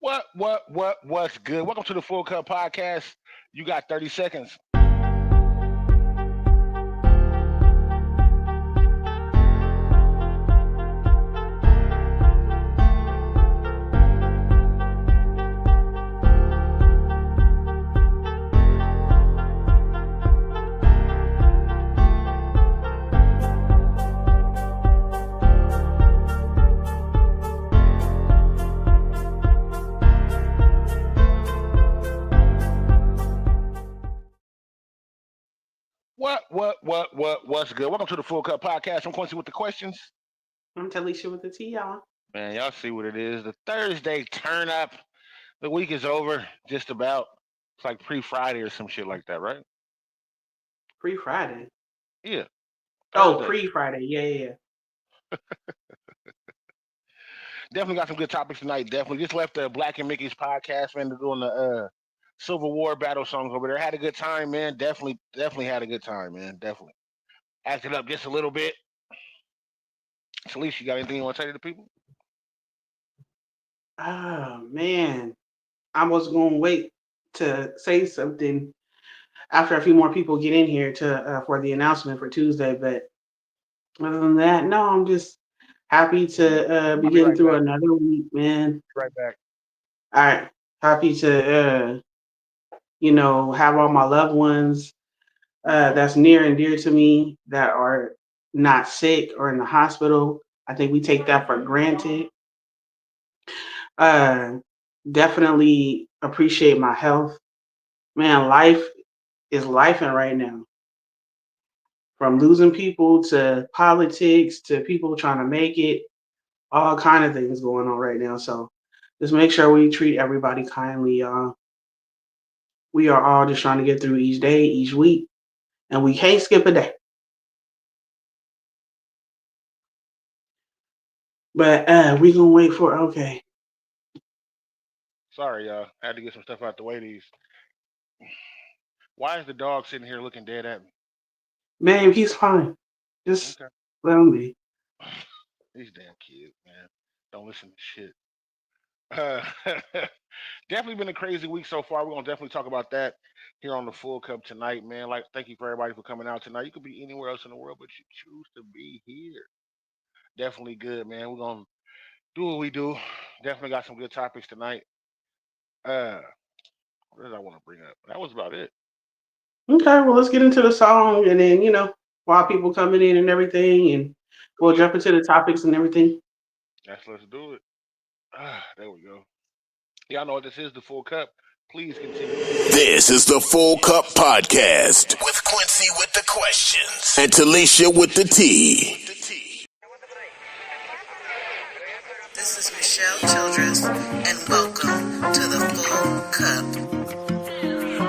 What's good? Welcome to the Phull Cup Podcast. You got 30 seconds. What's good? Welcome to the Phull Cup Podcast. I'm Quincy with the questions. I'm Talisha with the T, y'all. Man, y'all see what it is. The Thursday turn up. The week is over, just about. It's like pre-Friday or some shit like that, right? Pre-Friday? Yeah. Oh, pre-Friday. Yeah. Definitely got some good topics tonight. Definitely just left the Black and Mickey's podcast, man. They're doing the Civil War battle songs over there. Had a good time, man. Definitely had a good time, man. Definitely. Acted up just a little bit. Talisha, you got anything you want to say to the people? Oh, man. I was going to wait to say something after a few more people get in here to for the announcement for Tuesday. But other than that, no, I'm just happy to be getting through another week, man. Right back. All right. Happy to, have all my loved ones that's near and dear to me that are not sick or in the hospital. I think we take that for granted. Definitely appreciate my health. Man, life is lifing right now. From losing people to politics to people trying to make it, all kind of things going on right now. So just make sure we treat everybody kindly, y'all. We are all just trying to get through each day, each week, and we can't skip a day. But we gonna wait for okay. Sorry, y'all. I had to get some stuff out the way. Why is the dog sitting here looking dead at me? Man, he's fine. Just let him be. These damn kids, man. Don't listen to shit. Definitely been a crazy week so far. We're gonna definitely talk about that here on the Phull Cup tonight, man. Like, thank you for everybody for coming out tonight. You could be anywhere else in the world, but you choose to be here. Definitely good, man. We're gonna do what we do. Definitely got some good topics tonight. What did I want to bring up? That was about it. Okay, well, let's get into the song, and then while people coming in and everything, and we'll jump into the topics and everything. Let's do it. There we go. Y'all know what this is, the Phull Cup. Please continue. This is the Phull Cup Podcast with Quincy with the questions and Talisha with the T. This is Michelle Childress, and welcome to the Phull Cup.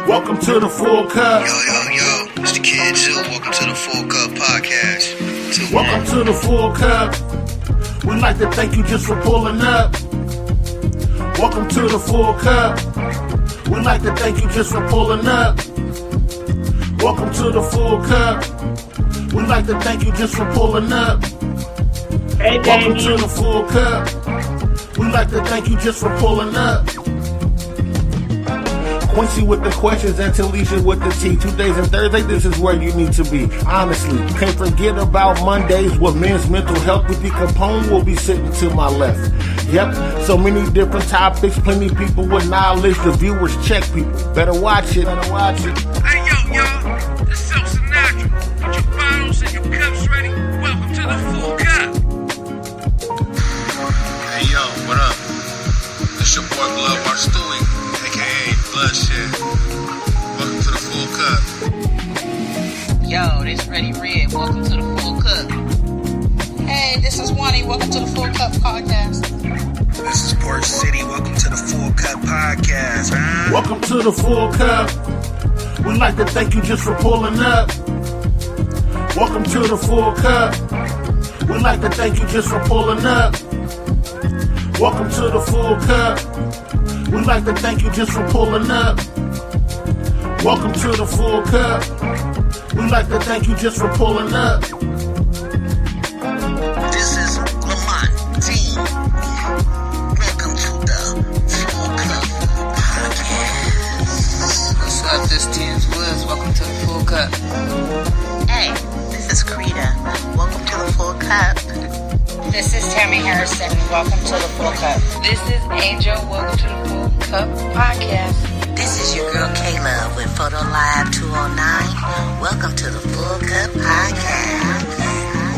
Welcome to the Phull Cup. Yo, it's the Kid Zoo. Welcome to the Phull Cup Podcast. Welcome to the Phull Cup. We'd like to thank you just for pulling up. Welcome to the Phull Cup. We'd like to thank you just for pulling up. Welcome to the Phull Cup. We'd like to thank you just for pulling up. Hey, welcome to the Phull Cup. We'd like to thank you just for pulling up. Quincy with the questions and Talisha with the T. Tuesdays and Thursdays, this is where you need to be. Honestly, you can't forget about Mondays with men's mental health. With the Capone will be sitting to my left. Yep, so many different topics, plenty people with knowledge. The viewers check people. Better watch it. Hey, y'all, this is so natural. Get your bottles and your cups ready. Welcome to the Phull Cup. Hey, yo, what up? It's your boy Blood Mark Stewie, a.k.a. Bloodshed. Welcome to the Phull Cup. Yo, this Ready Red. Welcome to the Phull Cup. Hey, this is Wani. Welcome to the Phull Cup Podcast. This is Port City. Welcome to the Phull Cup Podcast. Welcome to the Phull Cup. We'd like to thank you just for pulling up. Welcome to the Phull Cup. We'd like to thank you just for pulling up. Welcome to the Phull Cup. We'd like to thank you just for pulling up. Welcome to the Phull Cup. We'd like to thank you just for pulling up. This is Lamont Dean. Welcome to the Phull and welcome to the Phull Cup. This is Angel. Welcome to the Phull Cup Podcast. This is your girl K-Love with Photo Live 209. Welcome to the Phull Cup Podcast.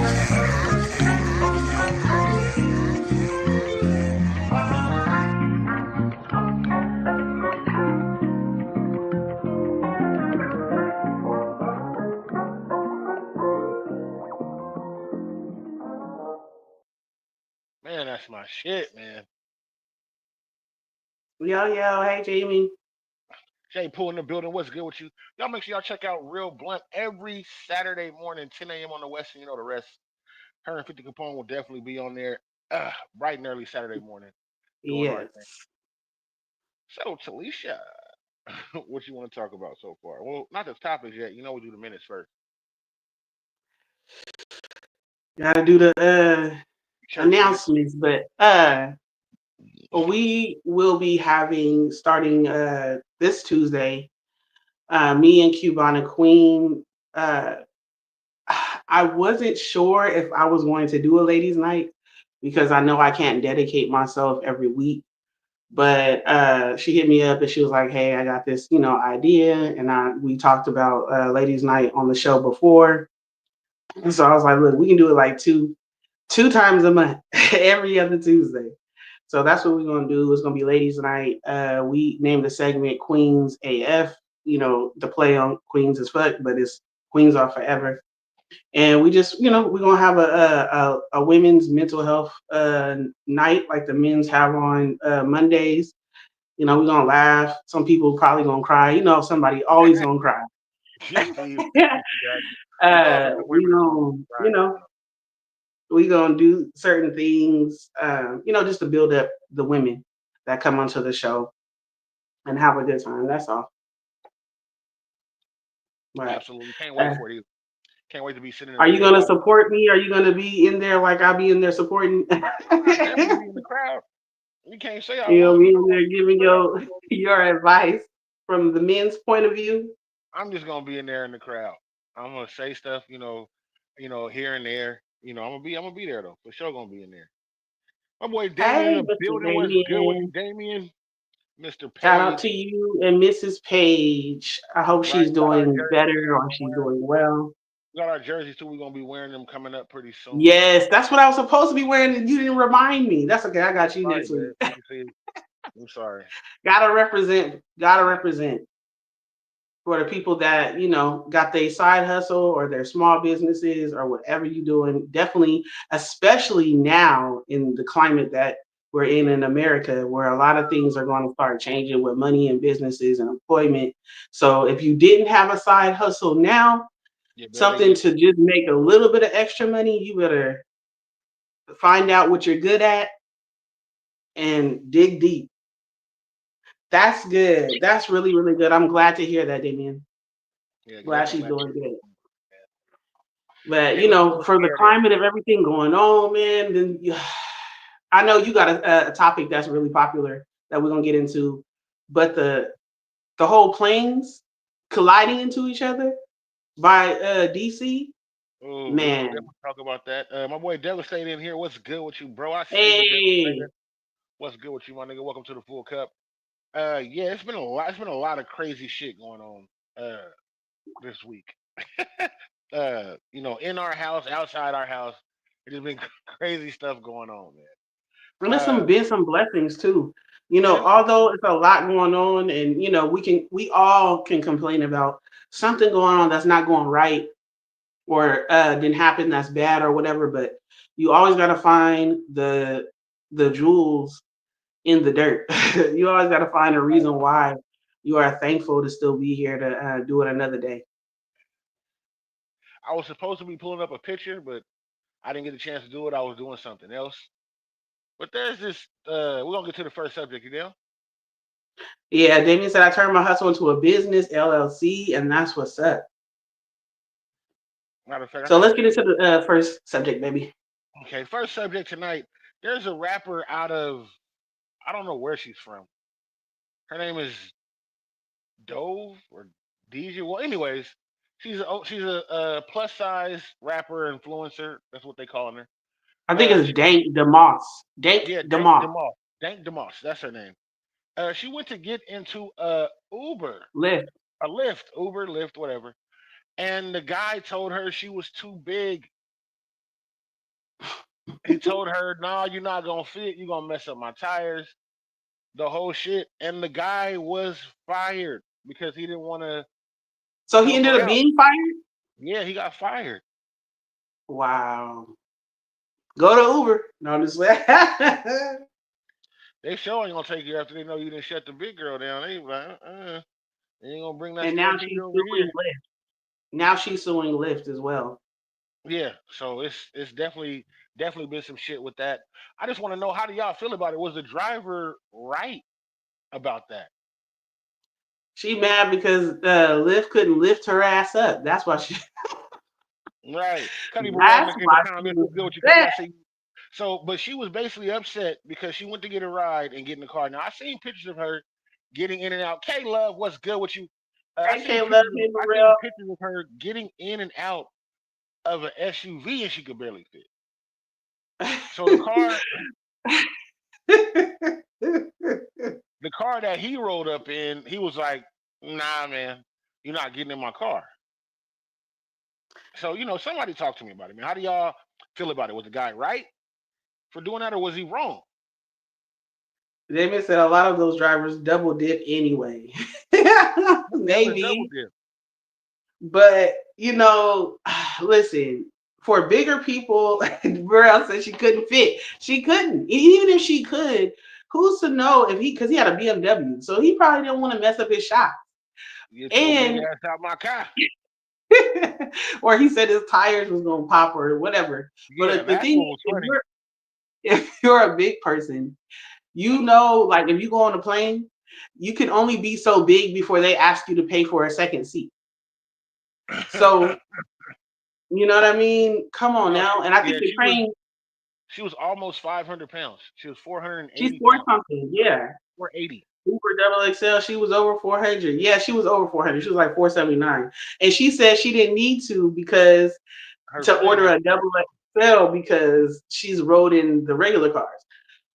Man, that's my shit, man. Yo, hey Jamie. Jay Pool in the building. What's good with you? Y'all make sure y'all check out Real Blunt every Saturday morning, 10 a.m. on the West, and you know the rest. 150 Capone will definitely be on there bright and early Saturday morning doing our Yes. thing. So, Talisha, what you want to talk about so far? Well, not the topics yet. You know, we do the minutes first. Gotta do the Church minutes. announcements, but we will be having starting this Tuesday, me and Cubana Queen. I wasn't sure if I was going to do a ladies' night because I know I can't dedicate myself every week. But she hit me up and she was like, "Hey, I got this, idea," and we talked about ladies' night on the show before. And so I was like, "Look, we can do it like two times a month, every other Tuesday." So that's what we're gonna do. It's gonna be ladies' night. We named the segment Queens AF. The play on Queens as fuck, but it's Queens are forever. And we just, we're gonna have a women's mental health night like the men's have on Mondays. We're gonna laugh. Some people probably gonna cry. Somebody always gonna cry. We call it the We women gonna, we gonna do certain things, just to build up the women that come onto the show and have a good time. That's all. But Absolutely. Can't wait for it either. Can't wait to be sitting in are the you red gonna carpet. support me? Are you gonna be in there like I'll be in there supporting? I'll definitely be in the crowd. You can't say I You know, won't. me in there giving your advice from the men's point of view. I'm just gonna be in there in the crowd. I'm gonna say stuff, here and there. I'm gonna be there though. For sure gonna be in there. My boy Damien in Hey, the Mr. building. What's good with you, Damien. Damien? Mr. Shout out Page. to you and Mrs. Page. I hope Right. she's We got our doing jerseys too. better or she's doing well. We got our jerseys too. We're gonna be wearing them coming up pretty soon. Yes, that's what I was supposed to be wearing, and you didn't remind me. That's okay. I I'm got you sorry, next week. man. You see, I'm sorry. Gotta represent. Gotta represent for the people that got their side hustle or their small businesses or whatever you're doing. Definitely, especially now in the climate that we're in America, where a lot of things are going to start changing with money and businesses and employment. So if you didn't have a side hustle now, You better something get. to just make a little bit of extra money, you better find out what you're good at and dig deep. That's good. That's really, really good. I'm glad to hear that, Damien. Yeah, Glad definitely she's glad to doing hear good. that. But Hey, let's go for the ahead and climate of everything going on, man, then I know you got a topic that's really popular that we're gonna get into, but the whole planes colliding into each other by DC, oh, we're gonna man. definitely talk about that. My boy Devastator in here. What's good with you, bro? I see you, Hey, Devastator. What's good with you, my nigga? Welcome to the Full Cup. Yeah, it's been a lot. It's been a lot of crazy shit going on this week. In our house, outside our house, there's been crazy stuff going on, and there's man. some been some blessings too. Yeah, Although it's a lot going on, and we all can complain about something going on that's not going right or didn't happen that's bad or whatever, but you always got to find the jewels in the dirt. You always got to find a reason why you are thankful to still be here to do it another day. I was supposed to be pulling up a picture, but I didn't get a chance to do it. I was doing something else. But there's this. We're gonna get to the first subject, you know. Yeah, Damien said I turned my hustle into a business LLC, and that's what's up. Matter of fact, I So think I let's get can. into the first subject, baby. Okay, first subject tonight. There's a rapper out of I don't know where she's from. Her name is Dove or DJ. Well, anyways, she's a plus size rapper influencer. That's what they calling her. I think it's She Dank DeMoss. Dank Yeah, DeMoss. Dank DeMoss, that's her name. She went to get into Uber, Lyft. a Lyft, Uber, Lyft, whatever. And the guy told her she was too big. He told her, "Nah, you're not gonna fit. You're gonna mess up my tires." The whole shit. And the guy was fired because he didn't want to So he help ended her up out. being fired? Yeah, he got fired. Wow. Go to Uber. No, I'm just like, They sure ain't gonna take you after they know you didn't shut the big girl down. They like, you ain't gonna bring that and now Starcheese she's over suing here. Lyft. Now she's suing Lyft as well. Yeah, so it's definitely been some shit with that. I just want to know, how do y'all feel about it? Was the driver right about that? She mad because Lyft couldn't lift her ass up. That's why she. Right. Cuddy Burrell That's in the why she comments, was what's good with you, Cuddy? upset. I see. So, but she was basically upset because she went to get a ride and get in the car. Now I seen pictures of her getting in and out. K Love, what's good with you? Hey, Caleb, hey, I seen Burrell. pictures of her getting in and out of an SUV and she could barely fit. So the car that he rolled up in, he was like, "Nah, man, you're not getting in my car." So somebody talk to me about it, man. How do y'all feel about it? Was the guy right for doing that, or was he wrong? David said a lot of those drivers double dip anyway. What the hell is double Maybe. dip? But, listen, for bigger people, Burrell said she couldn't fit. She couldn't. Even if she could, who's to know if because he had a BMW. So he probably didn't want to mess up his shot. Get your big And, ass out my car. or he said his tires was going to pop or whatever. Yeah, But the that thing one is, was funny. if you're a big person, like if you go on a plane, you can only be so big before they ask you to pay for a second seat. So, you know what I mean? Come on No, now. And I think yeah, the train, she was almost 500 pounds. She was she's 480 4 pounds. something. Yeah. 480. Uber double XL, she was over 400. Yeah, she was over 400. She was like 479. And she said she didn't need to Her to friend order had a to pay. double XL because she's rode in the regular cars.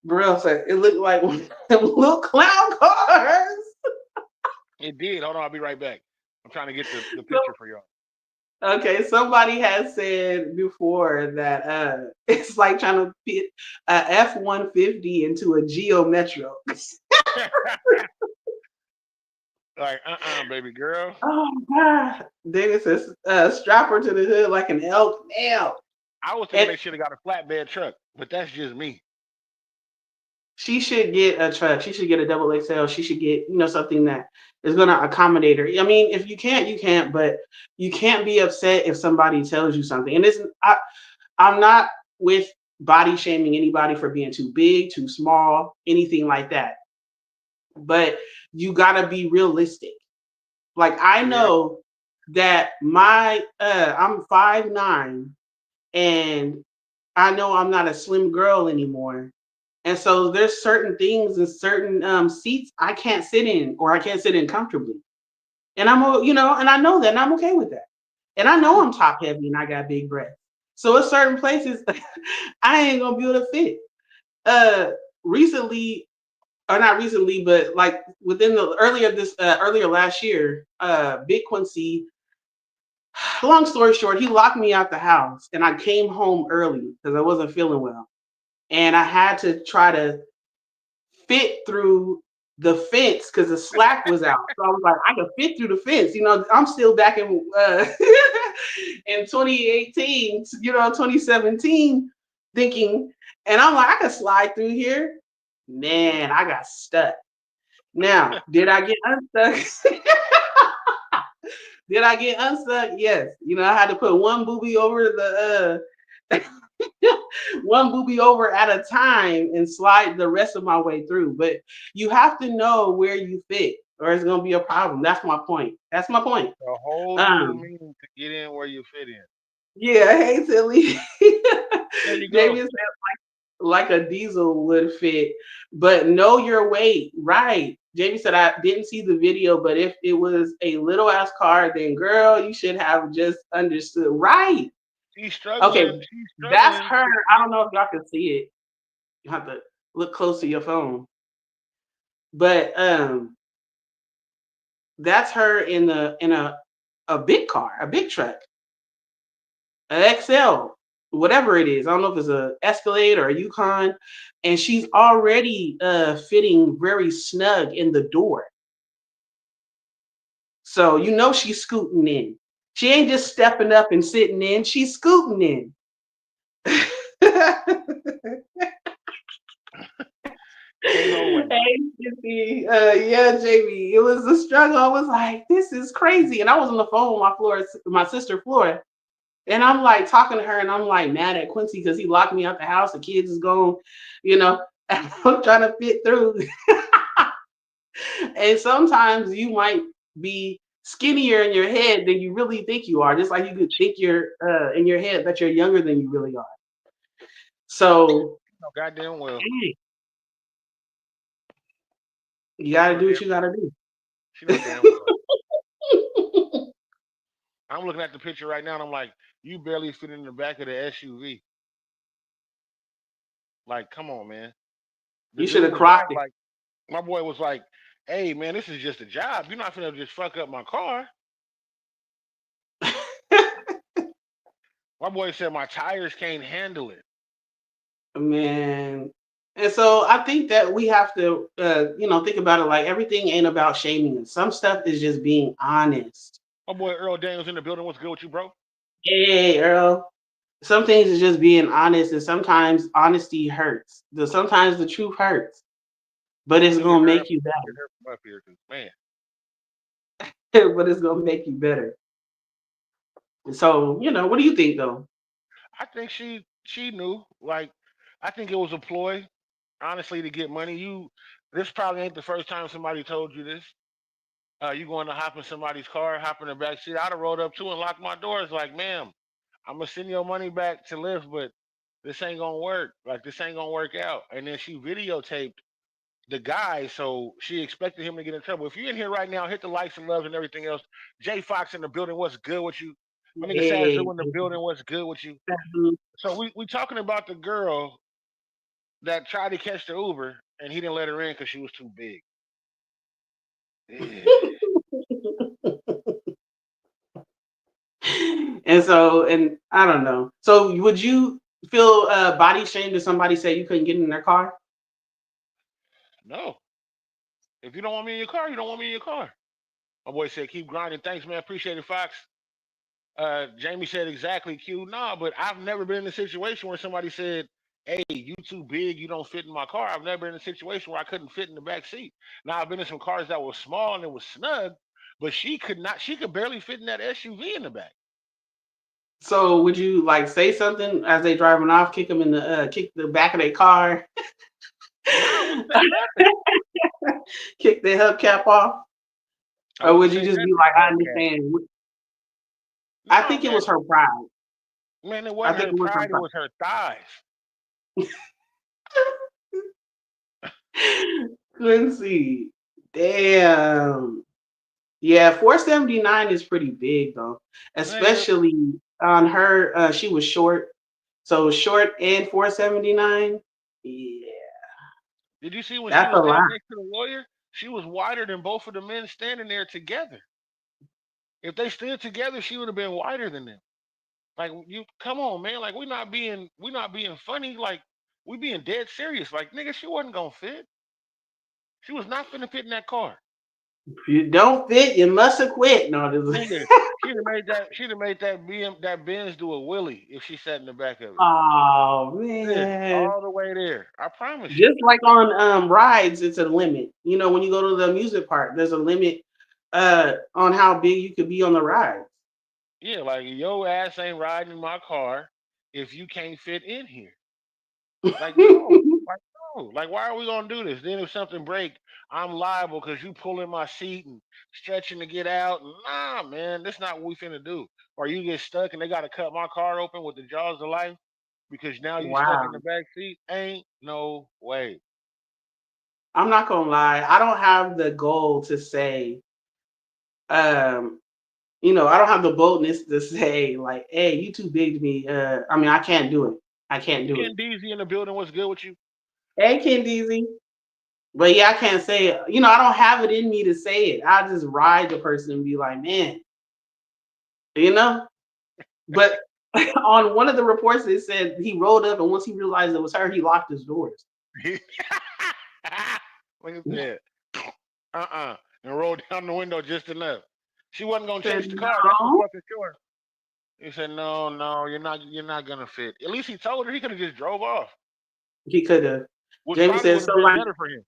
Burrell said it looked like one of them little clown cars. It did. Hold on, I'll be right back. I'm trying to get the So, picture for y'all. okay, somebody has said before that it's like trying to fit a F-150 into a Geo Metro. Like, baby girl. Oh God! David says, "Strap her to the hood like an elk nail." I was thinking And they should have got a flatbed truck, but that's just me. she should get a truck. She should get a double XL. She should get something that is going to accommodate her. I mean, if you can't, you can't. But you can't be upset if somebody tells you something. And I'm not with body shaming anybody for being too big, too small, anything like that. But you gotta be realistic. Like I Yeah. know that I'm 5'9", and I know I'm not a slim girl anymore. And so there's certain things and certain seats I can't sit in or I can't sit in comfortably. And and I know that and I'm okay with that. And I know I'm top heavy and I got big breasts. So at certain places I ain't gonna be able to fit. Recently, or not recently, but like within the earlier last year, Big Quincy, long story short, he locked me out the house and I came home early because I wasn't feeling well. And I had to try to fit through the fence because the slack was out. So I was like, I can fit through the fence. I'm still back in in 2018, 2017, thinking, and I'm like, I can slide through here. Man, I got stuck. Now, did I get unstuck? Did I get unstuck? Yes. I had to put one boobie over one boobie over at a time and slide the rest of my way through. But you have to know where you fit, or it's gonna be a problem. That's my point. A whole new Um, meaning to get in where you fit in. yeah, hey Tilly. There you go. Jamie said like a diesel would fit, but know your weight, right? Jamie said I didn't see the video, but if it was a little ass car, then girl, you should have just understood, right? She's Okay, struggling. She's that's struggling. her. I don't know if y'all can see it. You have to look close to your phone. But that's her in a big car, a big truck, an XL, whatever it is. I don't know if it's a Escalade or a Yukon, and she's already fitting very snug in the door. So you know she's scooting in. She ain't just stepping up and sitting in. She's scooting in. Ain't no way. Hey, Tiffy. Yeah, JB. It was a struggle. I was like, this is crazy. And I was on the phone with my sister Flora. And I'm like talking to her and I'm like mad at Quincy because he locked me out the house. The kids is gone, you know. I'm trying to fit through. And sometimes you might be skinnier in your head than you really think you are. Just like you could think you're in your head that you're younger than you really are. So No goddamn well. hey, you She gotta know do what damn. you gotta She know damn well. do. I'm looking at the picture right now, and I'm like, you barely fit in the back of the SUV. Like, come on, man. The You should dude have was right. cropped it. Like, my boy was like, hey, man, this is just a job. You're not finna just fuck up my car. My boy said my tires can't handle it. Man. And so I think that we have to, think about it like everything ain't about shaming us. Some stuff is just being honest. My boy Earl Daniels in the building. What's good with you, bro? Hey, Earl. Some things is just being honest, and sometimes honesty hurts. Sometimes the truth hurts, but it's Let me get gonna her up. make you Get her from up here, cause man, better. But it's gonna make you better. So, what do you think though? I think she knew. Like, I think it was a ploy, honestly, to get money. This probably ain't the first time somebody told you this. You going to hop in somebody's car, hop in the back seat. I'd have rolled up too and locked my doors. Like, ma'am, I'm gonna send your money back to Lyft, but this ain't gonna work. Like, this ain't gonna work out. And then she videotaped the guy, so she expected him to get in trouble. If you're in here right now, hit the likes and loves and everything else. Jay Fox in the building. What's good with you? My nigga Hey, Sazoo in the building. What's good with you? So we talking about the girl that tried to catch the Uber and he didn't let her in because she was too big. Yeah. and I don't know. So, would you feel body shamed if somebody said you couldn't get in their car? No. If you don't want me in your car, you don't want me in your car. My boy said, keep grinding. Thanks, man. Appreciate it, Fox. Jamie said exactly, Q. Nah, but I've never been in a situation where somebody said, hey, you too big, you don't fit in my car. I've never been in a situation where I couldn't fit in the back seat. Now I've been in some cars that were small and it was snug, but she could barely fit in that SUV in the back. So, would you like say something as they driving off, kick the back of their car, Nah, I wouldn't say nothing. kick the hubcap off, I or wouldn't would you say just be nothing. like, I Hellcat. understand? I Nah, think it man. was her pride. Man, it I wasn't think her it was her pride, it pride. was her thighs. Quincy, damn. Yeah, 479 is pretty big though, Man, especially on her. She was short, so short and 479. Yeah, did you see when she that's was a standing lot. next to the lawyer? She was wider than both of the men standing there together. If they stood together, she would have been wider than them. Like you, come on, man. Like we not being funny. Like we being dead serious. Like nigga, she wasn't gonna fit. She was not finna fit in that car. If you don't fit, you must have quit. No, this. Nigga, she'd have made that Benz do a willy if she sat in the back of it. Oh Yeah, man. all the way there. I promise you. Just like on rides, it's a limit. When you go to the amusement park, there's a limit on how big you could be on the ride. Yeah, like your ass ain't riding in my car if you can't fit in here. Like no, like no, like why are we gonna do this? Then if something break, I'm liable because you pulling my seat and stretching to get out. Nah, man, that's not what we finna do. Or you get stuck and they gotta cut my car open with the jaws of life because now you stuck in the Wow. back seat. Ain't no way. I'm not gonna lie. I don't have the goal to say, um, I don't have the boldness to say like, "Hey, you too big to me." I mean, I can't do it. I can't do it. Ken Deasy in the building. What's good with you? Hey, Kendeezy. But yeah, I can't say it. I don't have it in me to say it. I just ride the person and be like, man, you know. But on one of the reports, it said he rolled up, and once he realized it was her, he locked his doors. Like I said, and rolled down the window just enough. She wasn't gonna Said chase the car. That's for no. fucking sure. He said, "No, no, you're not gonna fit." At least he told her. He could have just drove off, He could have. which Jamie probably said would have so. been Like better for him.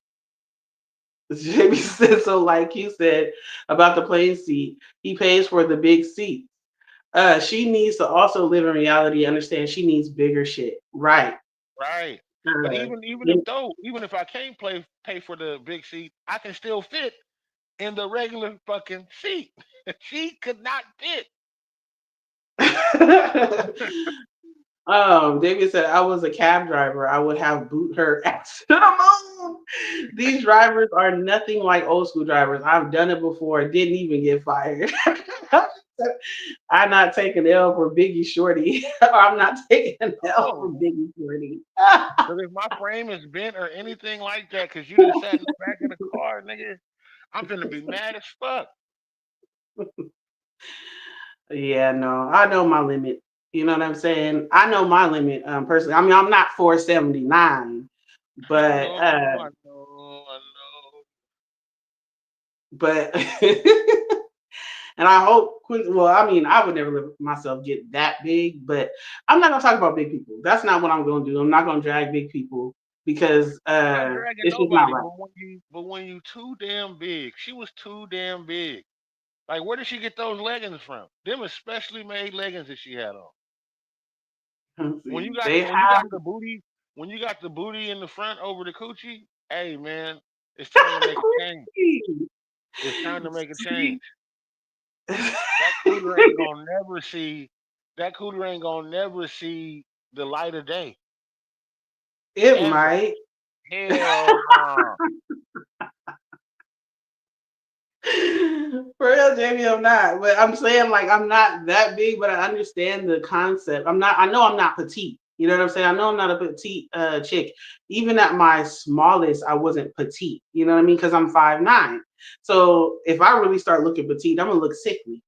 Jamie said so. Like you said about the plane seat, he pays for the big seat. She needs to also live in reality. Understand she needs bigger shit. Right. Right. But Uh, even if I can't pay for the big seat, I can still fit in the regular fucking seat. She could not fit. David said, I was a cab driver. I would have boot her ass to the moon. These drivers are nothing like old school drivers. I've done it before, didn't even get fired. I'm not taking L for Biggie Shorty. I'm not taking an L for Oh, Biggie Shorty. because if my frame is bent or anything like that, because you just sat in the back of the car, nigga, I'm finna be mad as fuck. Yeah, no, I know my limit. You know what I'm saying? I know my limit, personally. I mean, I'm not 479, I but know, I know, I know. but and I hope well, I mean, I would never let myself get that big, but I'm not gonna talk about big people. That's not what I'm gonna do. I'm not gonna drag big people because Not dragging it's just not nobody, right. but when you too damn big, she was too damn big. Like, where did she get those leggings from? Them especially made leggings that she had on. When you got They when you have got the booty, when you got the booty in the front over the coochie, hey man, it's time to make a change. It's time to make a see, change. That cooter ain't gonna never see. That cooter ain't gonna never see the light of day it ever. might. Hell no. For real, Jamie, I'm not. But I'm saying like I'm not that big, but I understand the concept. I know I'm not petite. You know what I'm saying? I know I'm not a petite chick. Even at my smallest, I wasn't petite. You know what I mean? Because I'm 5'9". So if I really start looking petite, I'm gonna look sickly.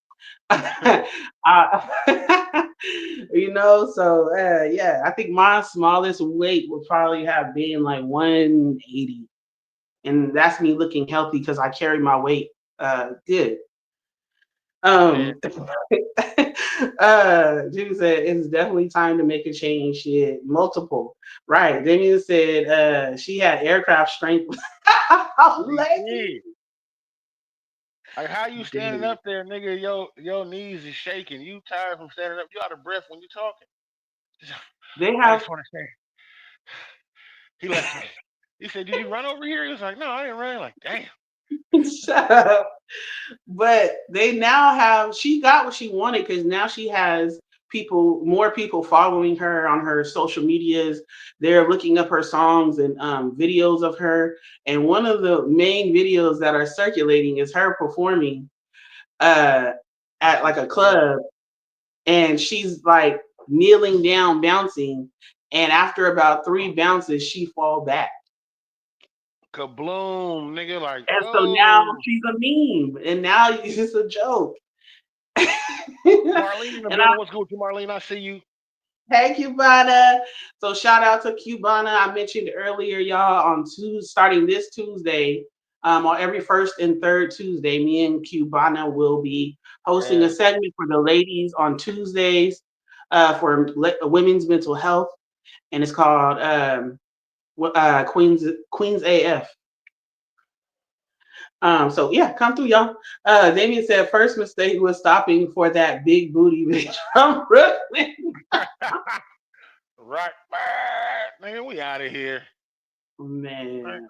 uh, so yeah, I think my smallest weight would probably have been like 180, and that's me looking healthy because I carry my weight good. Man, Um, Jimmy said it's definitely time to make a change. Shit, multiple. Right. Damien said she had aircraft strength. she Leggings. did. Like, how you standing Dude, up there, nigga? Your knees is shaking. You tired from standing up. You out of breath when you talking. they I have just want to say, he left me. He said, "Did you run over here?" He was like, "No, I didn't run." Like, damn. shut up. But they now have she got what she wanted because now she has more people following her on her social medias. They're looking up her songs and videos of her. And one of the main videos that are circulating is her performing uh And at like she's a scared. club, and she's like kneeling down bouncing, and after about three bounces she fall back. Kabloom, nigga. Like, And so now oh, she's a meme, and now it's just a joke. Marlene in the And building. What's good with you, Marlene? I see you. hey, Cubana. So shout out to Cubana. I mentioned earlier, y'all, on Tuesday, starting this Tuesday, on every first and third Tuesday, me and Cubana will be hosting a Yes. segment for the ladies on Tuesdays for women's mental health, and it's called Queens AF. So yeah, come through, y'all. Damien said first mistake was stopping for that big booty bitch from Brooklyn. Right. Nigga, we out of here. Man,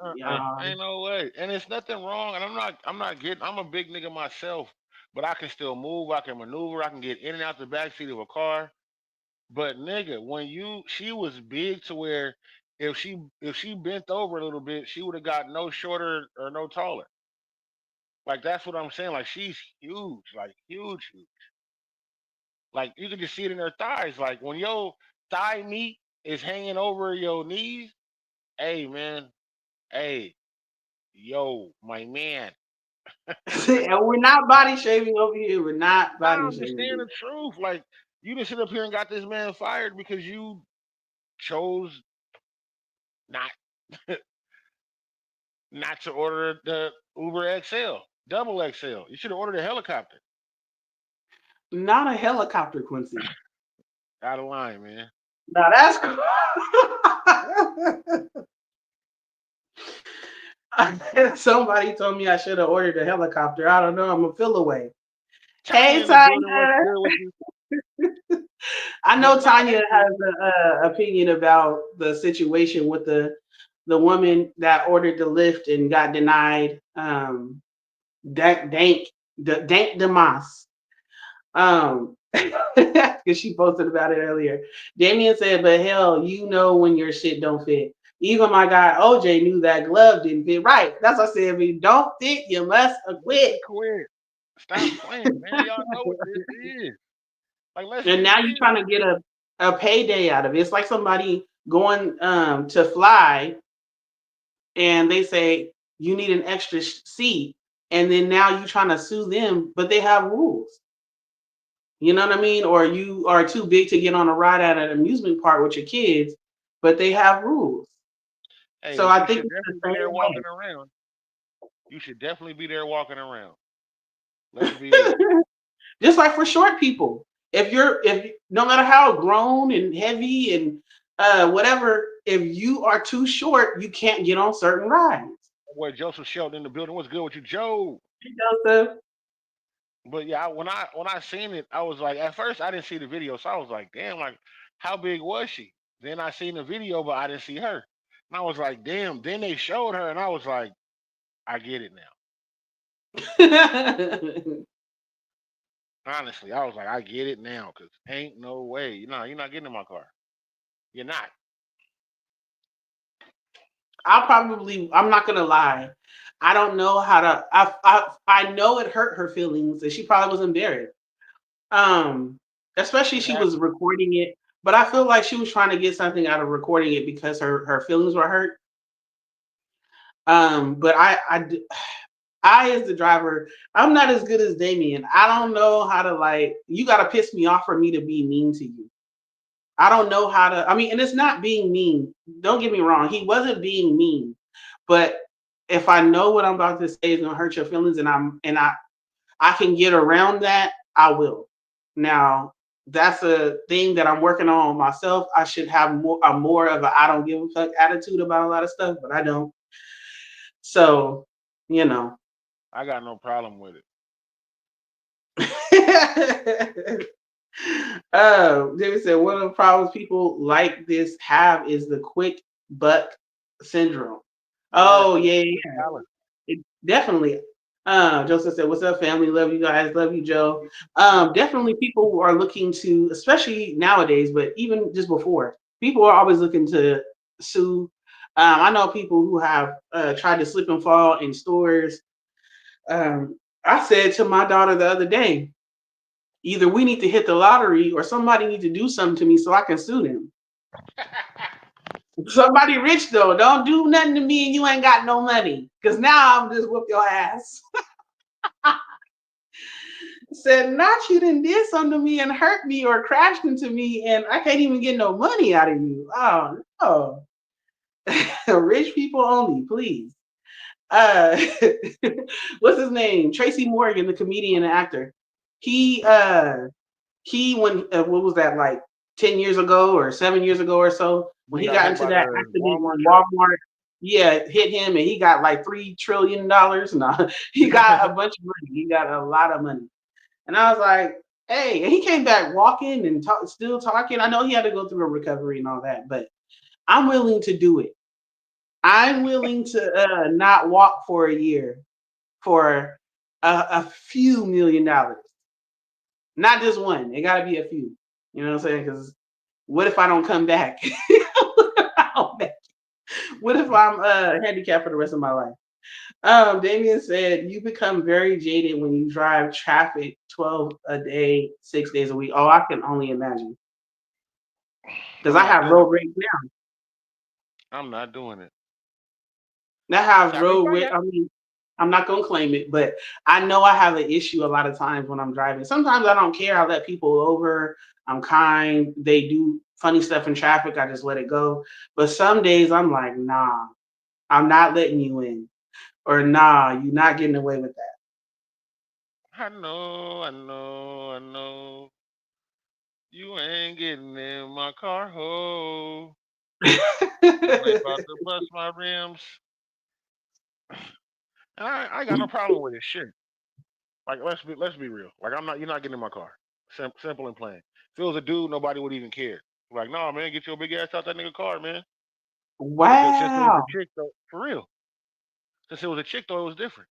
Ain't no way. And it's nothing wrong. And I'm a big nigga myself, but I can still move. I can maneuver. I can get in and out the back seat of a car. But nigga, she was big to where if she bent over a little bit, she would have got no shorter or no taller. Like that's what I'm saying. Like she's huge, like huge, huge. Like you can just see it in her thighs. Like when your thigh meat is hanging over your knees, hey man, hey, yo, my man. And we're not body shaming over here. We're not Nah, body I'm just shaming. saying the truth. Like you just sit up here and got this man fired because you chose not not to order the Uber XL, double XL. You should have ordered a helicopter. Not a helicopter, Quincy. Out of line, man. Now that's cool. Somebody told me I should have ordered a helicopter. I don't know. I'm a feel away. Tanya Hey, in the building. What's Tanya. good with you? I know But nah, Tanya hey, has an opinion about the situation with the woman that ordered the lift and got denied. Dank Demas. Because she posted about it earlier. Damien said, "But hell, you know when your shit don't fit. Even my guy OJ knew that glove didn't fit right. That's what I said. If it don't fit, you must man, acquit." quit. Stop playing, man. Y'all know what this is. Like, let's And be now you're real. trying to get a payday out of it. It's like somebody going to fly and they say you need an extra seat, and then now you're trying to sue them, but they have rules. You know what I mean? Or you are too big to get on a ride at an amusement park with your kids, but they have rules. Hey, So but I you think should it's definitely the be there same walking way. around. You should definitely be there walking around. Let's be real. Just like for short people, if no matter how grown and heavy and whatever, if you are too short, you can't get on certain rides. Boy, Joseph Shelton in the building. What's good with you, Joe? You know, so But yeah, when I seen it, I was like, at first I didn't see the video, so I was like, damn, like how big was she? Then I seen the video, but I didn't see her, and I was like, damn. Then they showed her, and I was like, I get it now. Honestly, I was like, I get it now, cause ain't no way. You're not getting in my car. You're not. I'm not gonna lie. I don't know how to. I know it hurt her feelings, and she probably was embarrassed. Um, Especially It she was happened. recording it, but I feel like she was trying to get something out of recording it because her feelings were hurt. But I as the driver, I'm not as good as Damien. I don't know how to like. You got to piss me off for me to be mean to you. I don't know how to. I mean, and it's not being mean. Don't get me wrong. He wasn't being mean, but if I know what I'm about to say is gonna hurt your feelings, and I can get around that, I will. Now, that's a thing that I'm working on myself. I should have more of a I don't give a fuck attitude about a lot of stuff, but I don't. So, you know. I got no problem with it. David said one of the problems people like this have is the quick buck syndrome. Yes, Oh they want yeah, quick yeah, dollar. definitely. Joseph said, "What's up, family? Love you guys. Love you, Joe." Definitely, people who are looking to, especially nowadays, but even just before, people are always looking to sue. I know people who have tried to slip and fall in stores. I said to my daughter the other day, either we need to hit the lottery or somebody need to do something to me so I can sue them. Somebody rich though, don't do nothing to me and you ain't got no money. Cause now I'm just whoop your ass. Said not you didn't did something to me and hurt me or crashed into me and I can't even get no money out of you. Oh no. Rich people only, please. Uh what's his name? Tracy Morgan, the comedian and actor. He when what was that like 10 years ago or 7 years ago or so when He he got got hit into by that the accident Walmart when truck. Walmart hit him and he got like $3 trillion. No, he got a bunch of money. He got a lot of money. And I was like, hey, and he came back walking and still talking. I know he had to go through a recovery and all that, but I'm willing to do it. I'm willing to not walk for a year for a few $1 million. Not just one. It got to be a few. You know what I'm saying? Because what if I don't come back? What if I'm handicapped for the rest of my life? Damien said you become very jaded when you drive traffic 12 a day, 6 days a week. Oh, I can only imagine. Because I'm I not have doing road it. rage now. I'm not doing it. I have I mean, road fuck rage. it. I mean, I'm not gonna claim it, but I know I have an issue a lot of times when I'm driving. Sometimes I don't care. I let people over. I'm kind. They do funny stuff in traffic. I just let it go. But some days I'm like, nah, I'm not letting you in. Or nah, you're not getting away with I know. You ain't getting in my car, ho. You ain't about that. to bust my rims. And I ain't got no problem with it. Shit. Like let's be real. Like you're not getting in my car. Simple and plain. If it was a dude, nobody would even care. Like, no, man, get your big ass out that nigga car, man. But since it was a Wow. chick though, for real. Since it was a chick though, it was different.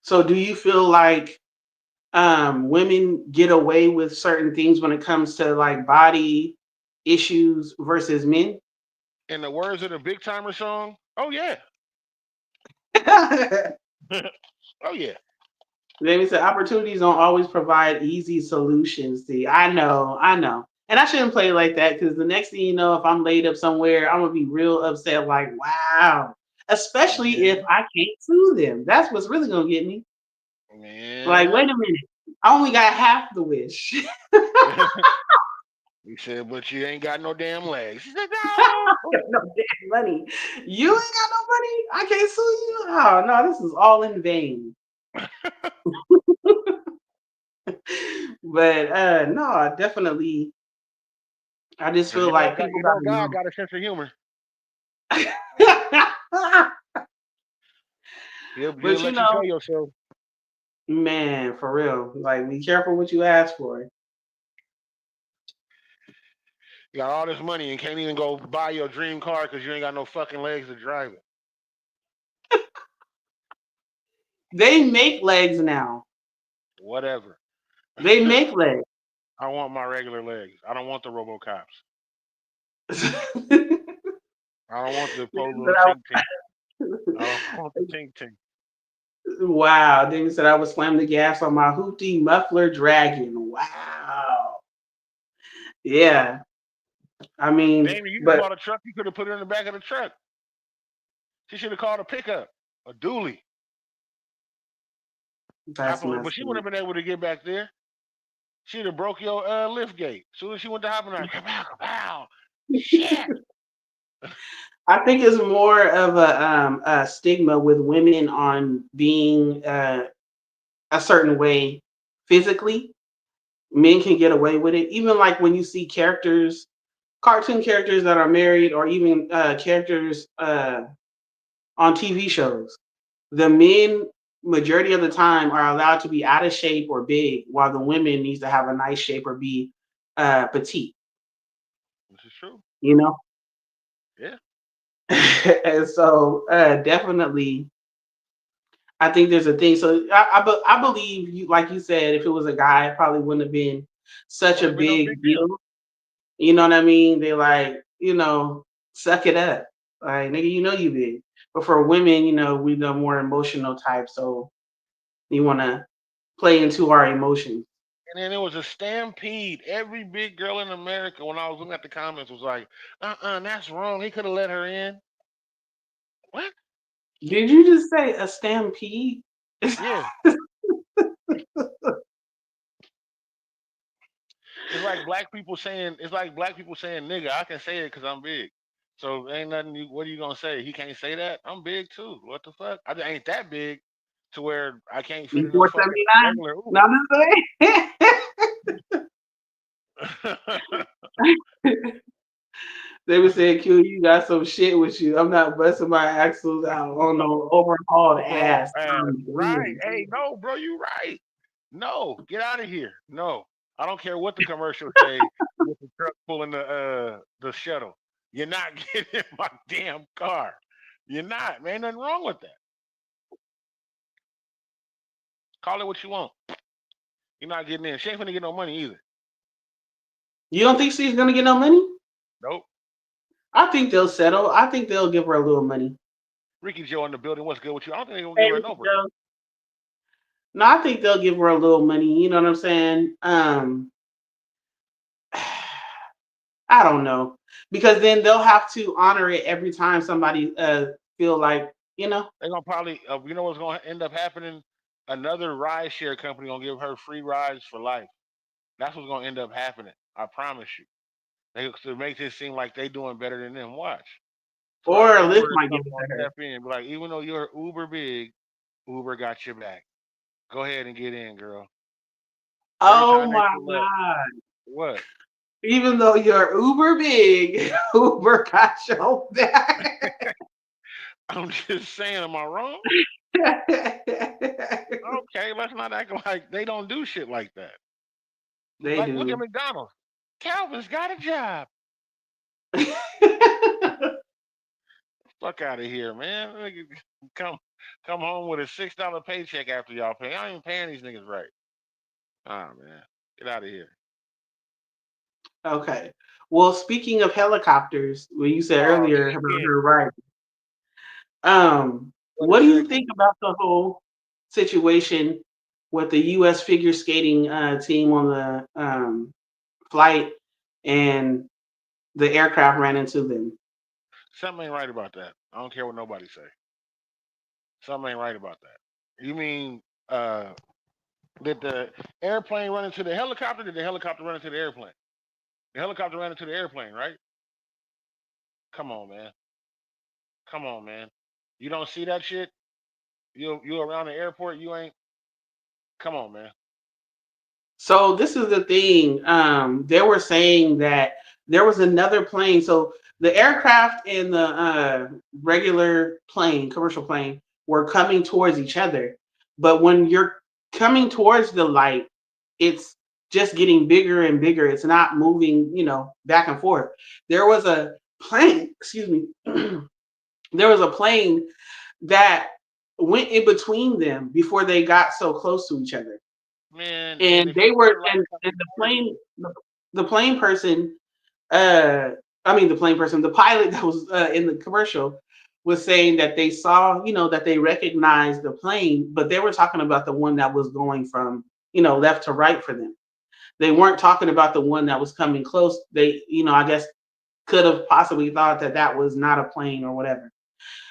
So do you feel like women get away with certain things when it comes to like body issues versus men? In the words of the Big Timer song, oh yeah. Oh yeah. They said opportunities don't always provide easy solutions. See, I know. And I shouldn't play like that because the next thing you know, if I'm laid up somewhere, I'm gonna be real upset, like, wow. Especially if Man, I can't sue them. That's what's really gonna get me. Like, wait man. a minute. I only got half the wish. He said, but you ain't got no damn legs. He said, no. No damn money. You ain't got no money. I can't sue you. Oh no, this is all in vain. But no, definitely. I just Cause feel like people gotta God know. got a sense of humor. He'll But let you tell yourself. man, for real, like be careful what you ask for. You got all this money and can't even go buy your dream car because you ain't got no fucking legs to drive it. They make legs now. Whatever. They make legs. I want my regular legs. I don't want the RoboCops. I don't want the poor little tink tink. I don't want the tink tink. Wow, David said I would slam the gas on my hoopty muffler dragon. Wow. Yeah. I mean, Damon, you just but bought a truck. You could have put it in the back of the truck. She should have called a pickup, a dually. that's But messed she up. wouldn't have been able to get back there. She'd have broke your lift gate. As soon as she went to hopping, like, kapow, kapow. Shit. I think it's more of a stigma with women on being a certain way physically. Men can get away with it, even like when you see characters, cartoon characters that are married, or even characters on TV shows. The men, majority of the time, are allowed to be out of shape or big, while the women needs to have a nice shape or be petite. This is true. You know, Yeah. and so definitely I think there's a thing. So I believe you, like you said, if it was a guy, it probably wouldn't have been such a Wouldn't have been no big big deal. deal. You know what I mean? They like, suck it up. Like, nigga, you know you big. But for women, we the more emotional type, so you want to play into our emotions. And then it was a stampede. Every big girl in America, when I was looking at the comments, was like, that's wrong. He could have let her in. What? Did you just say a stampede? Yeah. It's like black people saying nigga. I can say it because I'm big. So ain't nothing. What are you gonna say? He can't say that. I'm big too. What the fuck? I ain't that big to where I can't fit in no fucking 479? regular No, Uber. no, they were saying, Q, you got some shit with you. I'm not busting my axles out on no overhauled Overall ass. ass. I'm Right. good. Hey, no, bro, you right. No, get out of here. No. I don't care what the commercials say with the truck pulling the shuttle. You're not getting in my damn car. You're not, man. Nothing wrong with that. Call it what you want. You're not getting in. She ain't finna get no money either. You don't think she's gonna get no money? Nope. I think they'll settle. I think they'll give her a little money. Ricky Joe in the building. What's good with you? I don't think they're gonna give Hey, her Ricky no break. Joe. No, I think they'll give her a little money. You know what I'm saying? I don't know because then they'll have to honor it every time somebody feel like you know. They're gonna probably, you know what's gonna end up happening? Another ride share company gonna give her free rides for life. That's what's gonna end up happening. I promise you. They to make this seem like they doing better than them. Watch. So like Or Lyft Uber or might give something it gonna to her. step in, and be like, even though you're uber big, Uber got your back. Go ahead and get in, girl. Every Oh time they my pull up, god! what? Even though you're uber big, Uber got your back. I'm just saying, am I wrong? Okay, let's not act like they don't do shit like that. They Like, look at do. McDonald's. Calvin's got a job. Fuck out of here, man. Nigga, Come, come home with a $6 paycheck after y'all pay. I ain't even paying these niggas right. Ah, man, get out of here. Okay. Well, speaking of helicopters, when you said Oh, earlier here about again. her riding, What a what do you segue. think about the whole situation with the U.S. figure skating team on the flight and the aircraft ran into them? Something ain't right about that. I don't care what nobody say. Something ain't right about that. You mean did the airplane run into the helicopter? Did the helicopter run into the airplane? The helicopter ran into the airplane, right? Come on, man. Come on, man. You don't see that shit? You around the airport? You ain't. Come on, man. So this is the thing. They were saying that there was another plane. So the aircraft and the regular plane, commercial plane, were coming towards each other. But when you're coming towards the light, it's just getting bigger and bigger. It's not moving, back and forth. There was a plane, excuse me, there was a plane that went in between them before they got so close to each other, Man, and and if you they see were the light and coming towards you, the plane person uh I mean the plane person, the pilot that was in the commercial was saying that they saw, that they recognized the plane, but they were talking about the one that was going from, left to right for them. They weren't talking about the one that was coming close. They, I guess, could have possibly thought that that was not a plane or whatever.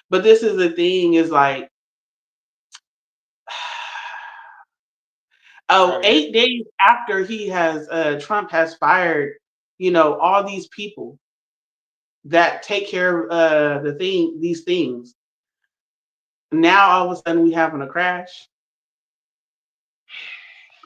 But this is the thing, is like, oh, right? 8 days after he has Trump has fired, all these people that take care of these things. Now all of a sudden we having a crash,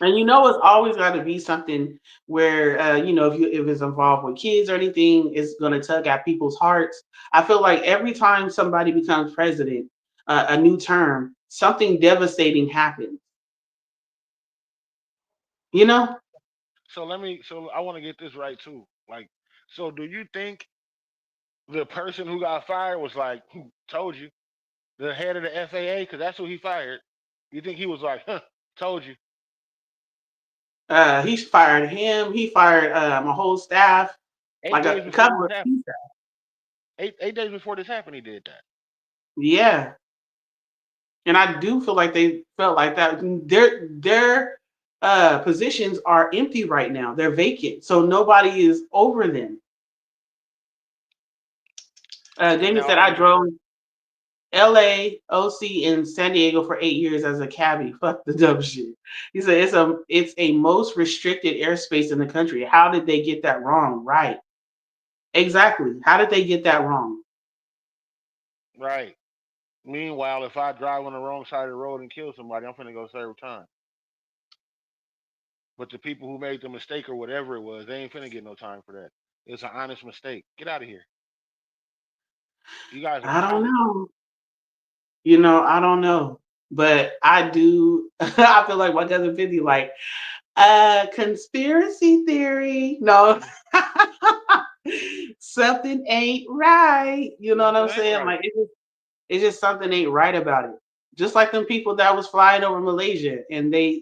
and it's always got to be something where if it's involved with kids or anything, it's going to tug at people's hearts. I feel like every time somebody becomes president, a new term, something devastating happens. You know, So let me. So I want to get this right too. Like, so do you think the person who got fired was like, "Who told you?" The head of the FAA, because that's who he fired. You think he was like, "Huh, told you." he fired him. He fired my whole staff, Eight like days a before couple this of happened. key staff. Eight days before this happened, he did that. Yeah, and I do feel like they felt like that. Their positions are empty right now. They're vacant, so nobody is over them. And Jamie now said, all I of a drove sudden, LA, OC, and San Diego for 8 years as a cabbie. Fuck the dumb shit. He said it's a most restricted airspace in the country. How did they get that wrong? Right. Exactly. How did they get that wrong? right. Meanwhile, if I drive on the wrong side of the road and kill somebody, I'm finna go serve time. But the people who made the mistake or whatever it was, they ain't finna get no time for that. It's an honest mistake. Get out of here. You guys are I don't pilots. know. I don't know. But I do I feel like my cousin 50, like, conspiracy theory. No. Something ain't right. You know what I'm That ain't saying? right. Like it's just something ain't right about it. Just like them people that was flying over Malaysia and they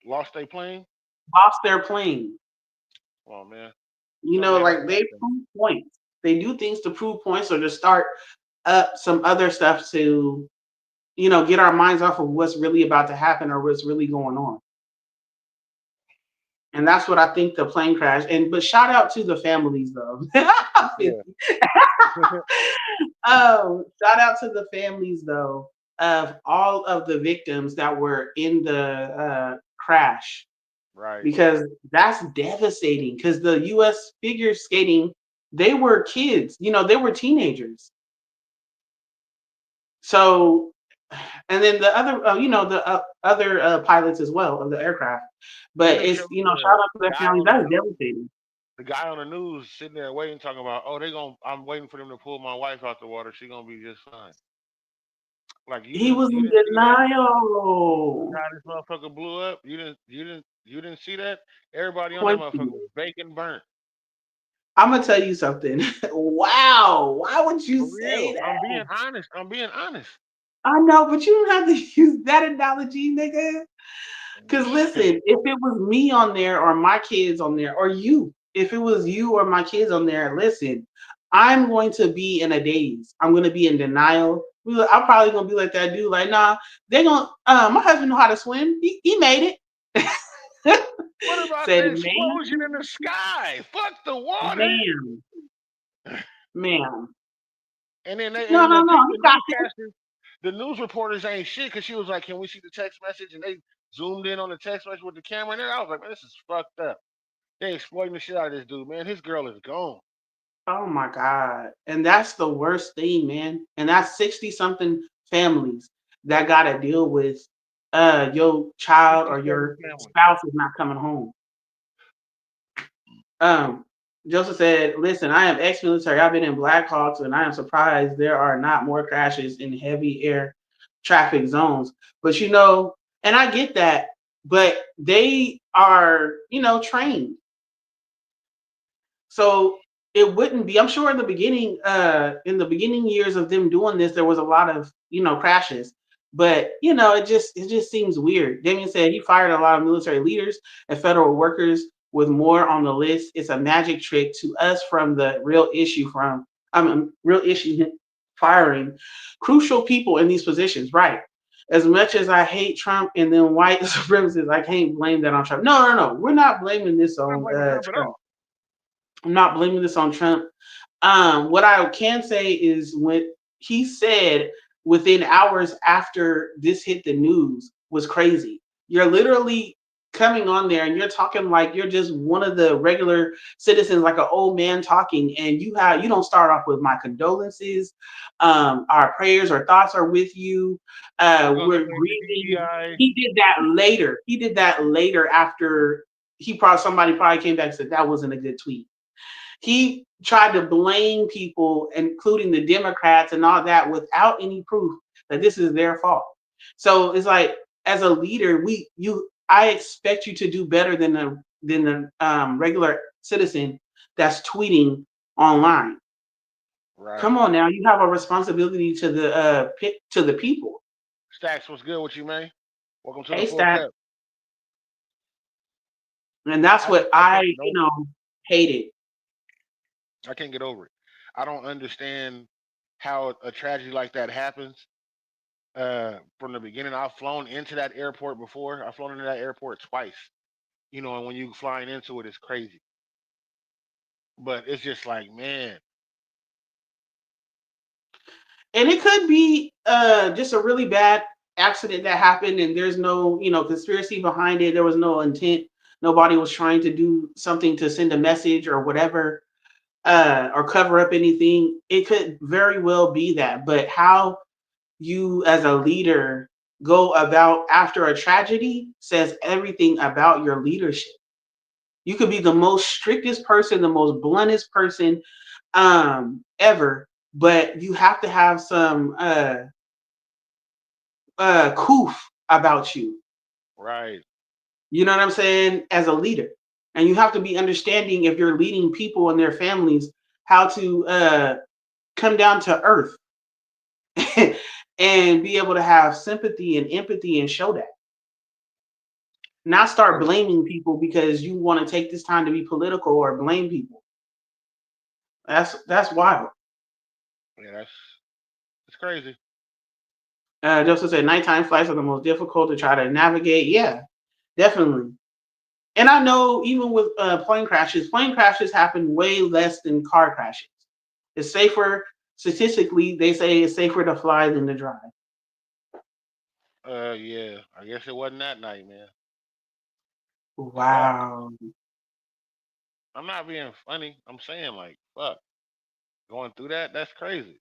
Lost they plane? lost their plane. Oh man. Something ain't right Like they about them. prove points. They do things to prove points or to start up some other stuff to, get our minds off of what's really about to happen or what's really going on. And that's what I think the plane crash. But shout out to the families though. Yeah. Shout out to the families though of all of the victims that were in the crash, Right. because that's devastating. Because the U.S. figure skating, they were kids, they were teenagers. So, and then the other, the other pilots as well of the aircraft. But Then they it's, showed shout out to their guy families. on the That is news, devastating. the guy on the news sitting there waiting, talking about, oh, I'm waiting for them to pull my wife out the water. She gonna be just fine. Like He was you in didn't see that? denial. How this motherfucker blew up? You didn't see that? Everybody on that motherfucker Quincy, was bacon burnt. I'm gonna tell you something. Wow, why would you For say real. that? I'm being honest. I'm being honest. I know, but you don't have to use that analogy, nigga. Because listen, if it was me on there or my kids on there or you, if it was you or my kids on there, listen, I'm going to be in a daze. I'm going to be in denial. I'm probably going to be like that dude, like, nah, they're going to, my husband know how to swim. He made it. What about the Said, man, explosion in the sky? Fuck the water. man, man. And No, then no, no, the he got it. newscasters, the news reporters ain't shit because she was like, "Can we see the text message?" And they zoomed in on the text message with the camera in there. I was like, "Man, this is fucked up." They exploiting the shit out of this dude, man. His girl is gone. Oh my God. And that's the worst thing, man. And that's 60 something families that got to deal with your child or 57 your families. spouse is not coming home. Um, Joseph said, listen, I am ex-military. I've been in Black Hawks and I am surprised there are not more crashes in heavy air traffic zones. But and I get that, but they are, trained. So it wouldn't be. I'm sure in the beginning years of them doing this, there was a lot of crashes. But it just seems weird. Damien said he fired a lot of military leaders and federal workers with more on the list. It's a magic trick to us from the real issue firing crucial people in these positions. Right. As much as I hate Trump and then white supremacists, I can't blame that on Trump. No, no, no. We're not blaming this I'm not on blaming Trump at Trump. all. I'm not blaming this on Trump. What I can say is when he said within hours after this hit the news was crazy. You're literally coming on there and you're talking like you're just one of the regular citizens, like an old man talking, and you don't start off with my condolences. Our prayers or thoughts are with you. We're gonna We're look into grieving. DEI. He did that later. He did that later after somebody probably came back and said that wasn't a good tweet. He tried to blame people, including the Democrats and all that, without any proof that this is their fault. So it's like, as a leader, I expect you to do better than the regular citizen that's tweeting online. Right. Come on now, you have a responsibility to the people. Stacks, what's good with you, man? Welcome to the Hey, full Stat, cup. and that's what I I can't get over it. hated. I can't get over it. I don't understand how a tragedy like that happens. From the beginning, I've flown into that airport before. I've flown into that airport twice. And when you flying into it, it's crazy. But it's just like, man, And it could be just a really bad accident that happened, and there's no conspiracy behind it. There was no intent. Nobody was trying to do something to send a message or whatever, or cover up anything. It could very well be that. But how you as a leader go about after a tragedy says everything about your leadership. You could be the most strictest person, the most bluntest person ever, but you have to have some coof about you. right. You know what I'm saying? As a leader, and you have to be understanding if you're leading people and their families how to come down to earth and be able to have sympathy and empathy and show that. Not start Yeah, blaming people because you want to take this time to be political or blame people. That's wild. yeah, crazy. Joseph said nighttime flights are the most difficult to try to navigate. Yeah, definitely. And I know even with plane crashes happen way less than car crashes. It's safer statistically. They say it's safer to fly than to drive. Yeah. I guess it wasn't that night, man. Fuck. Wow. I'm not being funny. I'm saying like, fuck. Going through that, that's crazy.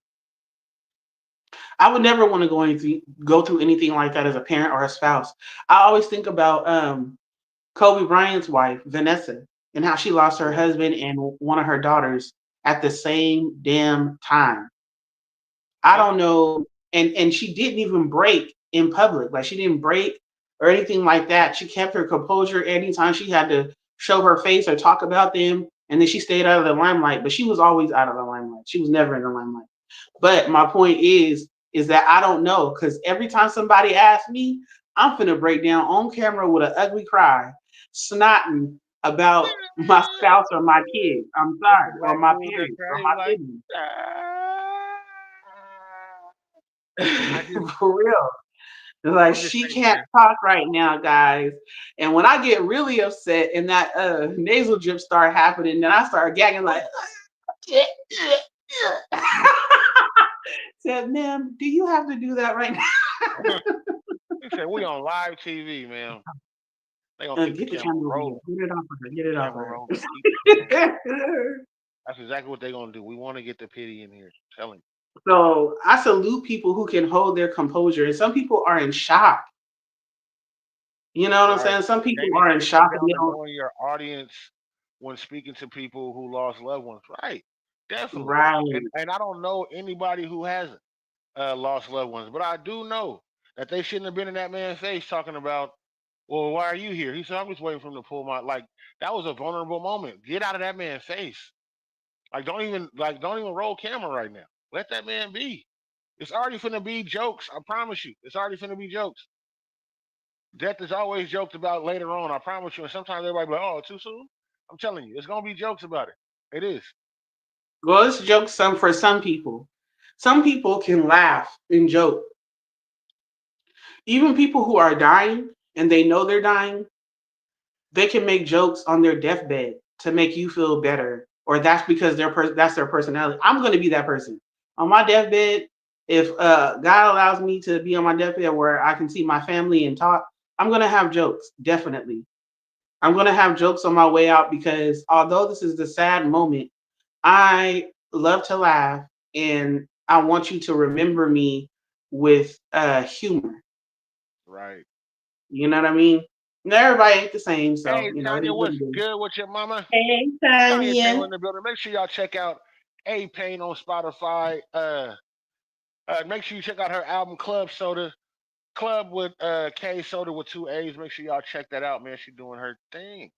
I would never want to go through anything like that as a parent or a spouse. I always think about Kobe Bryant's wife, Vanessa, and how she lost her Yeah. husband and one of her daughters at the same damn time. I Yeah. don't know, and she didn't even break in public. Like she didn't break or anything like that. She kept her composure anytime she had to show her face or talk about them, and then she stayed out of the limelight. But she was always out of the limelight. She was never in the limelight. But my point is that I don't know because every time somebody asks me, I'm finna break down on camera with an ugly cry, snotting about my spouse or my kids. I'm It's a sorry, or black my dude that parents or crazy my like, siblings. ah. I just, For real. It's like I'm just she saying, can't man. talk right now, guys. And when I get really upset and that nasal drip start happening, then I start gagging like said, ma'am, do you have to do that right now? He said we on live TV, man. They gonna keep the Get the camera camera over here. rolling. Get it off of her. Get The it off of camera her. rolling. Keep the camera rolling. That's exactly what they gonna do. We want to get the pity in here. I'm telling So I salute people who can hold their composure. And some people are in shock. You know what you. I'm Right. saying? Some They people need are you in to come shock and down they to don't knowing your audience when speaking to people who lost loved ones. Right. Definitely. right. And I don't know anybody who hasn't lost loved ones, but I do know that they shouldn't have been in that man's face talking about, well, why are you here? He said, I'm just waiting for him to pull my like that was a vulnerable moment. Get out of that man's face. Don't even roll camera right now. Let that man be. It's already finna be jokes. I promise you. It's already finna be jokes. Death is always joked about later on. I promise you. And sometimes everybody be like, "Oh, too soon." I'm telling you, it's gonna be jokes about it. It is. Well, it's jokes for some people. Some people can laugh and joke. Even people who are dying and they know they're dying, they can make jokes on their deathbed to make you feel better, or that's because that's their personality. I'm going to be that person on my deathbed. If God allows me to be on my deathbed where I can see my family and talk, I'm going to have jokes. Definitely, I'm going to have jokes on my way out because although this is the sad moment, I love to laugh and I want you to remember me with humor. Right. You know what I mean? Everybody ain't the same, so Hey, you know it Tanya, is what what's it is. good with your mama? Hey, Tanya Taylor Tanya. in the building. Make sure y'all check out A Pain on Spotify. Make sure you check out her album Club Soda. Club with K Soda with two A's. Make sure y'all check that out, man. She doing her thing.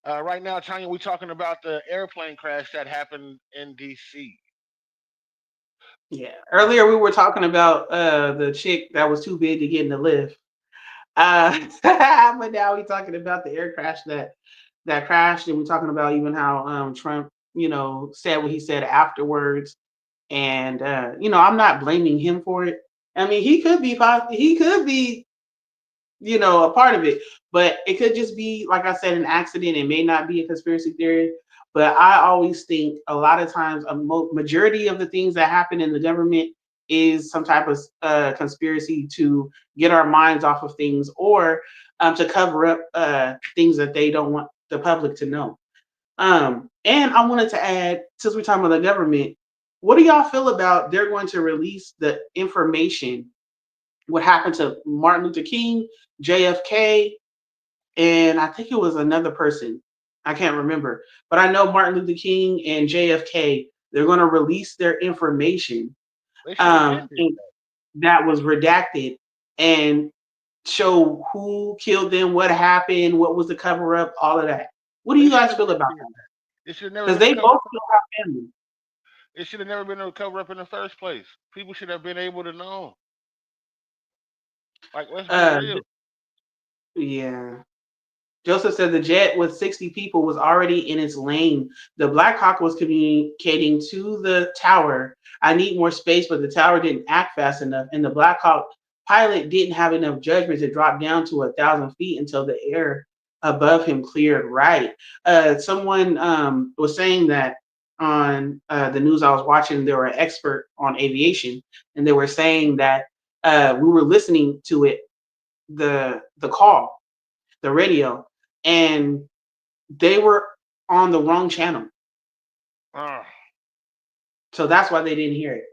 Right now, Tanya, we talking about the airplane crash that happened in DC. Yeah. Uh, Earlier we were talking about the chick that was too big to get in the lift. But now we're talking about the air crash that crashed, and we're talking about even how Trump, said what he said afterwards. And I'm not blaming him for it. I mean, he could be a part of it. But it could just be, like I said, an accident. It may not be a conspiracy theory. But I always think a lot of times a majority of the things that happen in the government is some type of conspiracy to get our minds off of things or to cover up things that they don't want the public to know. And I wanted to add, since we're talking about the government, what do y'all feel about they're going to release the information what happened to Martin Luther King, JFK, and I think it was another person. I can't remember. But I know Martin Luther King and JFK, they're going to release their information they should have been did and that was redacted and show who killed them, what happened, what was the cover up, all of that. What do They you should guys have feel been about did that? that. It should have never Because been a they cover both up. still have family. It should have never been a cover up in the first place. People should have been able to know. Like, let's be Uh, real. yeah. Joseph said the jet with 60 people was already in its lane. The Black Hawk was communicating to the tower, I need more space, but the tower didn't act fast enough. And the Black Hawk pilot didn't have enough judgment to drop down to 1,000 feet until the air above him cleared right. Someone was saying that on the news I was watching, there were an expert on aviation, and they were saying that we were listening to it, the call, the radio, and they were on the wrong channel. Ah, So that's why they didn't hear it.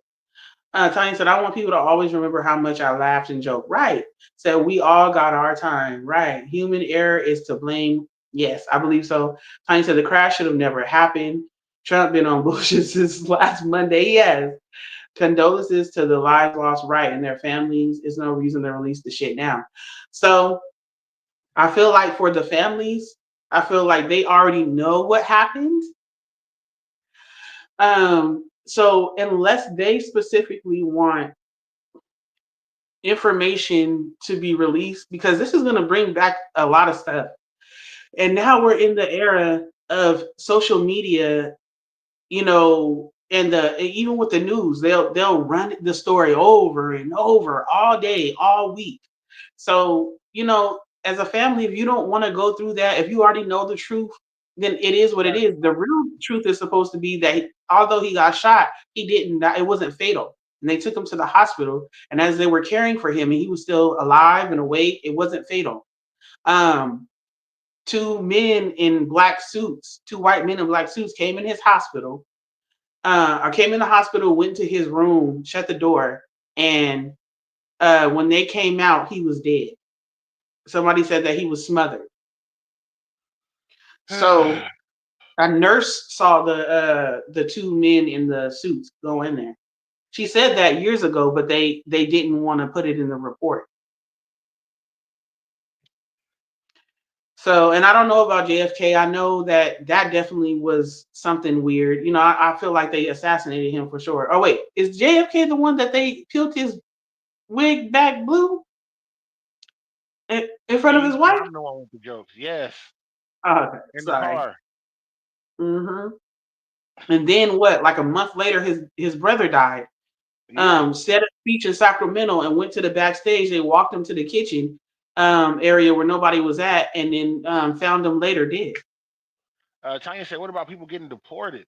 Tanya said, I want people to always remember how much I laughed and joked. Right. So we all got our time. Right. Human error is to blame. Yes, I believe so. Tanya said, the crash should have never happened. Trump been on bullshit since last Monday. Yes. Condolences to the lives lost, right, and their families. Is no reason to release the shit now. So I feel like for the families, I feel like they already know what happened. So unless they specifically want information to be released, because this is going to bring back a lot of stuff. And now we're in the era of social media, and even with the news, they'll run the story over and over all day, all week. So, as a family, if you don't want to go through that, if you already know the truth, then it is what it right. is. The real truth is supposed to be that although he got shot, he didn't die. It wasn't fatal. And they took him to the hospital. And as they were caring for him, and he was still alive and awake, it wasn't fatal. Um, Two men in black suits, two white men in black suits came in his hospital, or came in the hospital, went to his room, shut the door, and when they came out, he was dead. Somebody said that he was smothered. So a nurse saw the two men in the suits go in there. She said that years ago, but they didn't want to put it in the report. So, and I don't know about JFK. I know that definitely was something weird. I feel like they assassinated him for sure. Oh wait, is JFK the one that they peeled his wig back blue in front of his See, wife? I'm the one with the jokes. Yes, Oh, okay, in the sorry. car. hmm And then what? Like a month later, his brother died. Yeah. Said a speech in Sacramento and went to the backstage. They walked him to the kitchen area where nobody was at, and then found him later dead. Tanya said, "What about people getting deported?"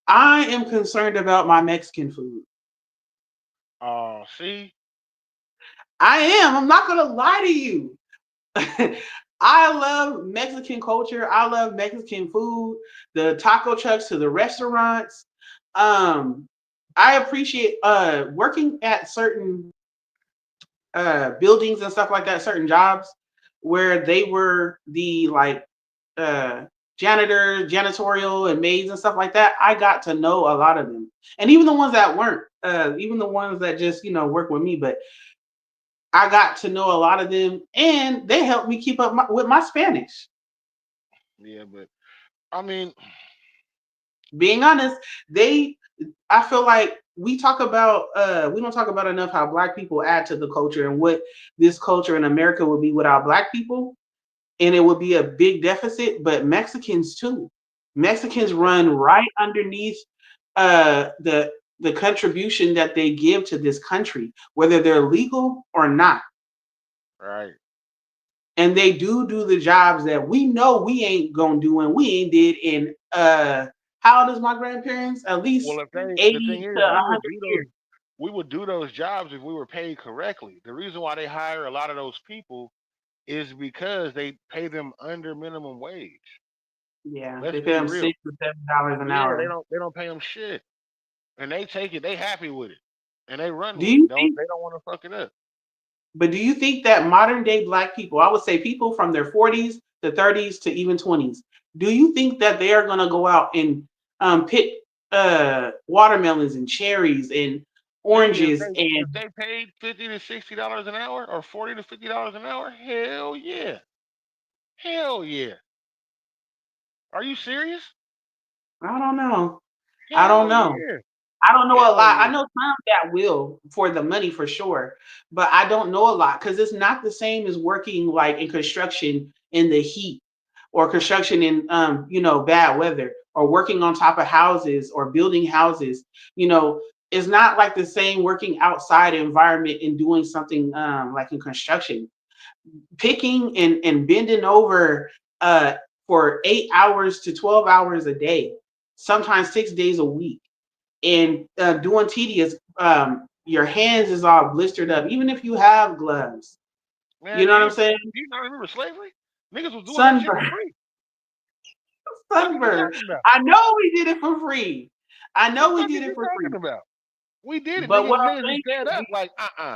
I am concerned about my Mexican food. Oh, see, I am. I'm not gonna lie to you. I love Mexican culture. I love Mexican food, the taco trucks to the restaurants. Um, I appreciate working at certain buildings and stuff like that, certain jobs where they were the like uh, janitor, janitorial, and maids and stuff like that. I got to know a lot of them, and even the ones that weren't, even the ones that just work with me, but I got to know a lot of them, and they helped me keep up with my Spanish. yeah, but I mean, Being honest, they I feel like we don't talk about enough how black people add to the culture and what this culture in America would be without black people, and it would be a big deficit, but Mexicans too. Mexicans yeah, run right underneath the contribution that they give to this country, whether they're legal or not. right. And they do the jobs that we know we ain't gonna do and we ain't did in how old is my grandparents? At Well, least if they, the thing 80 to is, 100 years. we would do those jobs if we were paid correctly. The reason why they hire a lot of those people is because they pay them under minimum wage. Yeah, Let's they pay be them real. $6 to $7 an Yeah, hour. they don't pay them shit, and they take it. They happy with it, and they run Do with it. you Don't think they don't want to fuck it up. but do you think that modern day black people, I would say people from their 40s to 30s to even 20s, do you think that they are gonna go out and pick watermelons and cherries and Nigga, oranges and if they paid $50 to $60 an hour or $40 to $50 an hour, hell yeah, hell yeah. Are you serious? I don't know. I don't Hell know. yeah. I don't know a Hell lot. I yeah. know some that will for the money for sure, but I don't know a lot because it's not the same as working like in construction in the heat or construction in bad weather or working on top of houses or building houses. You know, it's not like the same working outside environment and doing something like in construction. Picking and bending over uh for 8 hours to 12 hours a day, sometimes 6 days a week and doing tedious, your hands is all blistered up, even if you have gloves. You Man, know what I'm saying? do you not remember slavery? Niggas was doing that shit for Sunburn, free. Fuck are you sunburn. talking about? I know we did it for free. I The know we fuck did is it you for free. talking about? We did it. But what I'm Niggas was saying fed is, up. Like,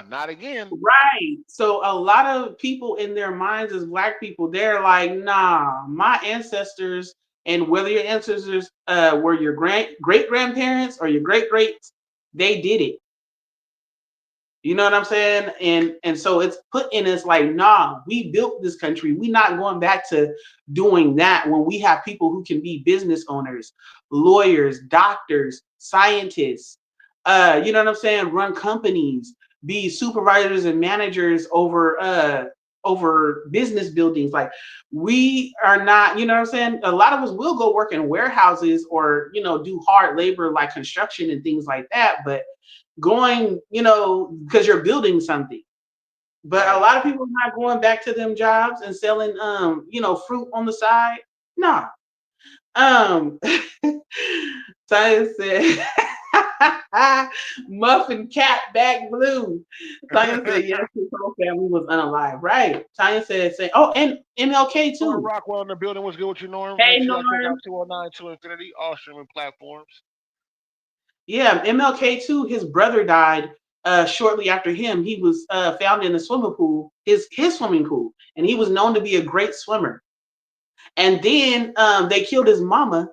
not again. right. So a lot of people in their minds as black people, they're like, nah, my ancestors, and whether your ancestors were your great grandparents or your great greats, they did it. You know what I'm saying? And so it's put in us like, nah, we built this country. We not going back to doing that when we have people who can be business owners, lawyers, doctors, scientists, you know what I'm saying? Run companies, be supervisors and managers over business buildings. Like we are not, you know what I'm saying? A lot of us will go work in warehouses or, do hard labor like construction and things like that, but going, because you're building something. But a Right. lot of people are not going back to them jobs and selling, fruit on the side. No. Um, Tanya said, Muffin Cat Back Blue. Tanya said, yes, his whole family was unalive. Right. Tanya said, oh, and MLK Norm too. Rockwell in the building. What's good with you, Norm? Make Hey, sure y'all check out Norm. 209 to Infinity, all streaming platforms. Yeah, MLK too. His brother died shortly after him. He was found in a swimming pool, his swimming pool, and he was known to be a great swimmer. And then they killed his Mama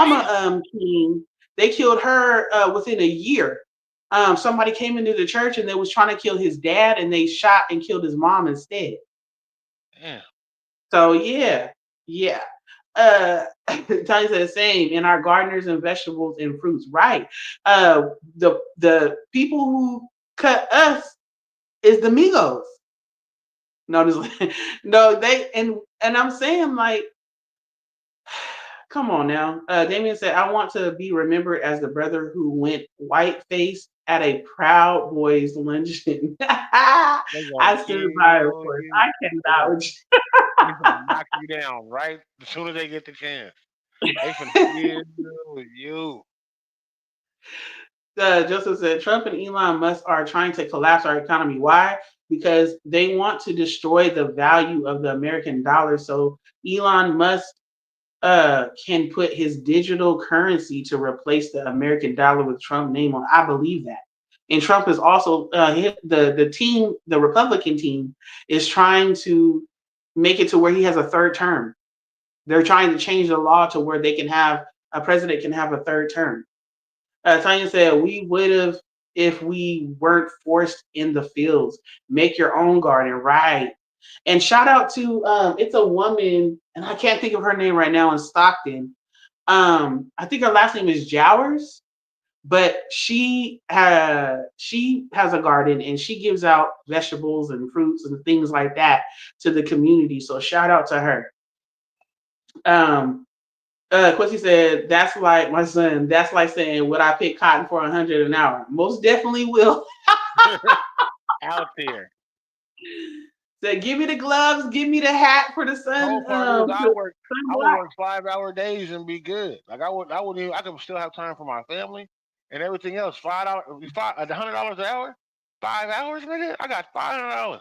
Damn. King. They killed her within a year. Somebody came into the church and they was trying to kill his dad, and they shot and killed his mom instead. Damn. So yeah. Uh, Tanya said the same in our gardeners and vegetables and fruits. Right. The people who cut us is the Migos. No, no, and I'm saying like, come on now. Damien said, I want to be remembered as the brother who went white faced at a Proud Boys luncheon. They gonna I stood by, of kill course. you. I They gonna cannot. they gonna knock you down right as soon as they get the chance. They finna kill you. Joseph said Trump and Elon Musk are trying to collapse our economy. Why? Because they want to destroy the value of the American dollar. So Elon Musk can put his digital currency to replace the American dollar with Trump name on. I believe that. And Trump is also the team, the Republican team, is trying to make it to where he has a third term. They're trying to change the law to where they can have a president can have a third term. Tanya said, we would have if we weren't forced in the fields. Make your own garden, right? And shout out to it's a woman, and I can't think of her name right now in Stockton. I think her last name is Jowers, but she has a garden and she gives out vegetables and fruits and things like that to the community. So shout out to her. Um, Quincy said, that's like my son. That's like saying, would I pick cotton for 100 an hour? Most definitely will. Out there. Said, give me the gloves, give me the hat for the The sun. whole part is I would Sunblock. work 5 hour days and be good. Like I wouldn't even I could still have time for my family and everything else. $5 $100 an hour? 5 hours, nigga? I got $500.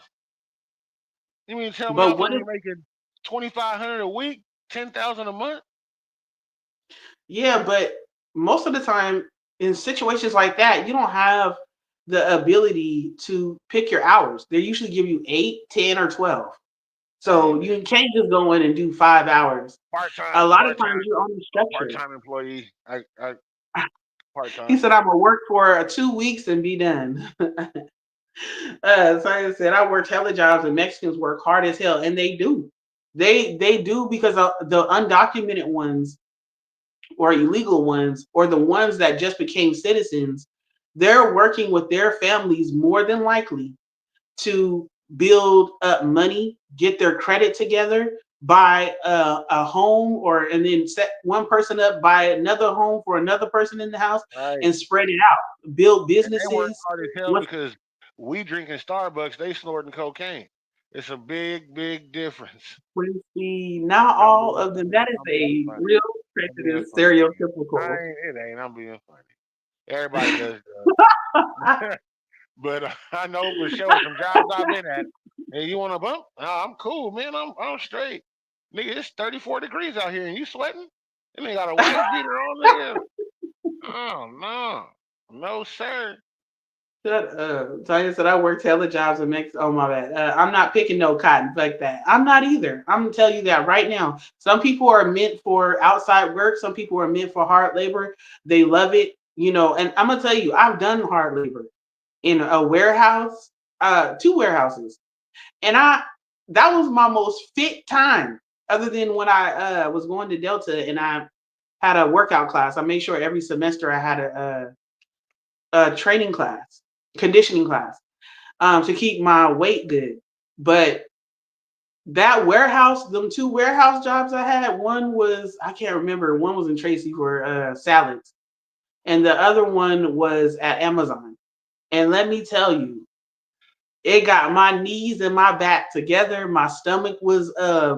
You mean to tell me I'm But what supposed to if, be making 2,500 a week, 10,000 a month? yeah, but most of the time in situations like that, you don't have the ability to pick your hours. They usually give you 8, 10, or 12. Hey So you man, can't just go in and do 5 hours. part time, A lot of part times time, you're only part structured. time employee. I part He time. said, I'm gonna work for 2 weeks and be done. Simon said, I worked hella jobs and Mexicans work hard as hell, and they do. They do because the undocumented ones or illegal ones, or the ones that just became citizens, they're working with their families more than likely to build up money, get their credit together, buy a home, or and then set one person up, buy another home for another person in the house, Right. and spread it out. Build And they work businesses. hard as hell Once because we drinking Starbucks, they snorting cocaine. It's a big, big difference. we see now I'm all being of them. funny. That is I'm being a funny. real I'm being prejudice, funny. I stereotypical. ain't. It ain't. I'm being funny. Everybody does drugs, but I know for sure some jobs I've been at. Hey, you want a bump? Nah, I'm cool, man. I'm straight. Nigga, it's 34 degrees out here, and you sweating? And they got a wife beater on, nigga. Oh no, no sir. Shut up. Tanya said I worked hella jobs and makes. Oh my bad. I'm not picking no cotton like that. I'm not either. I'm gonna tell you that right now. Some people are meant for outside work. Some people are meant for hard labor. They love it, you know. And I'm gonna tell you, I've done hard labor in a warehouse, two warehouses, and that was my most fit time. Other than when I was going to Delta and I had a workout class. I made sure every semester I had a training class, conditioning class, to keep my weight good. But that warehouse, them two warehouse jobs I had, one was, I can't remember, one was in Tracy for salads, and the other one was at Amazon. And let me tell you, it got my knees and my back together. My stomach was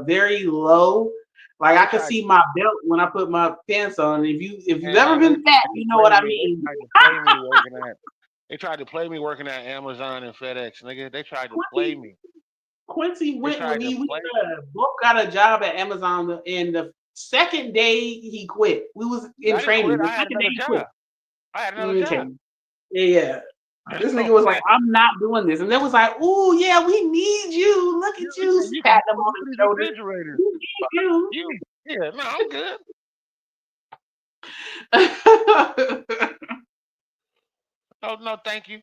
very low. Like I They could tried, see my belt when I put my pants on. If you've ever man. They been fat, tried to you know what play I me. They mean. tried to play me working at. They tried to play me working at Amazon and FedEx, nigga. They tried to play me. Quincy They went with tried to me. We play. both got a job at Amazon, and the second day he quit. We was in I didn't training. quit. The I had second day another he quit. job. I had another Okay. job. Yeah. This nigga was like, I'm not doing this. And then was like, oh yeah, we need you. Look You, at you you. said you can Patting him move on these the shoulder. refrigerators. We need You. Yeah, no, I'm good. you. No, no, thank you.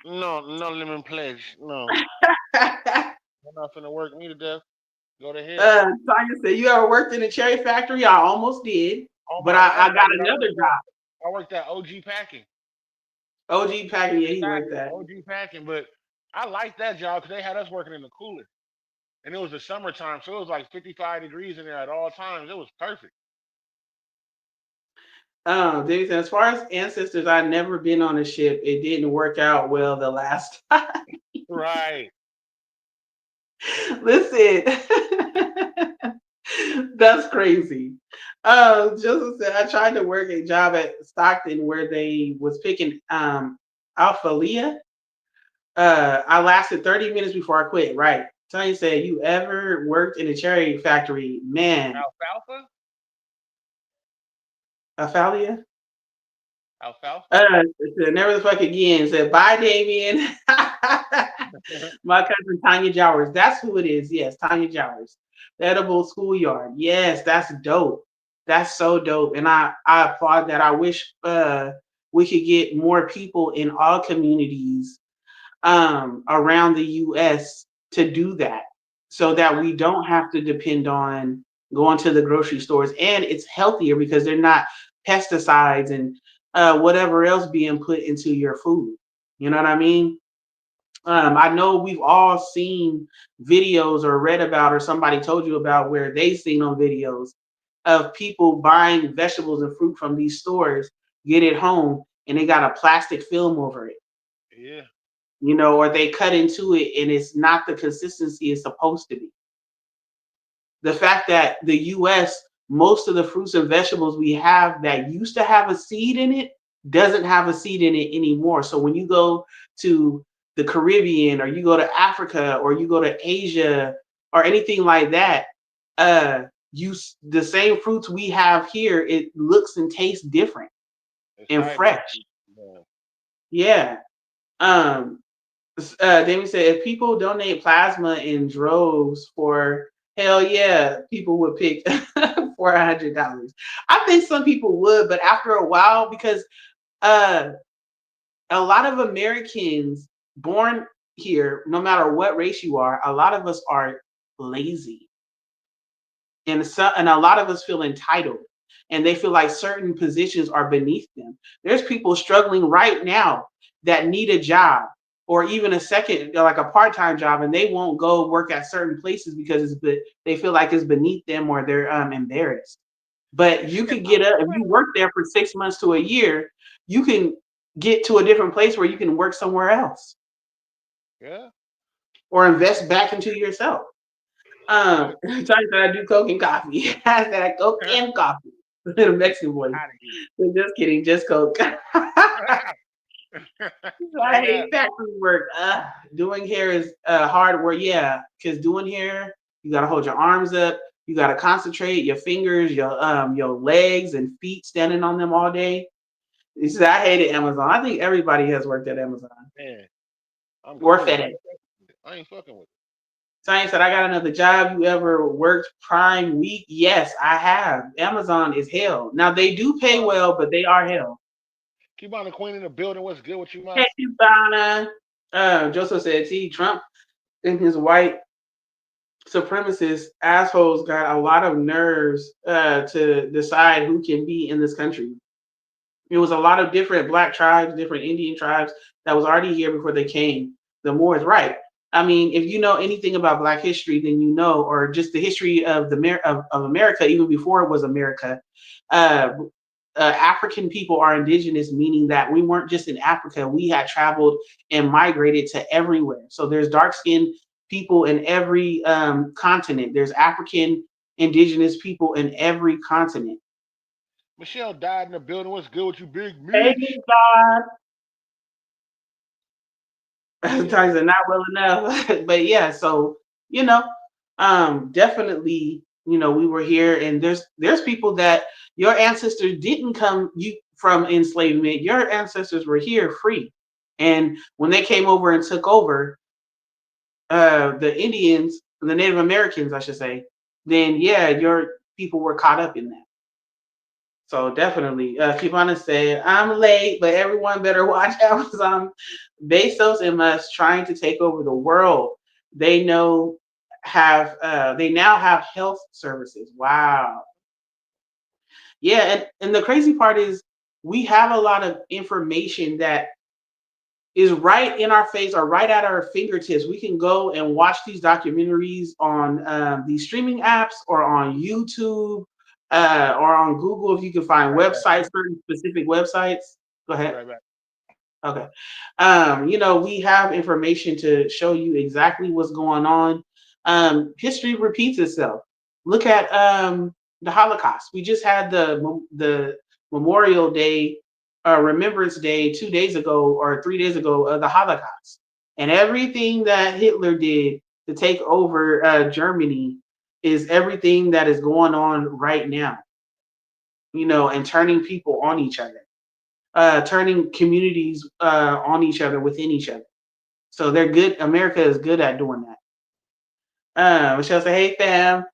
No, no lemon pledge. No, I'm not finna work me to death. Go to hell. Tanya said, you ever worked in a cherry factory? I almost did. On But my I last got job, another job. I worked at OG Packing. OG packing, yeah, he worked Exactly, that. OG Packing. But I liked that job because they had us working in the cooler, and it was the summertime, so it was like 55 degrees in there at all times. It was perfect. David said, as far as ancestors, I've never been on a ship. It didn't work out well the last time. Right. Listen, that's crazy. Joseph said, I tried to work a job at Stockton where they was picking alphalia. I lasted 30 minutes before I quit. Right. Tony said, you ever worked in a cherry factory? Man, Alfalfa. alphalia? Alfalfa. Never the fuck again. Said bye, Damien. My cousin Tanya Jowers. That's who it is. Yes, Tanya Jowers. The edible schoolyard. Yes, that's dope. That's so dope. And I applaud that. I wish we could get more people in all communities around the US to do that so that we don't have to depend on going to the grocery stores. And it's healthier because they're not pesticides and whatever else being put into your food. You know what I mean? I know we've all seen videos or read about or somebody told you about where they've seen on videos of people buying vegetables and fruit from these stores, get it home, and they got a plastic film over it, Yeah. you know, or they cut into it and it's not the consistency it's supposed to be. The fact that the US, most of the fruits and vegetables we have that used to have a seed in it doesn't have a seed in it anymore. So when you go to the Caribbean or you go to Africa or you go to Asia or anything like that, you the same fruits we have here, it looks and tastes different It's and hybrid. fresh. Yeah. Yeah. Um, Damien said, if people donate plasma in droves for hell yeah, people would pick $400. I think some people would, but after a while, because uh, a lot of Americans born here, no matter what race you are, a lot of us are lazy, and a lot of us feel entitled. and they feel like certain positions are beneath them. There's people struggling right now that need a job or even a second, like a part-time job, and they won't go work at certain places because they feel like it's beneath them or they're embarrassed. But you could get up if you work there for 6 months to a year, you can get to a different place where you can work somewhere else Yeah. or invest back into yourself. Times that I do coke and coffee. I said I coke and coffee. In a Mexican voice. Out of here. Just kidding, just coke. I Straight hate up. factory work. Doing hair is hard work. Yeah, because doing hair, you gotta hold your arms up. You gotta concentrate your fingers, your legs and feet, standing on them all day. You see, I hated Amazon. I think everybody has worked at Amazon Man, I'm or cool. FedEx. I ain't fucking with it. Science said, I got another job. You ever worked Prime Week? Yes, I have. Amazon is hell. Now they do pay well, but they are hell. Keep on the queen in the building. What's good with you, Hey, man? Donna. Joseph said, see, Trump and his white supremacist assholes got a lot of nerves to decide who can be in this country. It was a lot of different black tribes, different Indian tribes that was already here before they came. The Moors, right? I mean, if you know anything about Black history, then you know, or just the history of of America, even before it was America. Uh, African people are indigenous, meaning that we weren't just in Africa; we had traveled and migrated to everywhere. So there's dark-skinned people in every continent. There's African indigenous people in every continent. Michelle died in the building. What's good with you, Big Hey, Meech? God. Yeah. Sometimes they're not well enough. But yeah, so you know, definitely, we were here, and there's people that your ancestors didn't come you from enslavement. Your ancestors were here free, and when they came over and took over, the Indians, the Native Americans, I should say, then yeah, your people were caught up in that. So definitely, Kivana said, I'm late, but everyone better watch Amazon. Bezos and Musk trying to take over the world. They know they now have health services. Wow. Yeah, and the crazy part is we have a lot of information that is right in our face or right at our fingertips. We can go and watch these documentaries on these streaming apps or on YouTube or on Google if you can find Right back. websites, certain specific websites. Go ahead. Right back. Okay. We have information to show you exactly what's going on. History repeats itself. Look at the Holocaust. We just had the Memorial Day, Remembrance Day 2 days ago or 3 days ago of the Holocaust, and everything that Hitler did to take over Germany is everything that is going on right now. And turning people on each other. Turning communities on each other within each other. So they're good. America is good at doing that. Michelle said, hey, fam.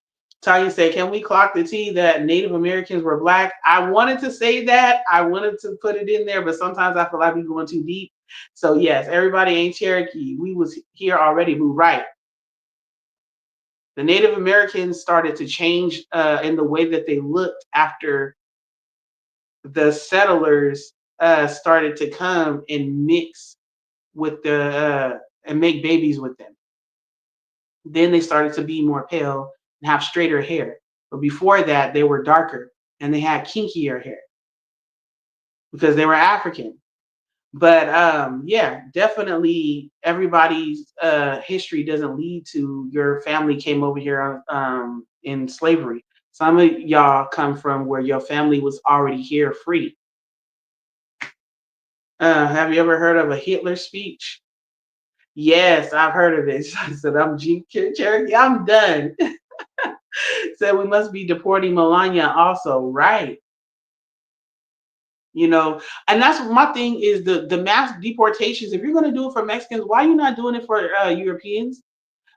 Tanya said, can we clock the tea that Native Americans were black? I wanted to say that. I wanted to put it in there, but sometimes I feel like we're going too deep. So, yes, everybody ain't Cherokee. We was here already. We right. The Native Americans started to change in the way that they looked after the settlers started to come and mix with and make babies with them. Then they started to be more pale and have straighter hair. But before that, they were darker and they had kinkier hair because they were African. But yeah, definitely everybody's history doesn't lead to your family came over here in slavery. Some of y'all come from where your family was already here free. Have you ever heard of a Hitler speech? Yes, I've heard of it. I said, I'm Jeep Cherokee. I'm done. Said we must be deporting Melania also. Right. And that's my thing is the mass deportations. If you're going to do it for Mexicans, why are you not doing it for Europeans?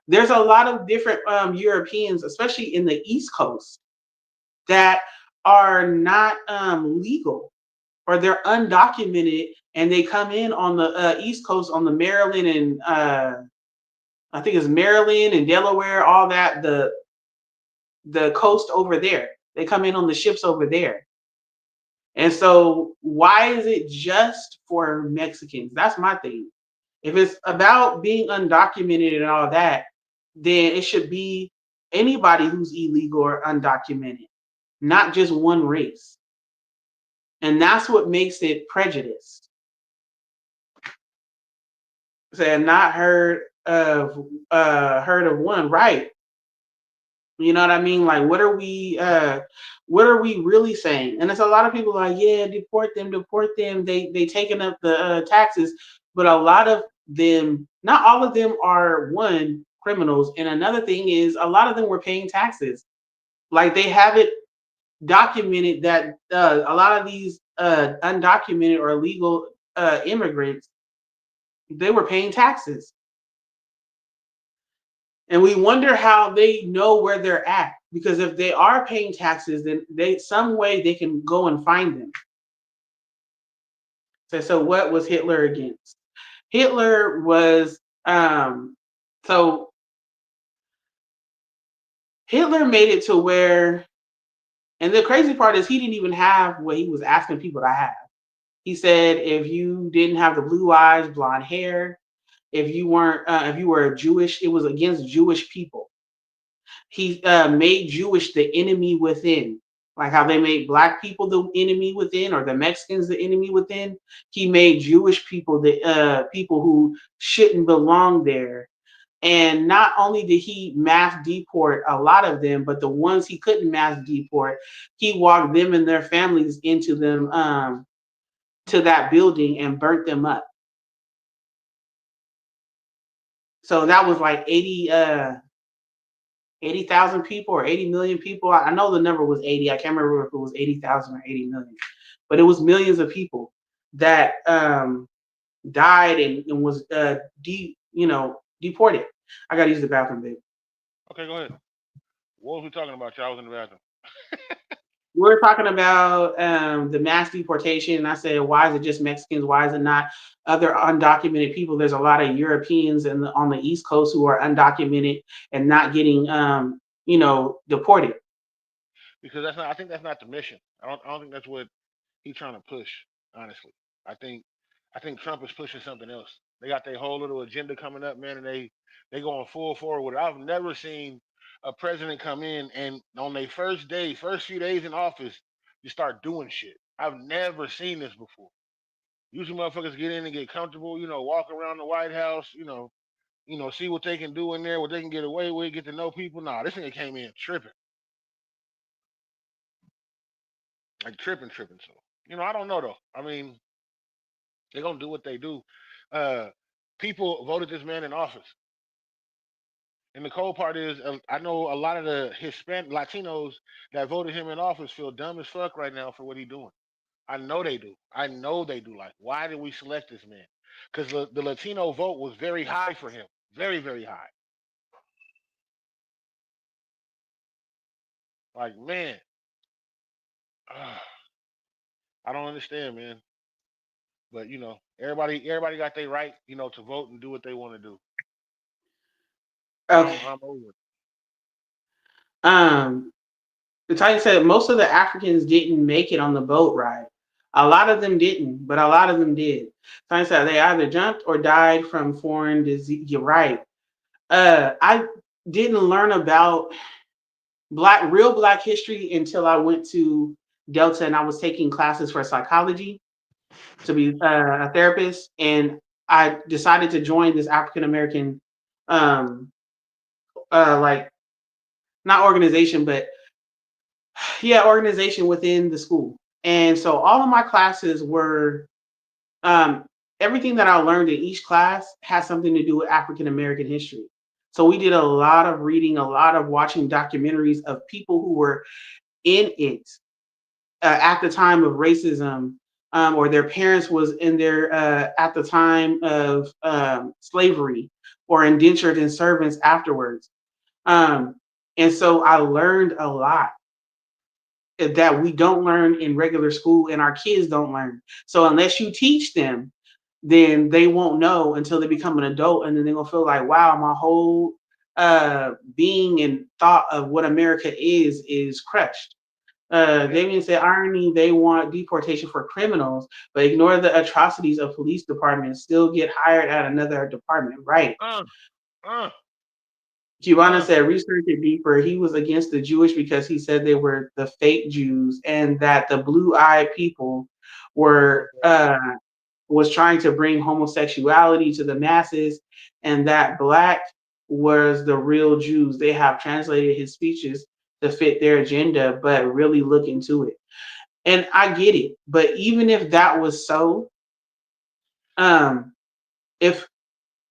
There's a lot of different Europeans, especially in the East Coast, that are not legal or they're undocumented and they come in on the East Coast on the Maryland and I think it's Maryland and Delaware, all that, the coast over there. They come in on the ships over there. And so why is it just for Mexicans? That's my thing. If it's about being undocumented and all that, then it should be anybody who's illegal or undocumented, not just one race. And that's what makes it prejudiced. So not heard of one, right? You know what I mean? Like, what are we really saying? And there's a lot of people like, yeah, deport them, deport them. They taking up the taxes, but a lot of them, not all of them are one criminals. And another thing is, a lot of them were paying taxes. Like they have it documented that a lot of these undocumented or illegal immigrants, they were paying taxes. And we wonder how they know where they're at, because if they are paying taxes, then they some way they can go and find them. So what was Hitler against? Hitler was so Hitler made it to where, and the crazy part is he didn't even have what he was asking people to have. He said if you didn't have the blue eyes, blonde hair, if you were Jewish, it was against Jewish people. He made Jewish the enemy within, like how they made black people the enemy within, or the Mexicans the enemy within. He made Jewish people the people who shouldn't belong there. And not only did he mass deport a lot of them, but the ones he couldn't mass deport, he walked them and their families into them to that building and burnt them up. So that was like 80,000 people or 80 million people. I know the number was 80. I can't remember if it was 80,000 or 80 million, but it was millions of people that died and was deported. I gotta use the bathroom, babe. Okay, go ahead. What was we talking about? Y'all was in the bathroom. We're talking about the mass deportation. And I said, why is it just Mexicans? Why is it not other undocumented people? There's a lot of Europeans on the East Coast who are undocumented and not getting, deported. Because that's not. I think that's not the mission. I don't think that's what he's trying to push. Honestly, I think I think Trump is pushing something else. They got their whole little agenda coming up, man, and they going full forward with it. I've never seen a president come in and on their first day, first few days in office, you start doing shit. I've never seen this before. Usually, motherfuckers get in and get comfortable, walk around the White House, see what they can do in there, what they can get away with, get to know people. Nah, this nigga came in tripping, like tripping, tripping. So, I don't know though. I mean, they're gonna do what they do. Uh, People voted this man in office, and the cold part is, I know a lot of the Hispanic Latinos that voted him in office feel dumb as fuck right now for what he's doing. I know they do. I know they do. Like, why did we select this man? Because the Latino vote was very high for him, very, very high. Like, man, I don't understand, man. But everybody got their right, to vote and do what they want to do. Okay. I'm over it. Um, the Titan said most of the Africans didn't make it on the boat ride. A lot of them didn't, but a lot of them did. Titan said they either jumped or died from foreign disease. You're right. I didn't learn about real black history until I went to Delta and I was taking classes for psychology to be a therapist, and I decided to join this African American, like not organization, but yeah, organization within the school. And so all of my classes were um, everything that I learned in each class has something to do with African American history. So we did a lot of reading, a lot of watching documentaries of people who were in it at the time of racism, or their parents was in there at the time of slavery, or indentured and servants afterwards. Um, and so I learned a lot that we don't learn in regular school and our kids don't learn. So unless you teach them, then they won't know until they become an adult, and then they're gonna feel like, wow, my whole being and thought of what America is crushed. Yep. Damien said, irony, they want deportation for criminals, but ignore the atrocities of police departments, still get hired at another department. Right. Uh, uh, Cubana uh. said, research it deeper. He was against the Jewish because he said they were the fake Jews and that the blue-eyed people were was trying to bring homosexuality to the masses, and that black was the real Jews. They have translated his speeches to fit their agenda, but really look into it. And I get it, but even if that was so, um, if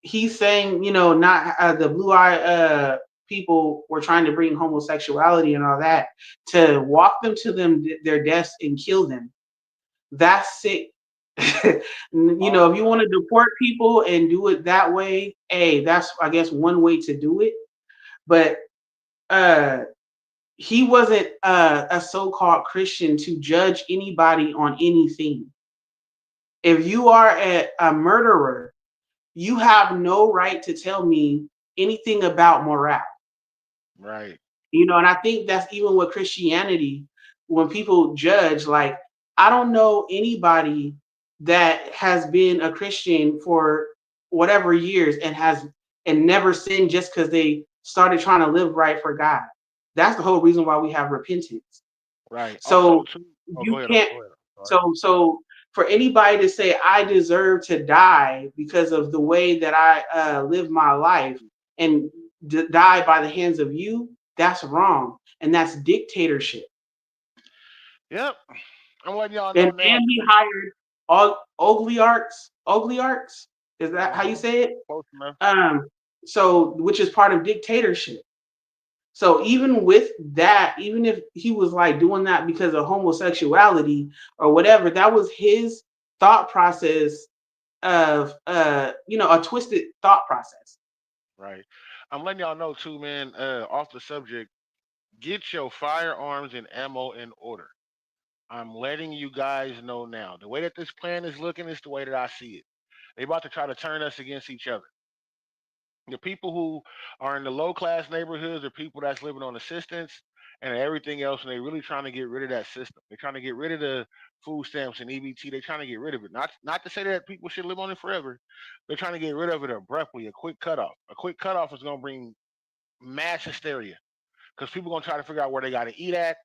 he's saying, not the blue eye people were trying to bring homosexuality and all that to walk them to their deaths and kill them. That's sick. If All you want to deport people and do it that way, hey, that's I guess one way to do it. But uh, he wasn't a so-called Christian to judge anybody on anything. If you are a murderer, you have no right to tell me anything about morale. right. And I think that's even with Christianity, when people judge, like, I don't know anybody that has been a Christian for whatever years and never sinned just because they started trying to live right for God. That's the whole reason why we have repentance. Right. Also, So too. Oh, you go ahead. can't Go ahead. Sorry. so for anybody to say I deserve to die because of the way that I live my life and die by the hands of you, that's wrong, and that's dictatorship. Yep. I'm letting y'all And know now. he hired all oligarchs. Is that how you Mm-hmm. say it? Close enough. So which is part of dictatorship. So even with that, even if he was like doing that because of homosexuality or whatever, that was his thought process of a twisted thought process. Right. I'm letting y'all know too, man. Off the subject, get your firearms and ammo in order. I'm letting you guys know now. The way that this plan is looking is the way that I see it. They about to try to turn us against each other. The people who are in the low class neighborhoods are people that's living on assistance and everything else, and they're really trying to get rid of that system. They're trying to get rid of the food stamps and EBT. They're trying to get rid of it. Not to say that people should live on it forever. They're trying to get rid of it abruptly. A quick cutoff. A quick cutoff is going to bring mass hysteria because people are going to try to figure out where they got to eat at.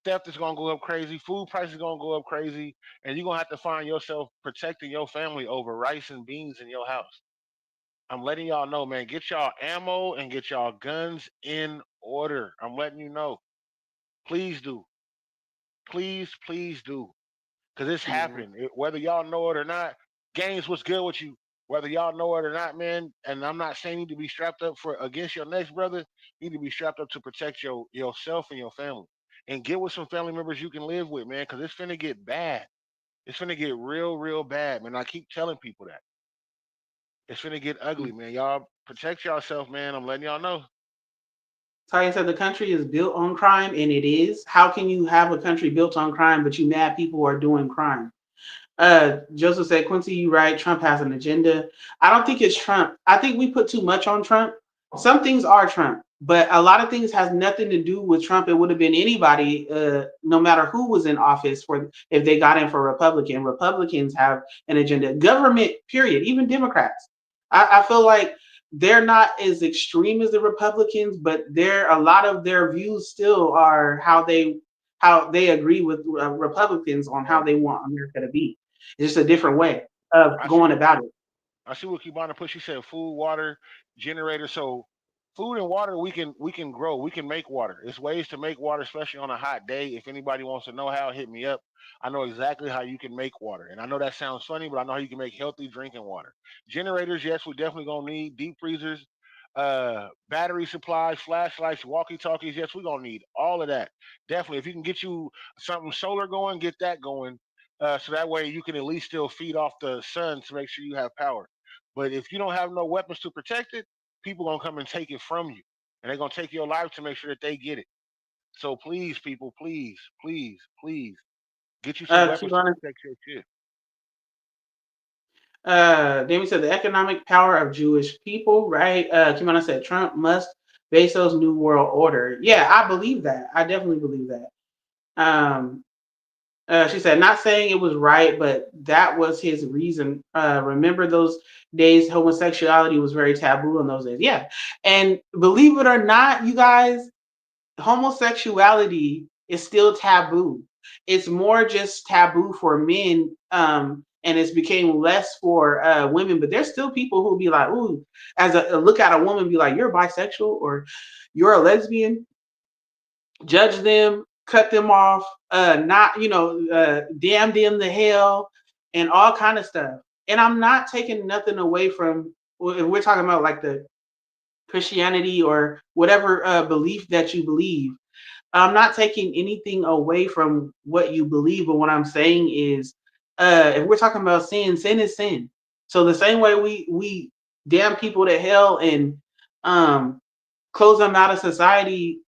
Theft is going to go up crazy. Food prices are going to go up crazy, and you're going to have to find yourself protecting your family over rice and beans in your house. I'm letting y'all know, man. Get y'all ammo and get y'all guns in order. I'm letting you know. Please do. Please, please do. Because it's Yeah. happening. Whether y'all know it or not, games, what's good with you? Whether y'all know it or not, man. And I'm not saying you need to be strapped up for against your next brother. You need to be strapped up to protect yourself and your family. And get with some family members you can live with, man. Because it's finna get bad. It's finna get real, real bad, man. I keep telling people that. It's finna get ugly, man. Y'all protect yourself, man. I'm letting y'all know. Taya said the country is built on crime, and it is. How can you have a country built on crime, but you mad people are doing crime? Joseph said, Quincy, you right. Trump has an agenda. I don't think it's Trump. I think we put too much on Trump. Some things are Trump, but a lot of things has nothing to do with Trump. It would have been anybody, no matter who was in office for if they got in for Republican. Republicans have an agenda. Government, period. Even Democrats. I feel like they're not as extreme as the Republicans, but a lot of their views still are how they agree with Republicans on how Right. they want America to be. It's just a different way of I see going what about it. I see what Kibana put. She said food, water, generator. So food and water we can grow. We can make water. There's ways to make water, especially on a hot day. If anybody wants to know how, hit me up. I know exactly how you can make water. And I know that sounds funny, but I know how you can make healthy drinking water. Generators, yes, we're definitely gonna need deep freezers, battery supplies, flashlights, walkie talkies. Yes, we're gonna need all of that. Definitely. If you can get you something solar going, get that going. So that way you can at least still feed off the sun to make sure you have power. But if you don't have no weapons to protect it, people gonna come and take it from you, and they're gonna take your life to make sure that they get it. So please, people, please, please, please, get you some weapons to Kibana, protect your shit. Damien said the economic power of Jewish people, right? Kimana said Trump must Bezos' new world order. Yeah, I believe that. I definitely believe that. Um, she said, not saying it was right, but that was his reason. Remember those days, homosexuality was very taboo in those days. Yeah. And believe it or not, you guys, homosexuality is still taboo. It's more just taboo for men, and it's became less for women. But there's still people who be like, "Ooh," as a look at a woman, be like, "You're bisexual," or "You're a lesbian." Judge them, cut them off, not damn them to hell, and all kind of stuff. And I'm not taking nothing away from if we're talking about like the Christianity or whatever belief that you believe. I'm not taking anything away from what you believe, but what I'm saying is, if we're talking about sin, sin is sin. So the same way we damn people to hell and um, close them out of society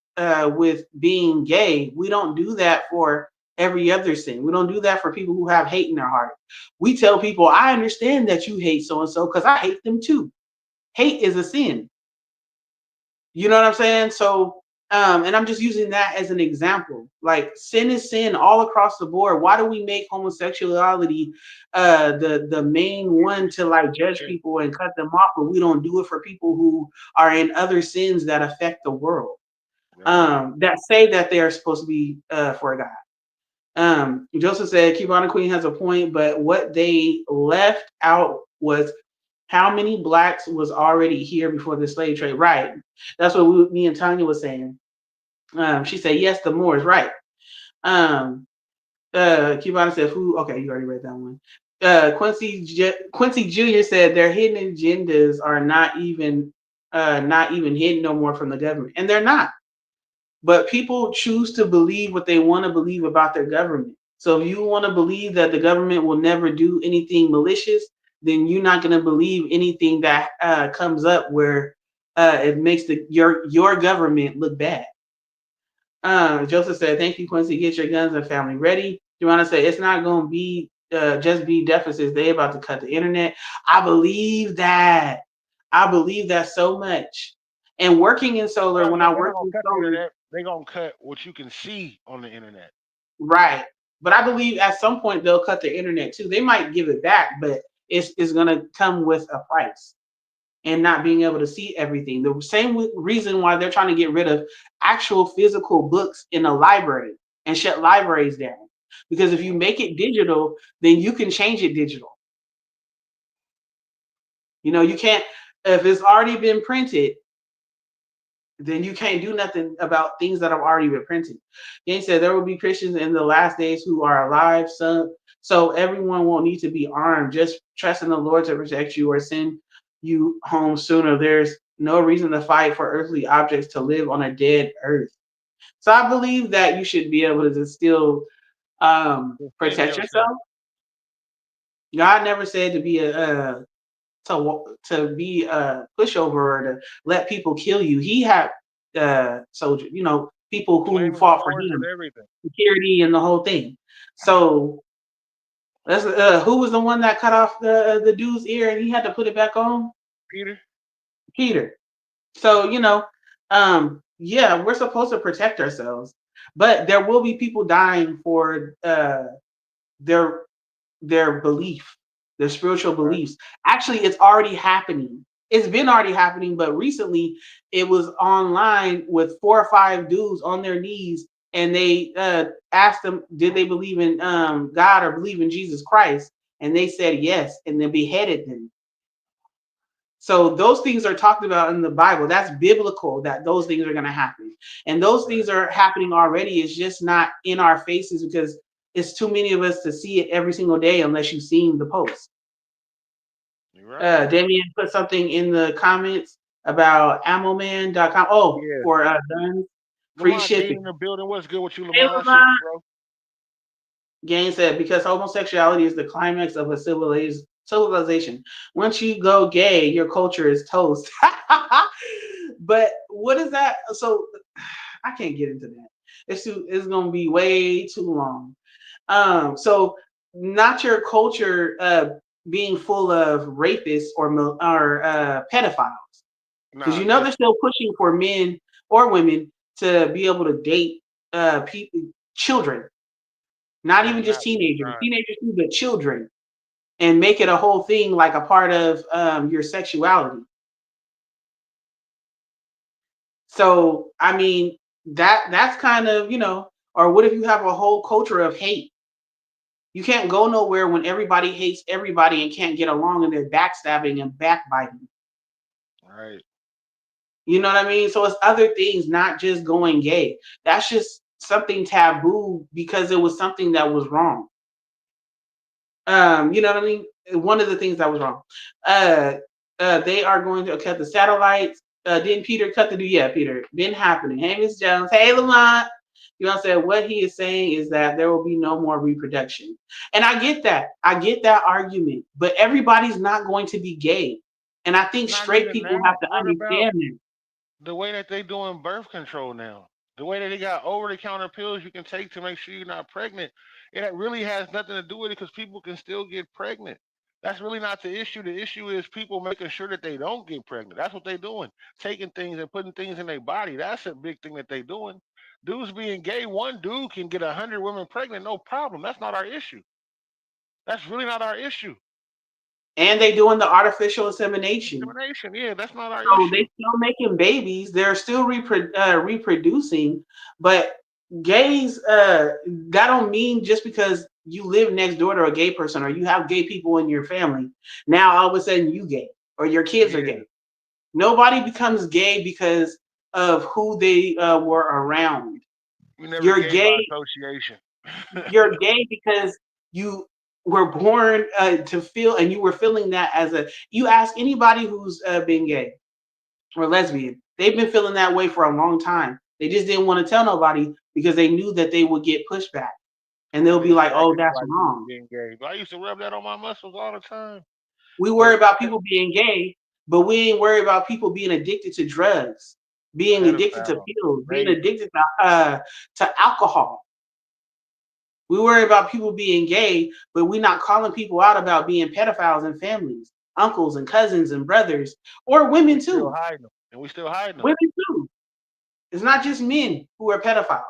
with being gay, we don't do that for every other sin. We don't do that for people who have hate in their heart. We tell people, I understand that you hate so and so because I hate them too. Hate is a sin. You know what I'm saying? So, and I'm just using that as an example. Like sin is sin all across the board. Why do we make homosexuality the main one to like judge people and cut them off, but we don't do it for people who are in other sins that affect the world? Right. That say that they are supposed to be for God. Joseph said, Cubana Queen has a point, but what they left out was how many blacks was already here before the slave trade. Right. That's what me and Tanya was saying. She said, yes, the Moors. Right. Um, Cubana said, who? Okay, you already read that one. Quincy Jr. said their hidden agendas are not even hidden no more from the government, and they're not. But people choose to believe what they want to believe about their government. So if you want to believe that the government will never do anything malicious, then you're not going to believe anything that comes up where it makes your government look bad. Joseph said, "Thank you, Quincy. Get your guns and family ready." You want to say it's not going to be just be deficits. They about to cut the internet. I believe that. I believe that so much. And working in solar, when I They're not worked gonna in cut the solar, internet. They're gonna cut what you can see on the internet. right. But I believe at some point they'll cut the internet too. They might give it back, but it's gonna come with a price and not being able to see everything. The same reason why they're trying to get rid of actual physical books in a library and shut libraries down. Because if you make it digital, then you can change it digital. You know, you can't if it's already been printed, then you can't do nothing about things that have already been printed. He said there will be Christians in the last days who are alive, so everyone won't need to be armed. Just trust in the Lord to protect you or send you home sooner. There's no reason to fight for earthly objects to live on a dead earth. So I believe that you should be able to still Defend protect yourself. yourself. God never said to be to be a pushover or to let people kill you. He had soldiers, people who Flaming fought for swords and him, everything. security and the whole thing. So that's who was the one that cut off the dude's ear and he had to put it back on? Peter. Peter. So yeah, we're supposed to protect ourselves, but there will be people dying for their belief, their spiritual Right. beliefs. Actually, it's already happening. It's been already happening, but recently it was online with 4 or 5 dudes on their knees, and they asked them, did they believe in God or believe in Jesus Christ? And they said yes, and they beheaded them. So those things are talked about in the Bible. That's biblical that those things are going to happen. And those Right. things are happening already. It's just not in our faces because it's too many of us to see it every single day unless you've seen the post. You're right. Damien put something in the comments about ammoman.com. Oh, Yeah. for guns, free Lamont Dean shipping. in the building. What's good with you, Hey, Lamont? I see you, Lamont. bro. Gaines said, because homosexuality is the climax of a civilization. Once you go gay, your culture is toast. But what is that? So I can't get into that. It's going to be way too long. So not your culture being full of rapists or pedophiles, because Nah, they're just still pushing for men or women to be able to date people, children, not and even just not really teenagers, trying. teenagers too, but children, and make it a whole thing like a part of your sexuality. So I mean that's kind of or what if you have a whole culture of hate? You can't go nowhere when everybody hates everybody and can't get along and they're backstabbing and backbiting. Right. You know what I mean? So it's other things, not just going gay. That's just something taboo because it was something that was wrong. You know what I mean? One of the things that was wrong. Uh, they are going to cut the satellites. Didn't Peter cut the? Yeah, Peter. Been happening. Hey, Miss Jones. Hey, Lamont. You know what I'm saying? What he is saying is that there will be no more reproduction, and I get that. I get that argument, but everybody's not going to be gay, and I think Not straight even people that. have to What about understand that. the way that they doing birth control now? The way that they got over the counter pills you can take to make sure you're not pregnant. It really has nothing to do with it because people can still get pregnant. That's really not the issue. The issue is people making sure that they don't get pregnant. That's what they're doing. Taking things and putting things in their body. That's a big thing that they're doing. Dudes being gay, one dude can get 100 women pregnant, no problem. That's not our issue. That's really not our issue. And they doing the artificial insemination. Insemination, yeah, that's not our So they issue. still making babies. They're still reproducing, but gays that don't mean just because you live next door to a gay person or you have gay people in your family, now all of a sudden you gay or your kids are Yeah, gay. Nobody becomes gay because of who they were around. we never You're gay by gay. association. You're gay because you were born to feel, and you were feeling that as a. You ask anybody who's been gay or lesbian. They've been feeling that way for a long time. They just didn't want to tell nobody because they knew that they would get pushback. And they'll They be used to like, act oh, that's like we was wrong. getting gay. But I used to rub that on my muscles all the time. We worry But about people being gay, but we ain't worried about people being addicted to drugs, being addicted to pedophile, pills, being rape, addicted to alcohol. We worry about people being gay, but we're not calling people out about being pedophiles and families, uncles and cousins and brothers, or and we women still too. hiding them. And we still hiding them. Women too. It's not just men who are pedophiles.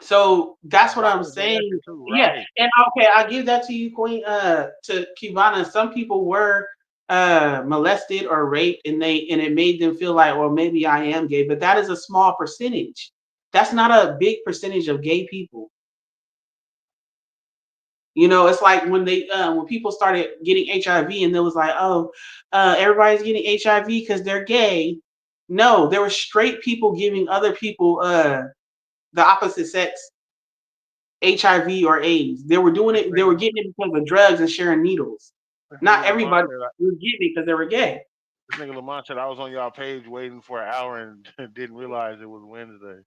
So that's what I'm Violent molested saying. too, Yeah, right? and okay, I give that to you, Queen. To Kivana, some people were molested or raped, and it made them feel like, well, maybe I am gay, but that is a small percentage. That's not a big percentage of gay people. It's like when people started getting HIV, and there was like, oh, everybody's getting HIV because they're gay. No, there were straight people giving other people the opposite sex HIV or AIDS. They were doing This it. They nigga, were getting it because of drugs and sharing needles. this Not nigga Lamont everybody said, was getting it because they were gay. this nigga Lamont said I was on y'all page waiting for an hour and didn't realize it was Wednesday.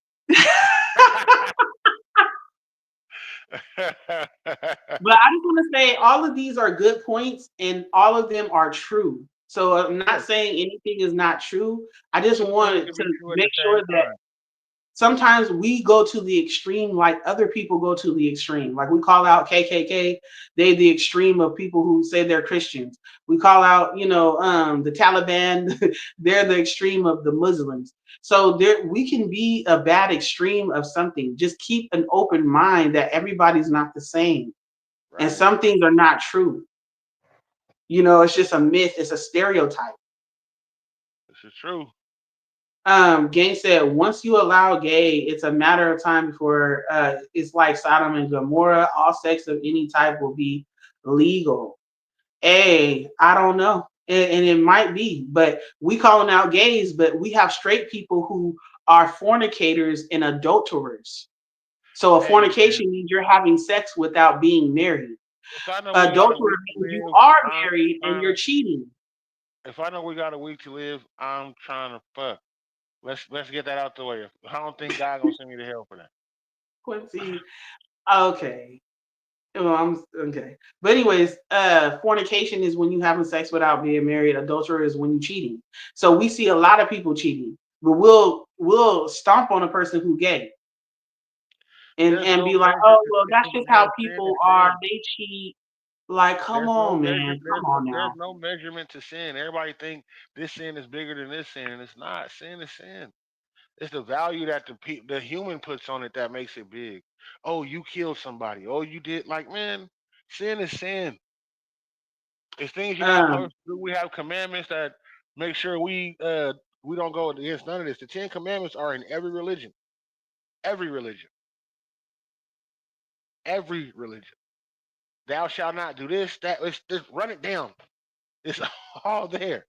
But I just want to say all of these are good points and all of them are true. So I'm not Yes, saying anything is not true. I just everything wanted can to be true at make the same sure that time. sometimes we go to the extreme like other people go to the extreme. Like we call out KKK, they the extreme of people who say they're Christians. We call out, the Taliban, they're the extreme of the Muslims. So there we can be a bad extreme of something. Just keep an open mind that everybody's not the same. And Right. some things are not true. It's just a myth, it's a stereotype. This is true. Gang said once you allow gay, it's a matter of time before it's like Sodom and Gomorrah. All sex of any type will be legal. Hey, I don't know, and it might be, but we calling out gays, but we have straight people who are fornicators and adulterers. So a Hey man, fornication means you're having sex without being married. if I know we got a Adulterer week to means you live, are I'm married and trying you're to. cheating. If I know we got a week to live, I'm trying to fuck. Let's get that out the way. I don't think God gonna send me to hell for that. Quincy, okay. Well, I'm okay. But anyways, fornication is when you having sex without being married. Adultery is when you cheating. So we see a lot of people cheating, but we'll stomp on a person who gay and There's and no be like, measure oh to well, that's sin, just how man. Sin people is are. sin. They cheat. Like, come There's no on, measure. man, come on There's now. no measurement to sin. Everybody think this sin is bigger than this sin, and it's not. Sin is sin. It's the value that the human puts on it that makes it big. Oh, you killed somebody. Oh, you did like man, sin is sin. It's things you're not supposed Um, to do. We have commandments that make sure we don't go against none of this. The Ten Commandments are in every religion, every religion. Thou shalt not do this, that. Let's just run it down. It's all there.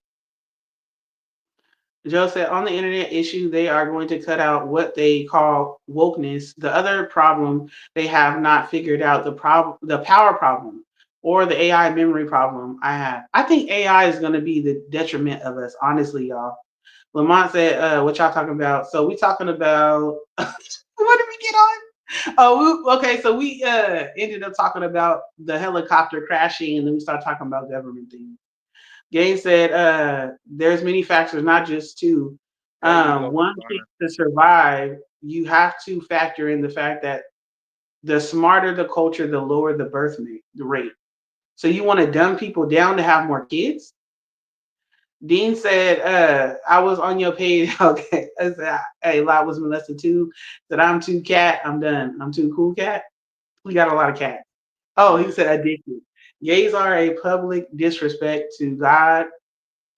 Joe said on the internet issue, they are going to cut out what they call wokeness. The other problem they have not figured out the power problem, or the AI memory problem. I think AI is going to be the detriment of us, honestly, y'all. Lamont said, "What y'all talking about?" So we talking about what did we get on? Okay. So we ended up talking about the helicopter crashing, and then we started talking about government things. Gaines said, there's many factors, not just two. There you go, One thing Connor. to survive, you have to factor in the fact that the smarter the culture, the lower the rate. So you want to dumb people down to have more kids? Dean said, I was on your page. Okay. I said, hey, Lot was molested too. Said, I'm too cat. I'm done. I'm too cool cat. We got a lot of cats. Oh, he Yeah, said addicted. Gays are a public disrespect to God.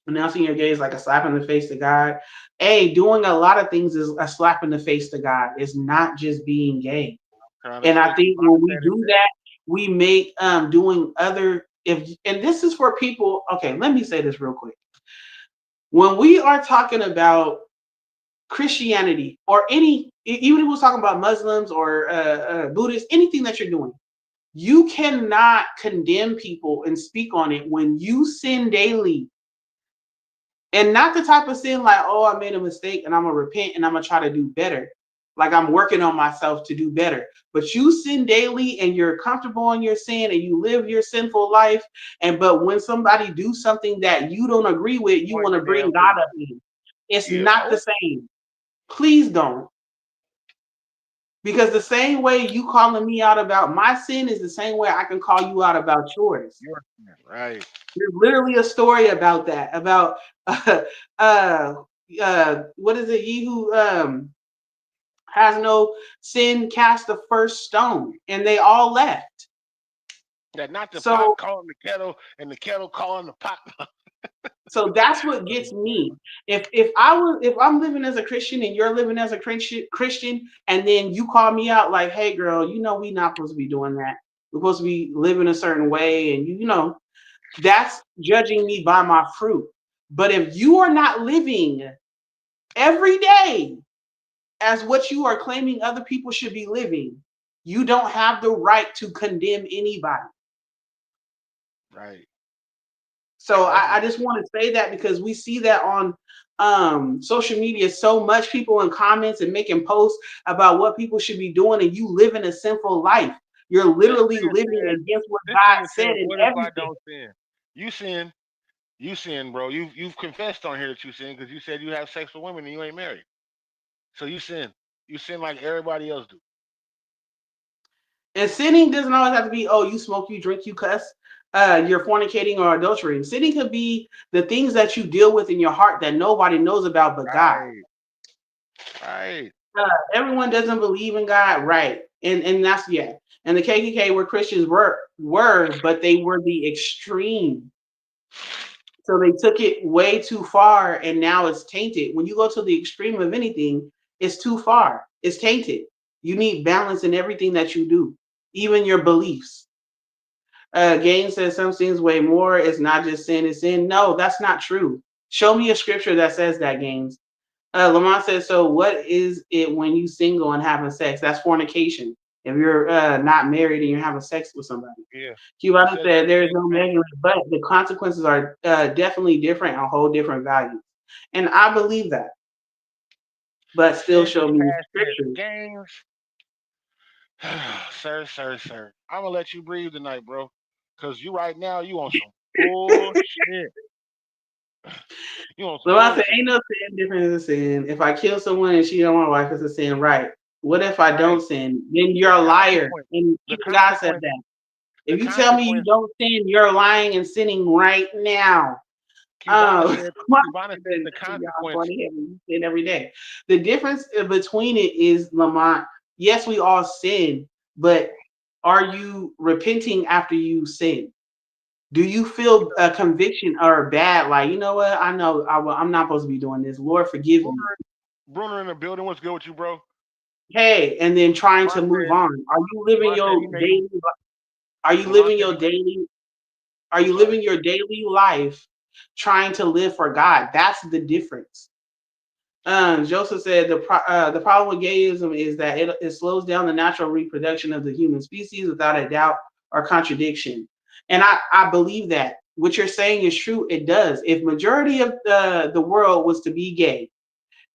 Announcing your gays like a slap in the face to God. Hey, doing a lot of things is a slap in the face to God. It's not just being gay. kind of And I sick. think Ron when we said it do best. that, we make doing other if and this is for people. Okay, let me say this real quick. When we are talking about Christianity or even if we're talking about Muslims or Buddhists, anything that you're doing, you cannot condemn people and speak on it when you sin daily. And not the type of sin like, oh, I made a mistake and I'm gonna repent and I'm gonna try to do better. Like I'm working on myself to do better. But you sin daily and you're comfortable in your sin and you live your sinful life. But when somebody do something that you don't agree with, you Point want the to bring damn God finger. up in. It's Yeah. not the Oh, same. Please don't. Because the same way you calling me out about my sin is the same way I can call you out about yours. you're right. There's literally a story about that, about uh, what is it? He who has no sin cast the first stone, and they all left. That not the pot So, calling the kettle and the kettle calling the pot. so that's what gets me. If I'm living as a Christian and you're living as a Christian, and then you call me out like, hey, girl, you know we not supposed to be doing that. We're supposed to be living a certain way, and you know that's judging me by my fruit. But if you are not living every day as what you are claiming other people should be living, you don't have the right to condemn anybody. Right. So I Especially just want to say that because we see that on social media so much, people in comments and making posts about what people should be doing, and you live in a sinful life. You're this literally man living said. against what This God nigga said said, in "What if I everything. don't sin? You sin. You sin, bro. You've confessed on here that you sin because you said you have sex with women and you ain't married. So you sin. You sin like everybody else do. And sinning doesn't always have to be, oh, you smoke, you drink, you cuss, you're fornicating or adultering. Sinning could be the things that you deal with in your heart that nobody knows about but God. Right. Right. Everyone doesn't believe in God, right? And that's yeah. And the KKK were Christians were, but they were the extreme. So they took it way too far, and now it's tainted. When you go to the extreme of anything, it's too far. It's tainted. You need balance in everything that you do, even your beliefs. Gaines says some sins way more. It's not just sin, it's sin. No, that's not true. Show me a scripture that says that, Gaines. Lamont says, so what is it when you single and having sex? That's fornication. If you're not married and you're having sex with somebody. Yeah. It Cubano says that said in the there is Ten no Commandments. measurement, but the consequences are definitely different and hold different values. And I believe that, but still Sin show is me past tense. scriptures. Games. sir. I'm gonna let you breathe tonight, bro. Cause you right now you on some bullshit. You on some Lamont said, bullshit. ain't no sin different as a sin. If I kill someone and cheat on my wife, it's a sin, right? What if I Right. don't sin? Then you're The a liar. consequence. And The even God said consequence. that. The If you tell me you consequence. don't sin, you're lying and sinning right now. Cubana said My Cubana said goodness, the y'all consequence. funny heavy. We sin every day. The difference between it is, Lamont. Yes, we all sin, but are you repenting after you sin? Do you feel a conviction or bad? Like, you know what? I know I'm not supposed to be doing this. Lord, forgive me. Bruner, Bruner in the building. What's good with you, bro? Hey, and then trying to Javon move said on. Are you living Javon said your he making daily? Are you Javon living said your he making. daily? Are I'm you sorry. living your daily life trying to live for God? That's the difference. Joseph said the problem with gayism is that it slows down the natural reproduction of the human species without a doubt or contradiction. And I believe that what you're saying is true. It does. If majority of the world was to be gay,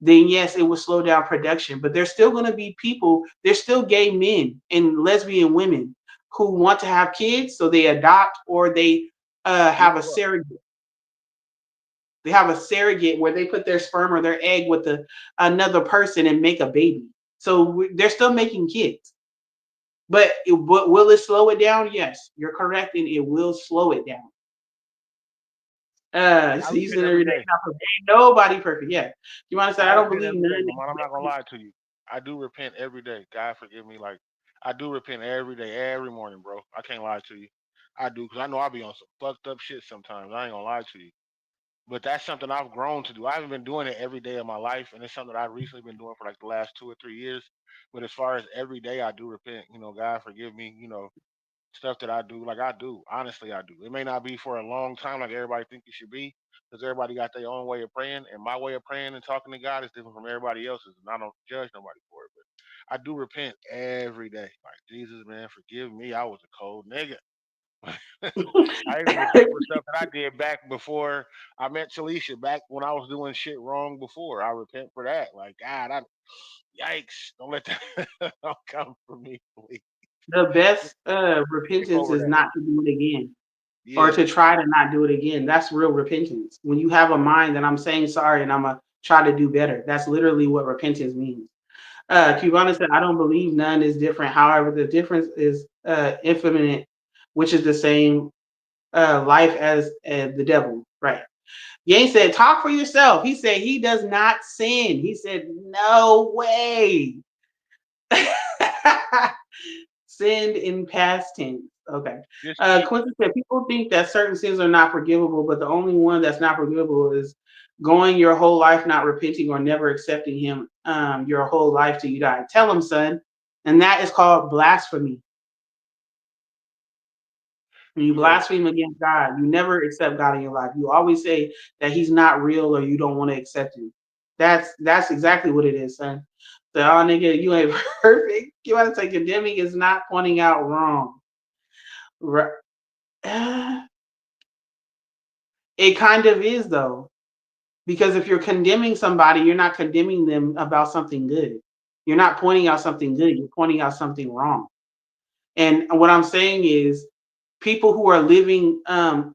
then yes, it would slow down production. But there's still going to be people. There's still gay men and lesbian women who want to have kids, so they adopt or they Look have a it up. surrogate. They have a surrogate where they put their sperm or their egg with another person and make a baby. So they're still making kids. But will it slow it down? Yes, you're correct, and it will slow it down. I So repent using every every day, day. ain't nobody perfect. Yeah, you want to say I I don't repent believe every day, none. Lamont. I'm not gonna lie to you. I do repent every day. God forgive me. Like I do repent every day, every morning, bro. I can't lie to you. I do because I know I be on some fucked up shit sometimes. I ain't gonna lie to you. But that's something I've grown to do. I haven't been doing it every day of my life, and it's something that I've recently been doing for like the last 2 or 3 years. But as far as every day, I do repent. God forgive me. Stuff that I do, like I do. Honestly, I do. It may not be for a long time, like everybody think it should be, because everybody got their own way of praying, and my way of praying and talking to God is different from everybody else's, and I don't judge nobody for it. But I do repent every day. Like Jesus, man, forgive me. I was a cold nigga. I even repent for stuff that I did back before I met Talisha, back when I was doing shit wrong before. I repent for that. Like, God, yikes. Don't let that don't come from me, please. The best Skip repentance over is that. not to do it again or Yeah. to try to not do it again. That's real repentance. When you have a mind that I'm saying sorry and I'm going to try to do better. That's literally what repentance means. Right. Cubana said, I don't believe none is different. However, the difference is infinite, which is the same life as the devil. Right. Yang said, talk for yourself. He said he does not sin. He said, no way. Sinned in past tense. Okay. Just keep Quincy said people think that certain sins are not forgivable, but the only one that's not forgivable is going your whole life not repenting or never accepting him your whole life till you die. Tell him, son. And that is called blasphemy. When you yeah. blaspheme against God, you never accept God in your life. You always say that he's not real or you don't want to accept him. That's exactly what it is, son. So, oh nigga, you ain't perfect. You want to say condemning is not pointing out wrong. Right. It kind of is though, because if you're condemning somebody, you're not condemning them about something good. You're not pointing out something good. You're pointing out something wrong. And what I'm saying is, people who are living a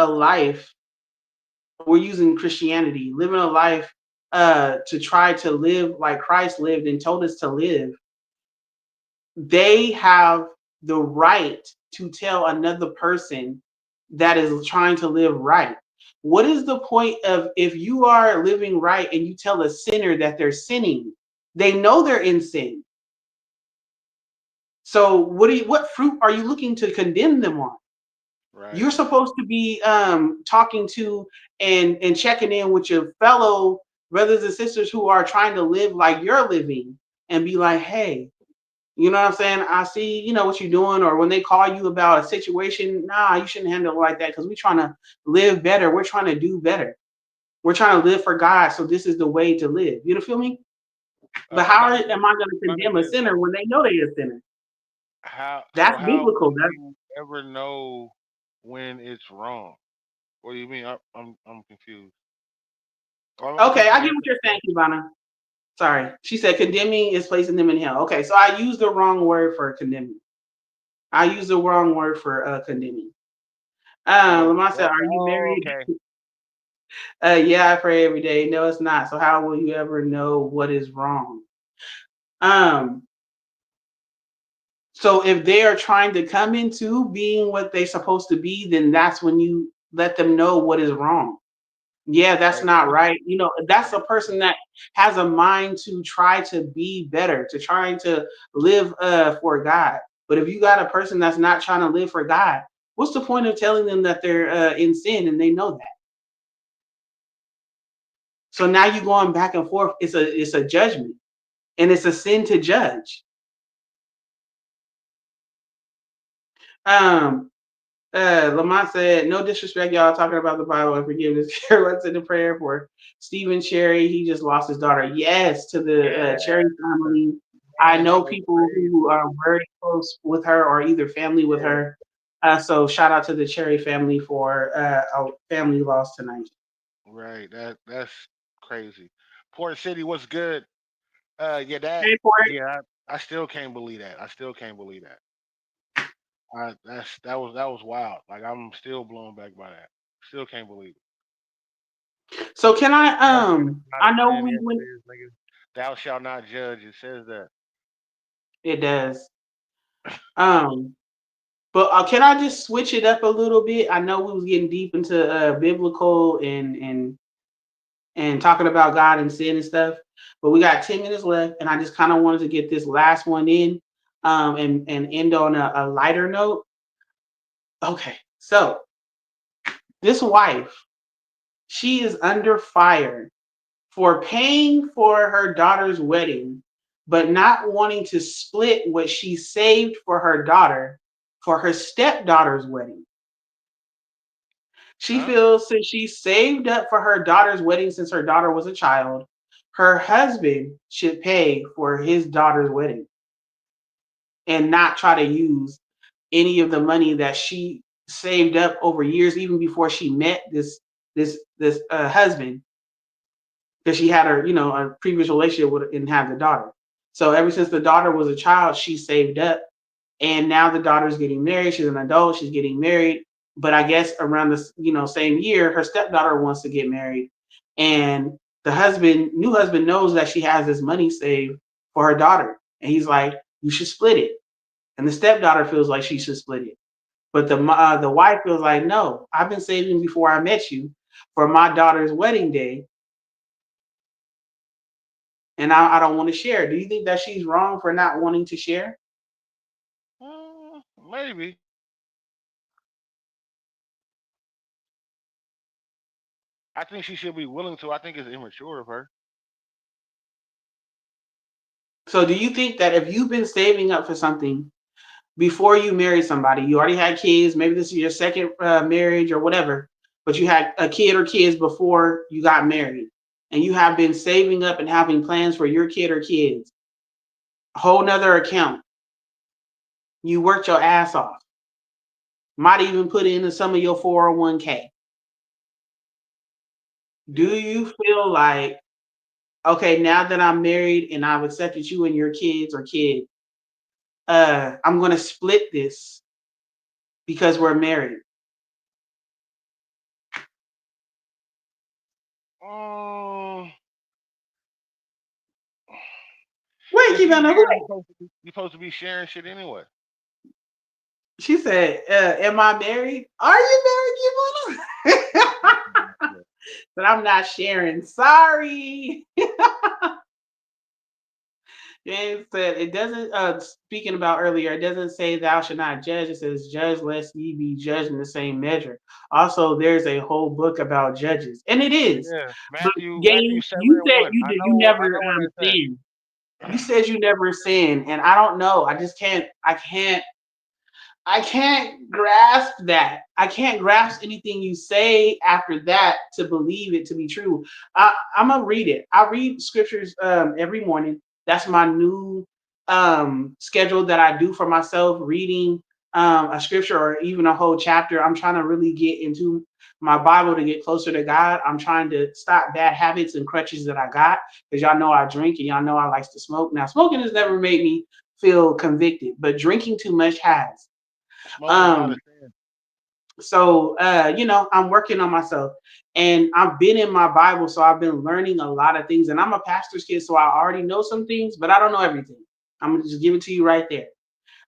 life, we're using Christianity, living a life to try to live like Christ lived and told us to live. They have the right to tell another person that is trying to live right. What is the point of if you are living right and you tell a sinner that they're sinning? They know they're in sin. So what fruit are you looking to condemn them on? Right. You're supposed to be talking to and checking in with your fellow brothers and sisters who are trying to live like you're living and be like, hey, you know what I'm saying? I see, what you're doing, or when they call you about a situation, nah, you shouldn't handle it like that because we're trying to live better. We're trying to do better. We're trying to live for God. So this is the way to live. You know, feel me? But Cubana am I going to condemn a said, sinner when they know they're a sinner? That's how biblical. will you ever know when it's wrong? What do you mean? I'm confused. I Okay. think I you get what answered you're the saying, question. Ivana. Sorry. She said condemning is placing them in hell. Okay. So I used the wrong word for condemning. I used the wrong word for condemning. Oh, Lamont said, are okay. you Oh, married? okay. Yeah, I pray every day. No, it's not. So how will you ever know what is wrong? Um, so if they are trying to come into being what they're supposed to be, then that's when you let them know what is wrong. Yeah, that's Hey, not right. You know, that's a person that has a mind to try to be better, to trying to live for God. But if you got a person that's not trying to live for God, what's the point of telling them that they're in sin and they know that? So now you're going back and forth. It's a judgment, and it's a sin to judge. Um, Lamont said, "No disrespect, y'all talking about the Bible and forgiveness. What's in the prayer for Stephen Cherry? He just lost his daughter. Yes, to the yeah, Cherry family. I man, know so people crazy. who are very close with her or either family with Yeah, her. So shout out to the Cherry family for a family loss tonight. right. That's crazy. Port City, what's good? Yeah, that. Pray for it. Yeah, I still can't believe that. I still can't believe that. That was wild. Like I'm still blown back by that. Still can't believe it. So can I Judgment is not a I know sin. we Yes, it went. is, nigga. Thou shalt not judge. It says that. It does. Um, but can I just switch it up a little bit? I know we was getting deep into biblical and talking about God and sin and stuff, but we got 10 minutes left, and I just kind of wanted to get this last one in, and end on a lighter note. Okay, so this wife, she is under fire for paying for her daughter's wedding, but not wanting to split what she saved for her daughter for her stepdaughter's wedding. She Huh? feels since she saved up for her daughter's wedding since her daughter was a child, her husband should pay for his daughter's wedding and not try to use any of the money that she saved up over years, even before she met this husband, because she had her, a previous relationship with and had the daughter. So ever since the daughter was a child, she saved up, and now the daughter's getting married. She's an adult. She's getting married, but I guess around this, same year, her stepdaughter wants to get married, and new husband, knows that she has this money saved for her daughter, and he's like, "You should split it." And the stepdaughter feels like she should split it, but the wife feels like, "No, I've been saving before I met you for my daughter's wedding day, and I don't want to share." Do you think that she's wrong for not wanting to share? Maybe. I think she should be willing to. I think it's immature of her. So, do you think that if you've been saving up for something before you marry somebody, you already had kids, maybe this is your second marriage or whatever, but you had a kid or kids before you got married, and you have been saving up and having plans for your kid or kids, a whole nother account, you worked your ass off, might even put into some of your 401k. Do Yeah. you feel like, okay, now that I'm married and I've accepted you and your kids or kid, I'm going to split this because we're married? Um, Wait, if keep you on the married, way. you're supposed to be sharing shit anyway. She said, "Am I married? Are you married, Kimona?" Yeah. But I'm not sharing. Sorry. James said it doesn't. Speaking about earlier, it doesn't say thou should not judge. It says judge lest ye be judged in the same measure. Also, there's a whole book about judges, and it is. Yeah. But Matthew James, 7 you and said 1. you never I know where that's sinned. You said you never sinned, and I don't know. I just can't. I can't grasp that. I can't grasp anything you say after that to believe it to be true. I'm gonna read it. I read scriptures every morning. That's my new schedule that I do for myself. Reading a scripture or even a whole chapter. I'm trying to really get into my Bible to get closer to God. I'm trying to stop bad habits and crutches that I got, because y'all know I drink and y'all know I like to smoke. Now, smoking has never made me feel convicted, but drinking too much has. smoking is not a Um, sin. so I'm working on myself, and I've been in my Bible, so I've been learning a lot of things. And I'm a pastor's kid, so I already know some things, but I don't know everything. I'm gonna just give it to you right there.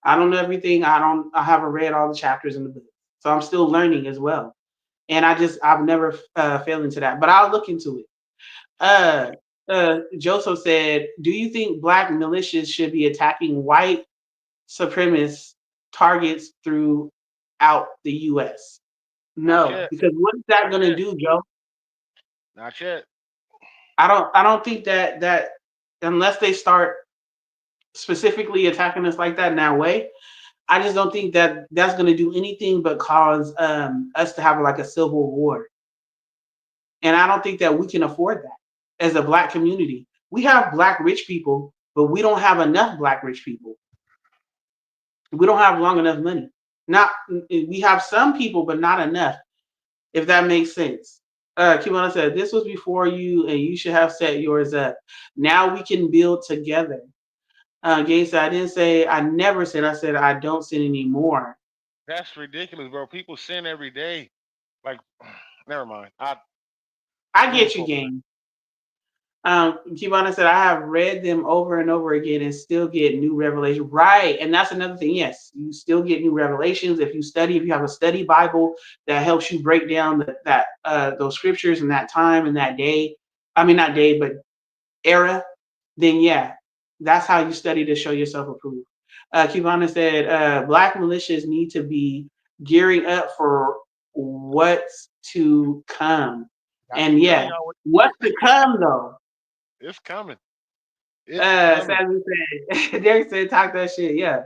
I don't know everything. I haven't read all the chapters in the book. So I'm still learning as well. and I've never fell into that, but I'll look into it. Uh, Joseph said, "Do you think black militias should be attacking white supremacist targets throughout the U.S.?" Not No, yet. because what is that Not going to yet. do, Joe? Not yet. I don't think that unless they start specifically attacking us like that in that way, I just don't think that that's going to do anything but cause us to have like a civil war. And I don't think that we can afford that as a black community. We have black rich people, but we don't have enough black rich people. We don't have long enough money. Not we have some people, but not enough. If that makes sense. Kimona said this was before you, and you should have set yours up. Now we can build together. Gates said I didn't say I never said. I said I don't sin anymore. That's ridiculous, bro. People sin every day. Like, never mind. I Move get you, forward. gang. Kibana said, I have read them over and over again and still get new revelation. Right. And that's another thing. Yes, you still get new revelations. If you study, if you have a study Bible that helps you break down those scriptures in that time and that day, I mean, not day, but era, then yeah, that's how you study to show yourself approved. Kibana said, black militias need to be gearing up for what's to come. I'm And telling yeah, y'all, what's to come though? it's coming. It's coming. Sadly said, Derek said, talk that shit. Yeah.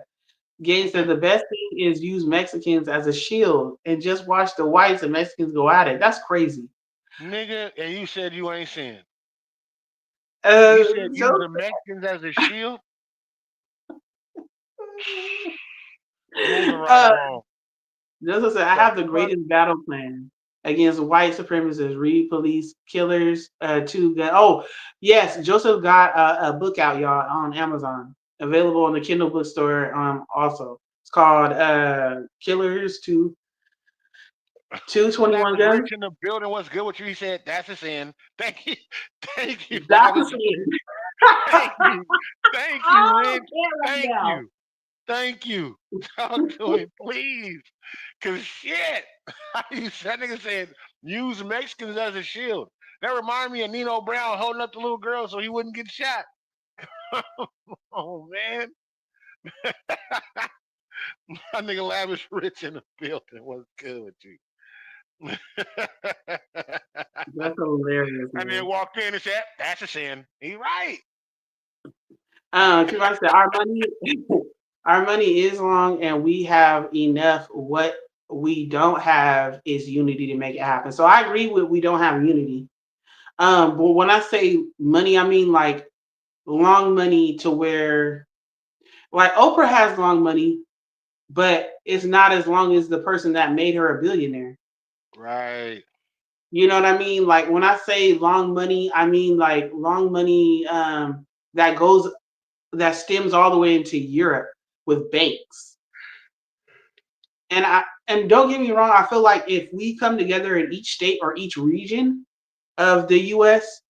Gaines said the best thing is use Mexicans as a shield and just watch the whites and Mexicans go at it. That's crazy. Nigga, and you said you ain't sin. Uh, You said use so, the Mexicans as a shield. Moving right uh, along. Joseph said, I The have the fuck? greatest battle plan against white supremacists, read police killers, two gun. Oh, yes, Joseph got a book out, y'all, on Amazon, available in the Kindle bookstore. Also, it's called Killers Two Twenty One Lavish Guns. Rich in the building. What's good with you? He said that's a sin. Thank you. Thank you, That's the Lavish thing. Rich. Thank you. Thank you, Oh, Rich. get right Thank now. you. Thank you. Talk to him, please. Cause shit. That nigga said use Mexicans as a shield. That reminded me of Nino Brown holding up the little girl so he wouldn't get shot. Oh man. My nigga Lavish Rich in the building. What's good with you? That's hilarious, And then man. walked in and said, "That's a sin." He right. Because like I said, our money is long, and we have enough. What we don't have is unity to make it happen. So I agree with we don't have unity. But when I say money, I mean like long money to where like Oprah has long money, but it's not as long as the person that made her a billionaire. Right. You know what I mean? Like when I say long money, I mean like long money that goes that stems all the way into Europe with banks. And don't get me wrong, I feel like if we come together in each state or each region of the US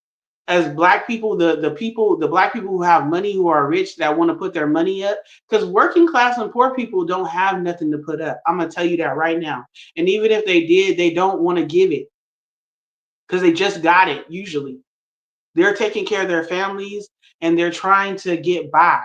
as black people, the black people who have money, who are rich, that want to put their money up, because working class and poor people don't have nothing to put up. I'm gonna tell you that right now. And even if they did, they don't want to give it because they just got it usually. They're taking care of their families and they're trying to get by.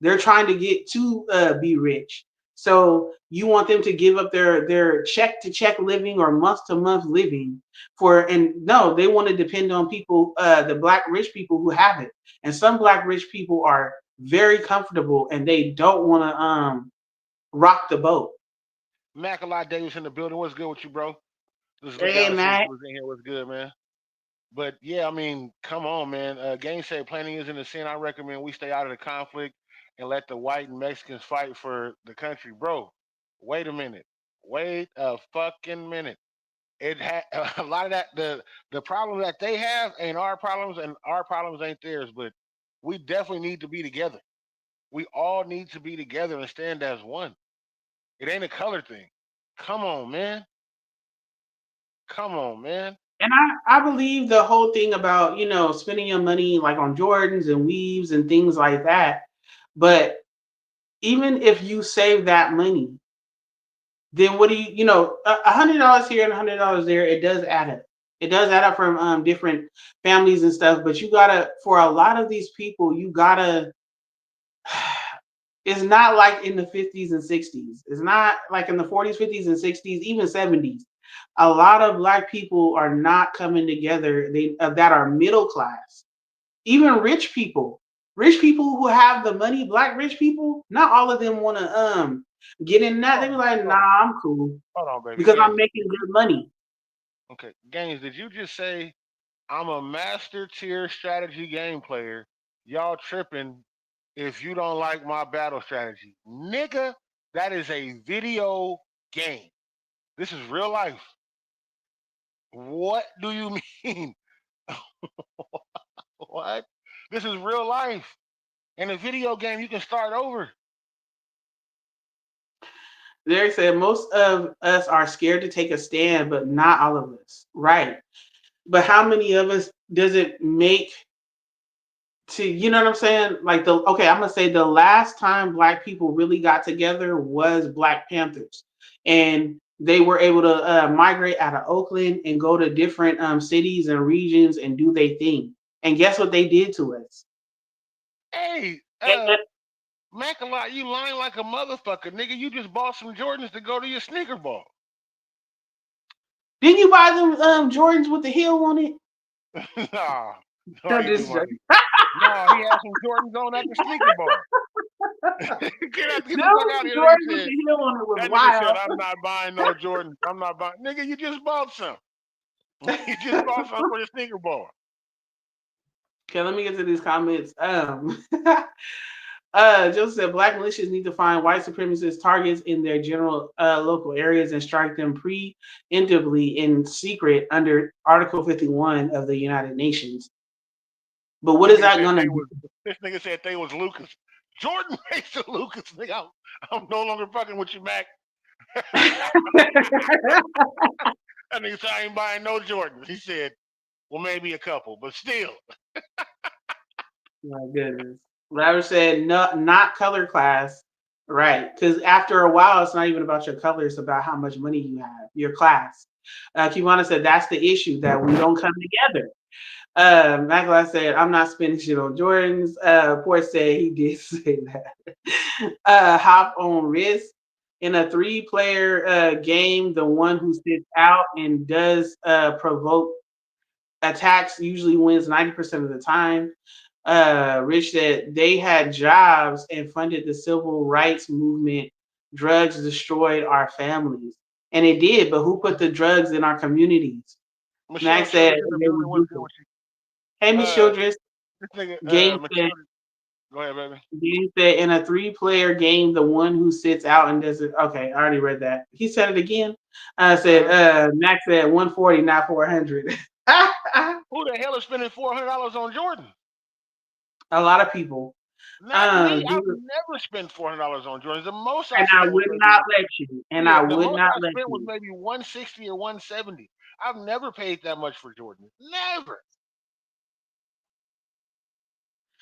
They're trying to get to be rich. So you want them to give up their check to check living or month to month living for, and no, they want to depend on people, the black rich people who have it. And some black rich people are very comfortable and they don't want to rock the boat. Mackalock Davis in the building. What's good with you, bro? Just look Hey down and see man, who was in here. What's good, man? But yeah, I mean, come on, man. Game said planning isn't a sin. I recommend we stay out of the conflict and let the white and Mexicans fight for the country, bro. Wait a minute. Wait a fucking minute. A lot of that the problem that they have ain't our problems, and our problems ain't theirs. But we definitely need to be together. We all need to be together and stand as one. It ain't a color thing. Come on, man. Come on, man. and I believe the whole thing about spending your money like on Jordans and weaves and things like that. But even if you save that money, then what do you know, $100 here and $100 there, it does add up. It does add up from different families and stuff, but you gotta, for a lot of these people, you gotta, it's not like in the 50s and 60s. It's not like in the 40s, 50s, and 60s, even 70s. A lot of black people are not coming together. They that are middle class, even rich people who have the money. Black rich people, not all of them want to get in that. They be like, nah, Hold on, I'm cool hold on, baby. because I'm Gaines. making good money. Okay, Gaines, did you just say I'm a master tier strategy game player? Y'all tripping if you don't like my battle strategy. Nigga, that is a video game. This is real life. What do you mean? What? This is real life. In a video game, you can start over. They said most of us are scared to take a stand, but not all of us. Right. But how many of us does it make to, you know what I'm saying? Like I'm gonna say the last time black people really got together was Black Panthers. And they were able to migrate out of Oakland and go to different cities and regions and do their thing. And guess what they did to us? Hey, Mac-a-lot, you lying like a motherfucker, nigga. You just bought some Jordans to go to your sneaker ball. Didn't you buy them Jordans with the heel on it? Nah, no, I'm you too just money. joking. No, he had some Jordans on at the sneaker ball. Get the fuck Those out of here. Nigga Jordans with said, the heel on it was that nigga said, wild. I'm not buying no Jordans. I'm not buying. Nigga, you just bought some. You just bought some for the sneaker ball. Okay, let me get to these comments. Joseph said black militias need to find white supremacist targets in their general local areas and strike them preemptively in secret under Article 51 of the United Nations. But what This is nigga that said going to they do? was. This nigga said they was Lucas. Jordan makes the Lucas. Nigga, I'm no longer fucking with you, Mac. That nigga said I ain't buying no Jordans. He said, well, maybe a couple, but still. My goodness. Larry said, no, not color class. Right. Because after a while, it's not even about your color. It's about how much money you have, your class. Kiwana said, that's the issue, that we don't come together. Magla said, I'm not spending shit on Jordans. Port said he did say that. Hop on risk. In a 3-player game, the one who sits out and does provoke attacks usually wins 90% of the time. Rich said they had jobs and funded the civil rights movement. Drugs destroyed our families. And it did, but who put the drugs in our communities? Michelle Max said, Childress in the building. What's good with hey, you? Miss Childress. This nigga, Game said, Michelle. Go ahead, baby. Game said, in a 3-player game, the one who sits out and does it. Okay, I already read that. He said it again. I said, Max said 140, not 400. Who the hell is spending $400 on Jordan? A lot of people. Not me. I've never spent $400 on Jordans. The most I And I spent was would maybe not let you. And I the would most not I let spent was you. maybe 160 or 170. I've never paid that much for Jordan. Never.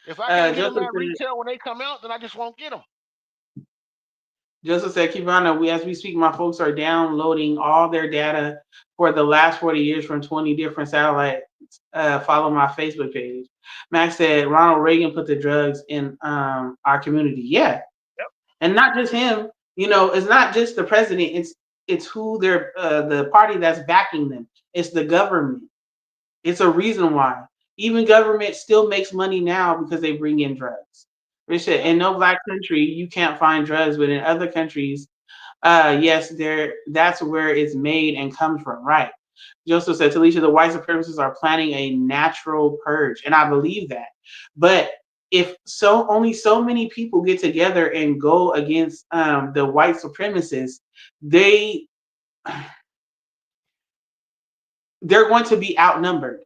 If I can't get them Joseph at said, retail when they come out, then I just won't get them. Kivana, as we speak, my folks are downloading all their data for the last 40 years from 20 different satellites. Follow my Facebook page. Max said Ronald Reagan put the drugs in our community. Yeah. Yep. And not just him. You know, it's not just the president. It's who they're the party that's backing them. It's the government. It's a reason why. Even government still makes money now because they bring in drugs. Rich said, in no black country, you can't find drugs, but in other countries, yes, that's where it's made and comes from, right? Joseph said, Talisha, the white supremacists are planning a natural purge, and I believe that. But if only so many people get together and go against the white supremacists, they're going to be outnumbered.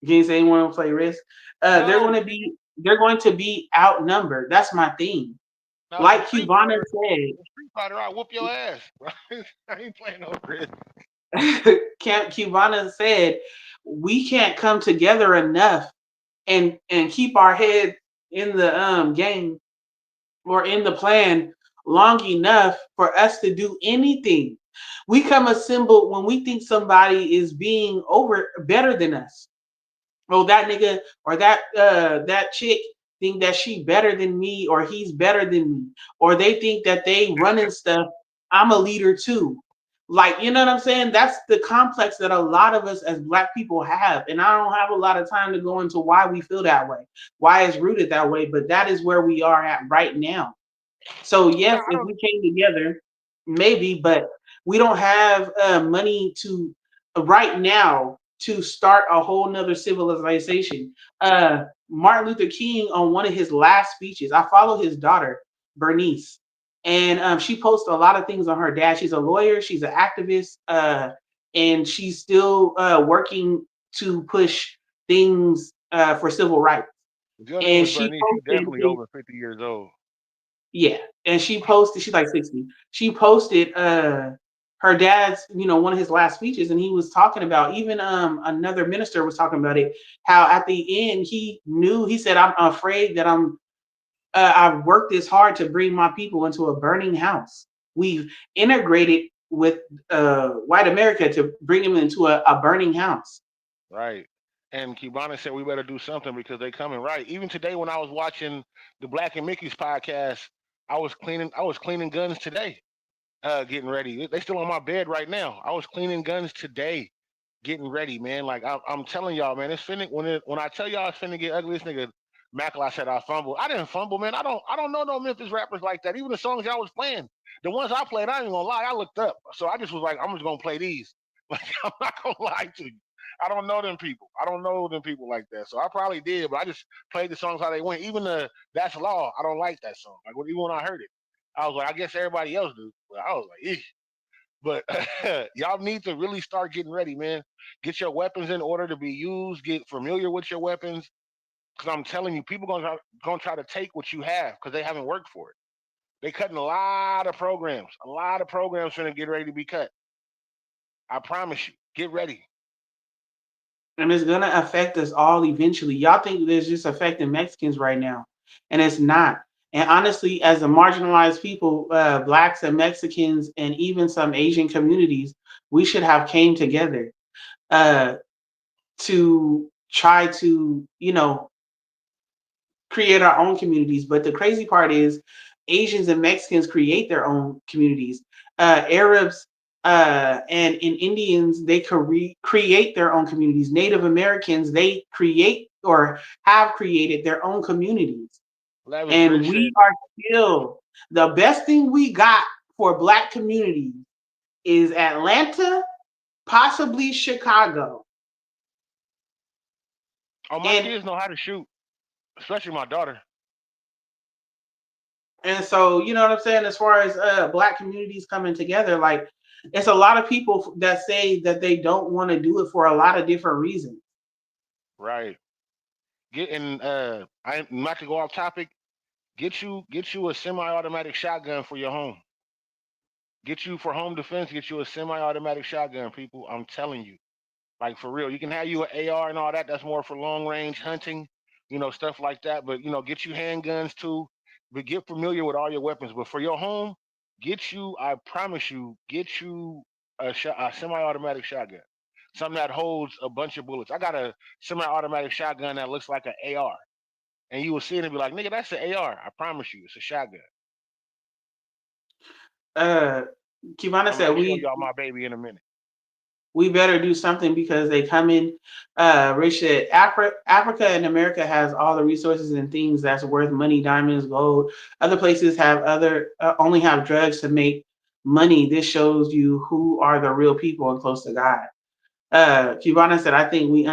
You say anyone want to play risk? They're going to be outnumbered. That's my thing. Now, Like Cubana said, Street Fighter, I'll whoop your ass. I ain't playing no risk. Cubana said, we can't come together enough and keep our head in the game or in the plan long enough for us to do anything. We come assembled when we think somebody is being over better than us. Oh, that nigga or that chick think that she better than me or he's better than me. Or they think that they running stuff. I'm a leader too. Like, you know what I'm saying? That's the complex that a lot of us as black people have. And I don't have a lot of time to go into why we feel that way, why it's rooted that way, but that is where we are at right now. So No, yes, I if don't. we came together, maybe, but we don't have money to right now to start a whole nother civilization. Martin Luther King on one of his last speeches, I follow his daughter Bernice, and she posts a lot of things on her dad. She's a lawyer, she's an activist, and she's still working to push things for civil rights. If your name And is she Bernice, you posted definitely over 50 years old. yeah, and she posted. She's like 60. She posted her dad's, one of his last speeches, and he was talking about even another minister was talking about it. How at the end he knew. He said, "I'm afraid that I've worked this hard to bring my people into a burning house. We've integrated with white America to bring them into a burning house." Right. And Cubana said we better do something because they coming right. Even today when I was watching the Black and Mickey's podcast, I was cleaning guns today, getting ready. They still on my bed right now. I was cleaning guns today, getting ready, man. Like I'm telling y'all, man, it's finna when I tell y'all it's finna get ugly, this nigga Mackler said I fumbled. I didn't fumble, man. I don't know no Memphis rappers like that. Even the songs y'all was playing, the ones I played, I ain't gonna lie, I looked up. So I just was like, I'm just gonna play these. Like I'm not gonna lie to you. I don't know them people. I don't know them people like that. So I probably did, but I just played the songs how they went. Even the That's Law, I don't like that song. Like even when I heard it, I was like, I guess everybody else do. But I was like, eesh. But y'all need to really start getting ready, man. Get your weapons in order to be used. Get familiar with your weapons, because I'm telling you, people gonna try to take what you have because they haven't worked for it. They cutting a lot of programs. A lot of programs finna get ready to be cut. I promise you. Get ready. And it's gonna affect us all eventually. Y'all think it's just affecting Mexicans right now, and it's not. And honestly, as a marginalized people, blacks and Mexicans, and even some Asian communities, we should have came together uh, to try to, create our own communities. But the crazy part is, Asians and Mexicans create their own communities. Arabs and Indians, they create their own communities. Native Americans, they create or have created their own communities. Lavish And Rich we said, are still the best thing we got for Black communities is Atlanta, possibly Chicago. "Oh, my And kids know how to shoot, especially my daughter." And so, you know what I'm saying? As far as black communities coming together, like it's a lot of people that say that they don't want to do it for a lot of different reasons. Right. Getting I not to go off topic. Get you a semi-automatic shotgun for your home. Get you for home defense. Get you a semi-automatic shotgun, people. I'm telling you. Like for real, you can have you an AR and all that. That's more for long range hunting, stuff like that. But get you handguns too. But get familiar with all your weapons. But for your home, get you. I promise you, get you a semi-automatic shotgun, something that holds a bunch of bullets. I got a semi-automatic shotgun that looks like an AR, and you will see it and be like, "Nigga, that's an AR." I promise you, it's a shotgun. Uh, Kivana I'm gonna said show y'all my baby in a minute. we better do something because they come in. Rich said Africa and America has all the resources and things that's worth money, diamonds, gold. Other places have only have drugs to make money. This shows you who are the real people and close to God. Kivana said, I think we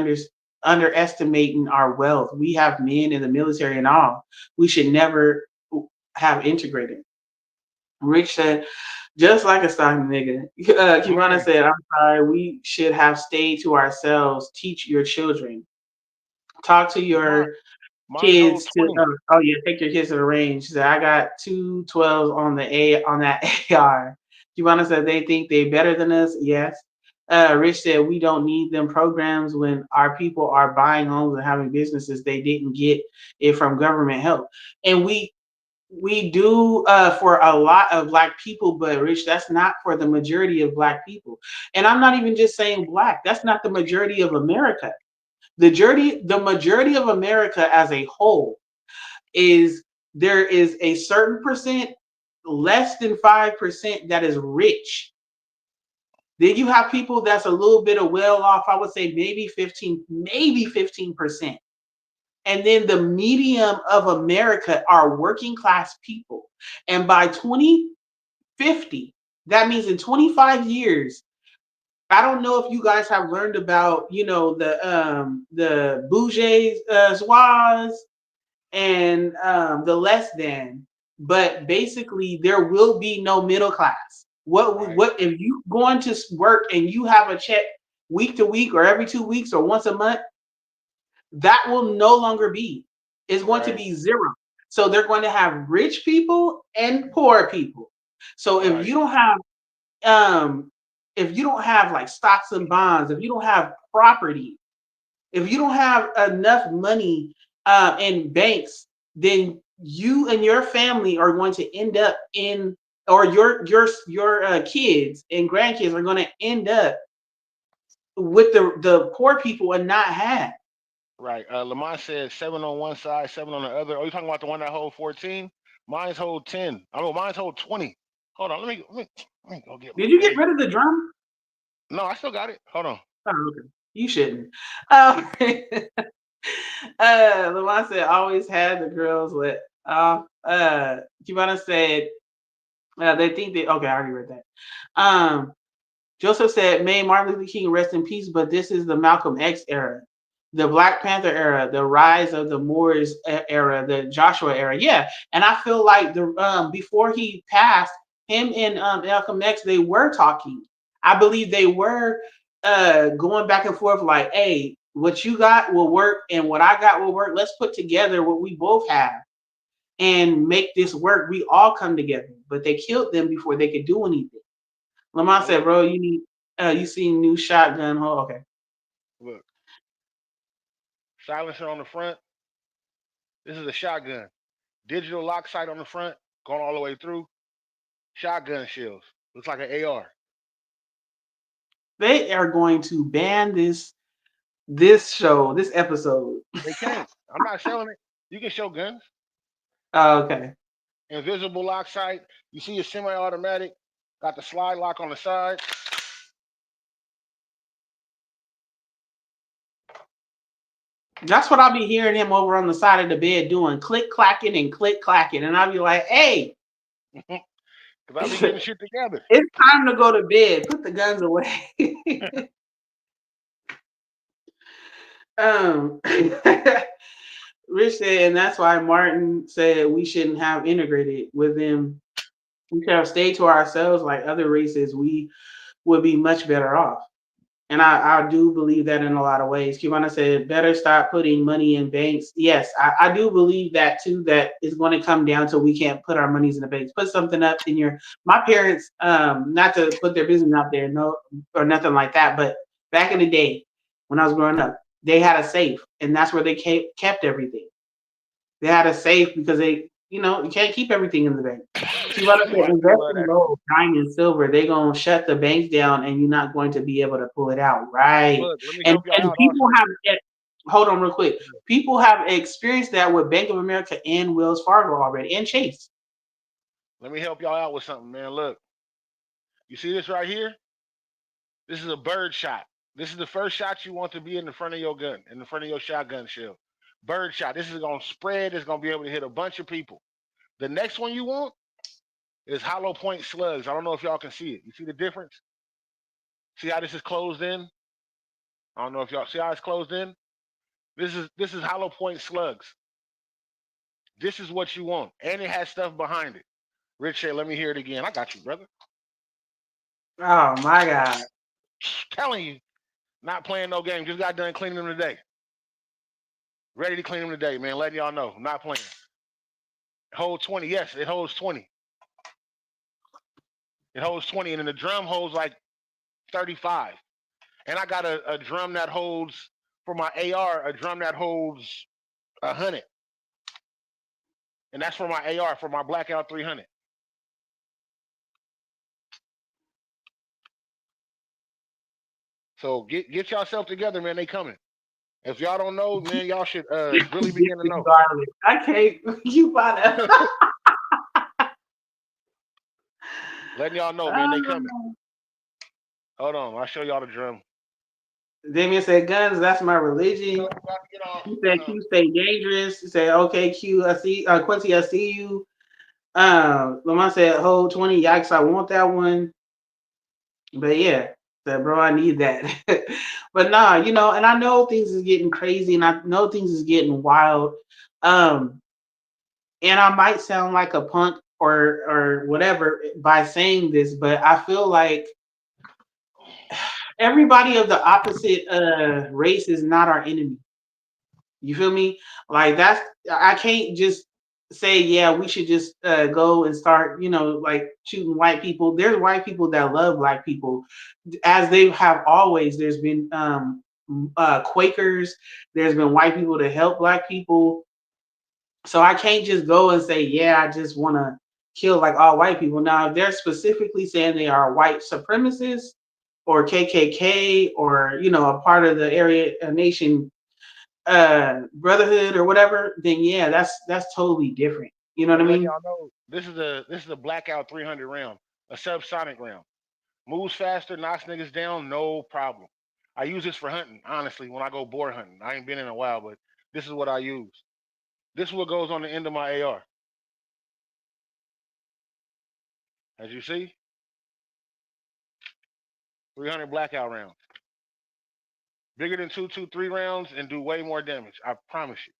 underestimating our wealth. We have men in the military and all. We should never have integrated. Rich said, just like a stock nigga. Kivana Man, said, I'm sorry, we should have stayed to ourselves. Teach your children. Talk to mine, your mine hold kids to 20. oh yeah, take your kids to the range. She said, I got 2 12s on the A on that AR. Giovanna said they think they better than us. Yes. Rich said we don't need them programs when our people are buying homes and having businesses. They didn't get it from government help. And We do for a lot of black people, but Rich, that's not for the majority of black people. And I'm not even just saying black. That's not the majority of America. The majority of America as a whole is there is a certain percent, less than 5% that is rich. Then you have people that's a little bit of well off. I would say maybe 15%. And then the medium of America are working class people. And by 2050, that means in 25 years, I don't know if you guys have learned about, the bourgeois and the less than, but basically there will be no middle class. Right. What if you going to work and you have a check week to week or every 2 weeks or once a month? That will no longer be. It's going to Right. be zero. So they're going to have rich people and poor people. So Right. um if you don't have like stocks and bonds, if you don't have property, if you don't have enough money in banks, then you and your family are going to end up in, or your kids and grandkids are going to end up with the poor people and not have. Right. Lamont said 7 on one side, 7 on the other. Oh, you talking about the one that hold 14? Mine's hold 10. I mean, mine's hold 20. Hold on. Let me go get my Did you get bag. rid of the drum? No, I still got it. Hold on. Oh, okay. You shouldn't. Um, Lamont said, always had the girls lit. Kibana said, they think they, okay, I already read that. Joseph said, may Martin Luther King rest in peace, but this is the Malcolm X era, the Black Panther era, the rise of the Moors era, the Joshua era. Yeah. And I feel like before he passed, him and Malcolm X, they were talking. I believe they were going back and forth like, hey, what you got will work and what I got will work. Let's put together what we both have and make this work. We all come together. But they killed them before they could do anything. Lamont And said, look, bro, you seen new shotgun. Oh, okay. look. Silencer on the front. This is a shotgun. Digital lock sight on the front, going all the way through. Shotgun shells. Looks like an AR. They are going to ban this episode. They can't. I'm not selling it. You can show guns. Okay. Invisible lock sight. You see a semi-automatic. Got the slide lock on the side. That's what I'll be hearing him over on the side of the bed doing, click clacking and click clacking. And I'll be like, hey, Because I be getting it's shit together. time to go to bed. Put the guns away. um Rich said, and that's why Martin said we shouldn't have integrated with them. We should have stayed to ourselves like other races. We would be much better off. And I do believe that in a lot of ways. Kivana said, better stop putting money in banks. Yes, I do believe that too, that it's going to come down to we can't put our monies in the banks. Put something up in my parents, not to put their business out there, no, or nothing like that. But back in the day, when I was growing up, they had a safe and that's where they kept everything. They had a safe because you can't keep everything in the bank. See what I said? I Invest love in that. gold, diamond, silver. They're gonna shut the banks down, and you're not going to be able to pull it out, right? Look, let me And help y'all and out people also. have hold on real quick. People have experienced that with Bank of America and Wells Fargo already, and Chase. Let me help y'all out with something, man. Look, you see this right here? This is a bird shot. This is the first shot you want to be in the front of your gun, in the front of your shotgun shell. Bird shot. This is gonna spread. It's gonna be able to hit a bunch of people. The next one you want is hollow point slugs. I don't know if y'all can see it. You see the difference? See how this is closed in? I don't know if y'all see how it's closed in. This is hollow point slugs. This is what you want, and it has stuff behind it. Rich said, "Let me hear it again." I got you, brother. Oh my God! Telling you, not playing no game. Just got done cleaning them today. Ready to clean them today, man. Letting y'all know, not playing. Hold 20. Yes, it holds 20. It holds 20, and then the drum holds like 35. And I got a drum that holds for my AR, a drum that holds 100. and that's for my AR for my Blackout 300. So get yourself together, man. They coming. If y'all don't know, man, y'all should really begin to know. Garlic. I can't. You buy that. Letting y'all know, man, they coming. Hold on, I'll show y'all the drum. Damien said, "Guns, that's my religion." He said, "Q, stay dangerous." He said, "Okay, Q, I see. Quincy, I see you." Lamont said, "Hold 20 yikes, I want that one." But yeah, said, "Bro, I need that." But nah, and I know things is getting crazy, and I know things is getting wild. Um, and I might sound like a punk or whatever by saying this, but I feel like everybody of the opposite race is not our enemy. You feel me? Like that's I can't just say, yeah, we should just go and start, like shooting white people. There's white people that love black people, as they have always. There's been Quakers. There's been white people to help black people. So I can't just go and say, yeah, I just want to kill like all white people. Now, if they're specifically saying they are white supremacists or KKK or a part of the area a nation brotherhood or whatever, then yeah, that's totally different. You know what I I'm letting mean? y'all know this is a Blackout 300 round, a subsonic round. Moves faster, knocks niggas down, no problem. I use this for hunting, honestly, when I go boar hunting. I ain't been in a while, but this is what I use. This is what goes on the end of my AR. As you see, 300 Blackout rounds. Bigger than 223 rounds and do way more damage. I promise you.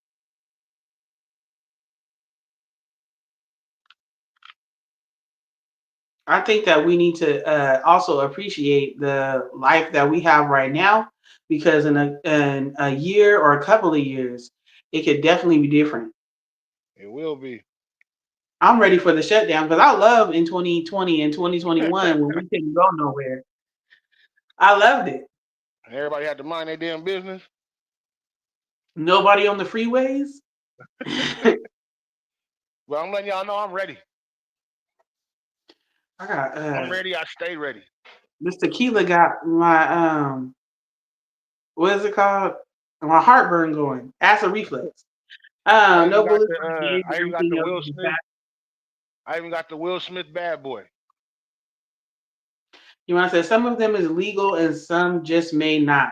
I think that we need to also appreciate the life that we have right now, because in a year or a couple of years, it could definitely be different. It will be. I'm ready for the shutdown because I love in 2020 and And 2021 when we couldn't go nowhere. I loved it. everybody had to mind their damn business. Nobody on the freeways. Well, I'm letting y'all know I'm ready. I got I'm ready. I stay ready. this tequila got my what is it called? My heartburn going. Acid reflux. I even No got bullets the for the game. I even got Everything the else Will is Smith. back. I even got the Will Smith bad boy. You want to say some of them is legal and some just may not.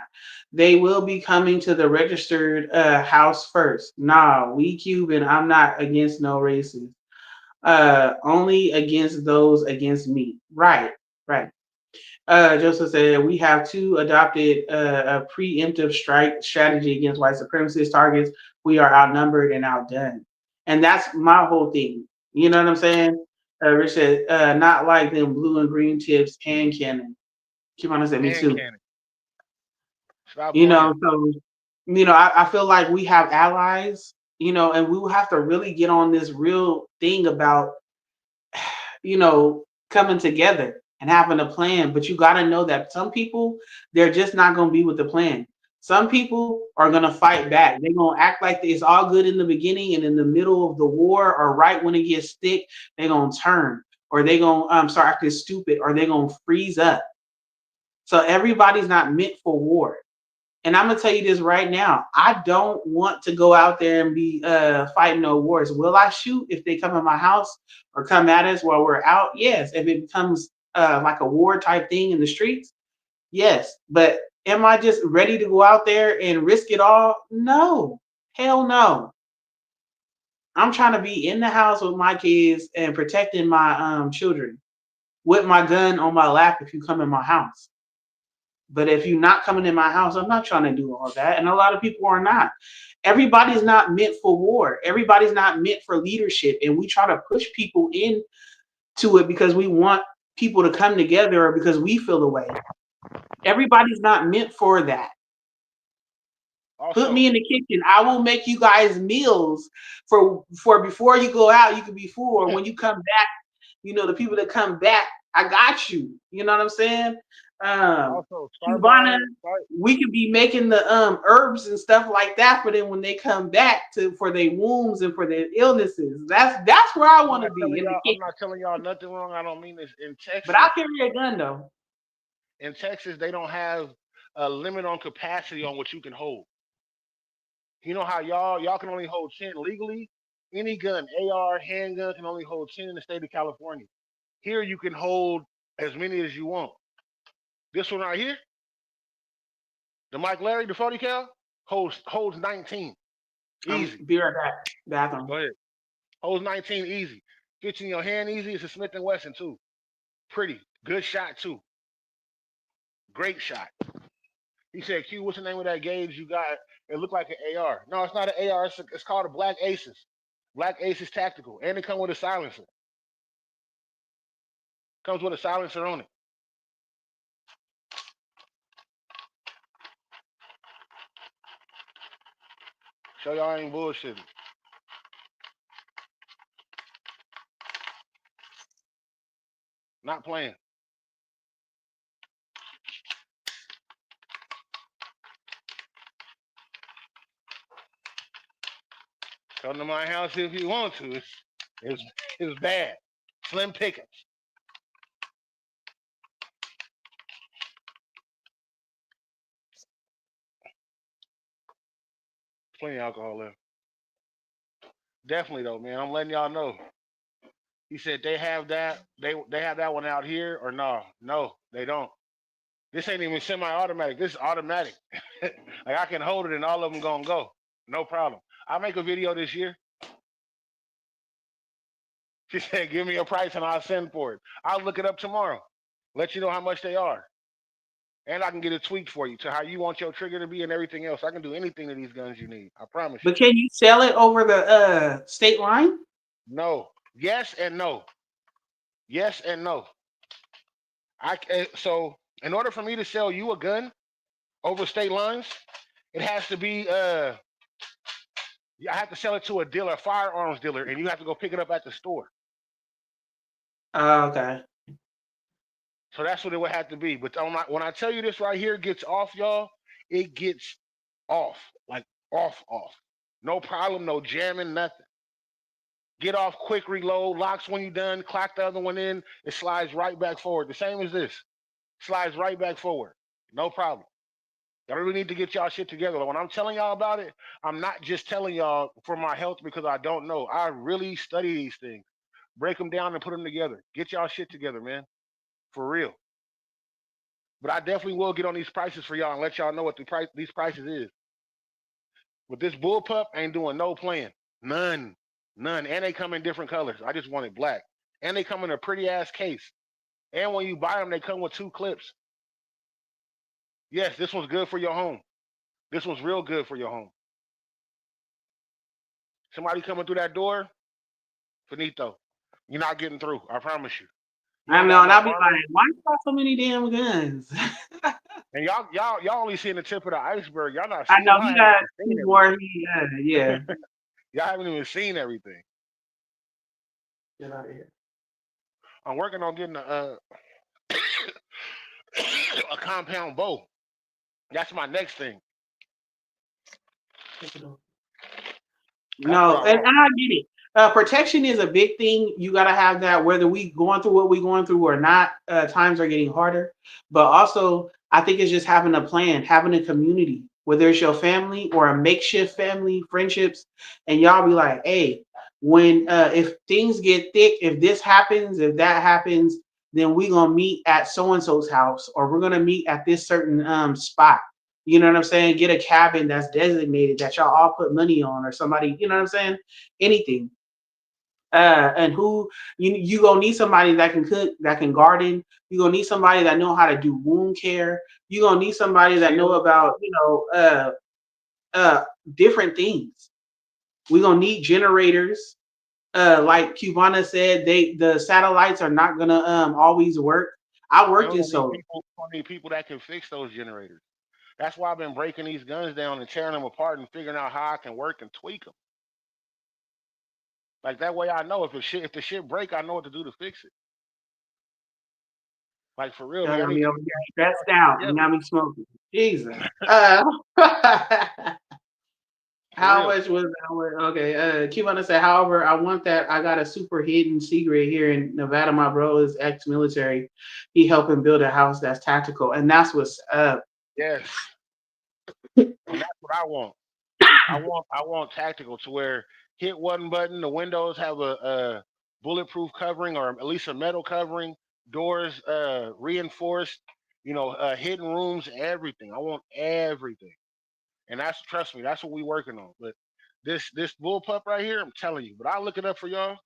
They will be coming to the registered house first. Nah, we Cuban. I'm not against no races. Only against those against me. Right, right. Joseph said we have two adopted a preemptive strike strategy against white supremacist targets. We are outnumbered and outdone, and that's my whole thing. You know what I'm saying? Rich said, not like them blue and green tips hand cannon. Keep on said me Hand too. cannon. Stop You playing. know, so I feel like we have allies. And we will have to really get on this real thing about coming together and having a plan. But you got to know that some people, they're just not going to be with the plan. Some people are going to fight back. They're going to act like it's all good in the beginning, and in the middle of the war or right when it gets thick, they're going to turn, or they're going to start acting stupid, or they're going to freeze up. So everybody's not meant for war. And I'm gonna tell you this right now. I don't want to go out there and be fighting no wars. Will I shoot if they come in my house or come at us while we're out? Yes. If it becomes like a war type thing in the streets, yes. But am I just ready to go out there and risk it all? No. Hell no. I'm trying to be in the house with my kids and protecting my children with my gun on my lap if you come in my house. But if you're not coming in my house, I'm not trying to do all that. And a lot of people are not. Everybody's not meant for war. Everybody's not meant for leadership. And we try to push people into it because we want people to come together or because we feel the way. Everybody's not meant for that. Put Also, me in the kitchen. I will make you guys meals for before you go out, you can be full. Or when you come back, the people that come back, I got you. You know what I'm saying? Also, start Cubana, buying. we could be making the herbs and stuff like that for them when they come back to for their wounds and for their illnesses. That's where I I'm want to not be telling in the y'all. I'm kitchen. not telling y'all nothing wrong. I don't mean this. But I'll carry a gun though. In Texas, they don't have a limit on capacity on what you can hold. You know how y'all can only hold 10 legally. Any gun, AR, handgun, can only hold 10 in the state of California. Here, you can hold as many as you want. This one right here, the Mike Larry, the 40 cal, holds 19, easy. Be right back. Go Bathroom. ahead. Holds 19 easy. Fits in your hand easy. It's a Smith and Wesson too. Pretty good shot too. Great shot. He said, "Q, what's the name of that gauge you got? It looked like an AR. No, it's not an AR. It's called a Black Aces. Black Aces Tactical, and it comes with a silencer. Comes with a silencer on it. Show y'all I ain't bullshitting. Not playing. Come to my house if you want to. It's, it's bad. Slim pickings. Plenty of alcohol left. Definitely though, man. I'm letting y'all know. He said they have that. They have that one out here or no? No, they don't. This ain't even semi-automatic. This is automatic. Like I can hold it and all of them gonna go. No problem. I'll make a video this year. She said, "Give me a price and I'll send for it." I'll look it up tomorrow. Let you know how much they are, and I can get it tweaked for you to how you want your trigger to be and everything else. I can do anything to these guns you need. I promise you. But can you sell it over the state line? No. Yes and no. Yes and no. So in order for me to sell you a gun over state lines, it has to be I have to sell it to a dealer, a firearms dealer, and you have to go pick it up at the store. Okay. So that's what it would have to be. But when I tell you this right here gets off, y'all, it gets off. Like off. No problem, no jamming, nothing. Get off, quick reload, locks when you're done, clock the other one in, it slides right back forward. The same as this. Slides right back forward. No problem. I really need to get y'all shit together. When I'm telling y'all about it, I'm not just telling y'all for my health because I don't know. I really study these things, break them down and put them together. Get y'all shit together, man. For real. But I definitely will get on these prices for y'all and let y'all know what these prices is. But this bullpup ain't doing no playing. None. And they come in different colors. I just want it black. And they come in a pretty ass case. And when you buy them, they come with 2 clips. Yes, this one's good for your home. This one's real good for your home. Somebody coming through that door, finito. You're not getting through. I promise you. You I don't know, got and no I'll be armor. like, why you got so many damn guns? And y'all only seeing the tip of the iceberg. Y'all not I seeing. know Y'all he haven't got even seen two more. everything. Yeah. Y'all haven't even seen everything. Get out of here. I'm working on getting a compound bow. That's my next thing. That's what No, I and want. I get it. Protection is a big thing. You got to have that, whether we going through what we going through or not. Times are getting harder, but also I think it's just having a plan, having a community, whether it's your family or a makeshift family, friendships, and y'all be like, hey, when if things get thick, if this happens, if that happens, then we gonna meet at so and so's house, or we're gonna meet at this certain spot. You know what I'm saying? Get a cabin that's designated that y'all all put money on, or somebody. You know what I'm saying? Anything. And who you gonna need somebody that can cook, that can garden. You gonna need somebody that know how to do wound care. You gonna need somebody that know Shield. about different things. We gonna need generators. Like Cubana said, the satellites are not gonna always work. I And worked we're in gonna need solar. people. We're gonna need people that can fix those generators. That's why I've been breaking these guns down and tearing them apart and figuring out how I can work and tweak them. Like that way, I know if the shit break, I know what to do to fix it. Like for real, Y'all man. I got need me to over get here stressed shit out. You together. got me smoking. Jesus. For How real. much was that? Okay, keep on to say, however, I want that. I got a super hidden secret here in Nevada. My bro is ex-military. He helping build a house that's tactical, and that's what's up. Yes. And that's what I want. I want tactical to where hit one button, the windows have a bulletproof covering or at least a metal covering, doors reinforced, hidden rooms, everything. I want everything. And that's trust me, that's what we working on. But this bullpup right here, I'm telling you, but I'll look it up for y'all.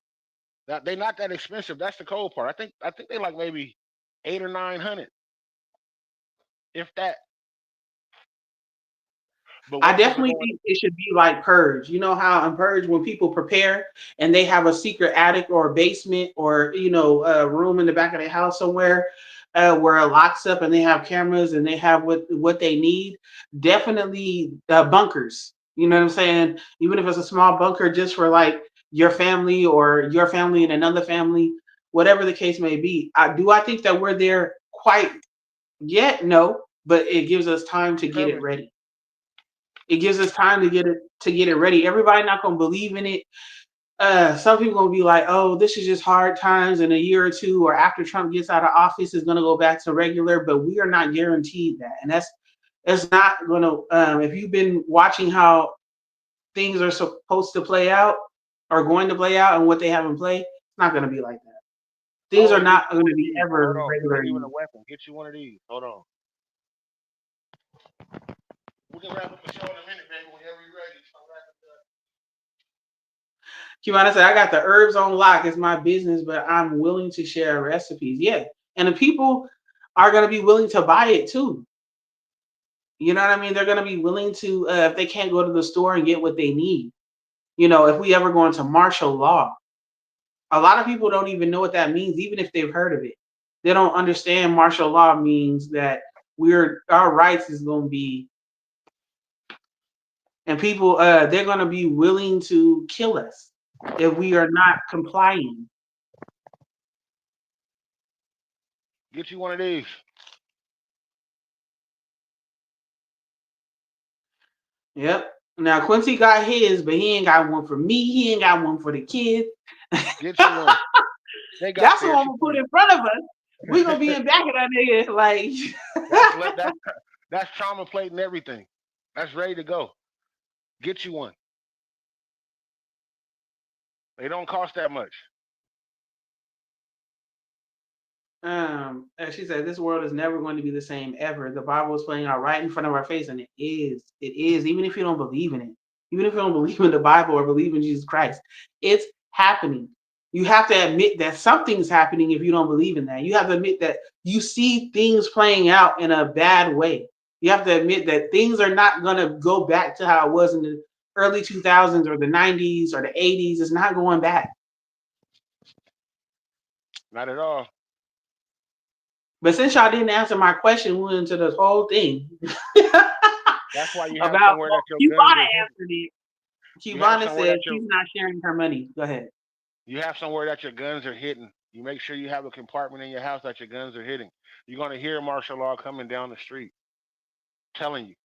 That they not that expensive. That's the cold part. I think they like maybe 8 or 900, if that. But I workers are definitely going. think it should be like Purge. You know how in Purge, when people prepare and they have a secret attic or a basement or a room in the back of their house somewhere where it locks up and they have cameras and they have what they need. Definitely bunkers. You know what I'm saying? Even if it's a small bunker, just for like your family or your family and another family, whatever the case may be. I think that we're there quite yet? No, but it gives us time to get it Coming. ready. It gives us time to get it ready. Everybody not gonna believe in it. Some people gonna be like, "Oh, this is just hard times." In a year or two, or after Trump gets out of office, is gonna go back to regular. But we are not guaranteed that, and that's not gonna. If you've been watching how things are supposed to play out, or going to play out, and what they have in play, it's not gonna be like that. Things Oh, are and get not you one gonna of be these. ever Hold on. This regular ain't even a anymore. weapon. Get you one of these. Hold on. We can wrap up the show in a minute, baby. Whenever you're ready. So wrap Kimana said, I got the herbs on lock. It's my business, but I'm willing to share recipes. Yeah. And the people are going to be willing to buy it too. You know what I mean? They're going to be willing to, if they can't go to the store and get what they need. If we ever go into martial law, a lot of people don't even know what that means, even if they've heard of it. They don't understand martial law means that our rights is going to be, and people, they're going to be willing to kill us if we are not complying. Get you one of these. Yep. Now Quincy got his, but he ain't got one for me. He ain't got one for the kids. Get you one. They got That's the spares one for we put you. in front of us. We gonna be in back of that nigga like That's le- that's that's trauma plate and everything. That's ready to go. Get you one. They don't cost that much. as she said, this world is never going to be the same ever. The Bible is playing out right in front of our face, and it is. It is, even if you don't believe in it, even if you don't believe in the Bible or believe in Jesus Christ, it's happening. You have to admit that something's happening if you don't believe in that. You have to admit that you see things playing out in a bad way. You have to admit that things are not going to go back to how it was in the early 2000s or the 90s or the 80s. It's not going back. Not at all. But since y'all didn't answer my question, we went into this whole thing That's why you have about, somewhere well, that your guns Cubana are hidden. answered it. You have Cubana somewhere said that your she's not sharing her money. Go ahead. you have somewhere that your guns are hidden. You make sure you have a compartment in your house that your guns are hidden. You're gonna hear martial law coming down the street. Telling you.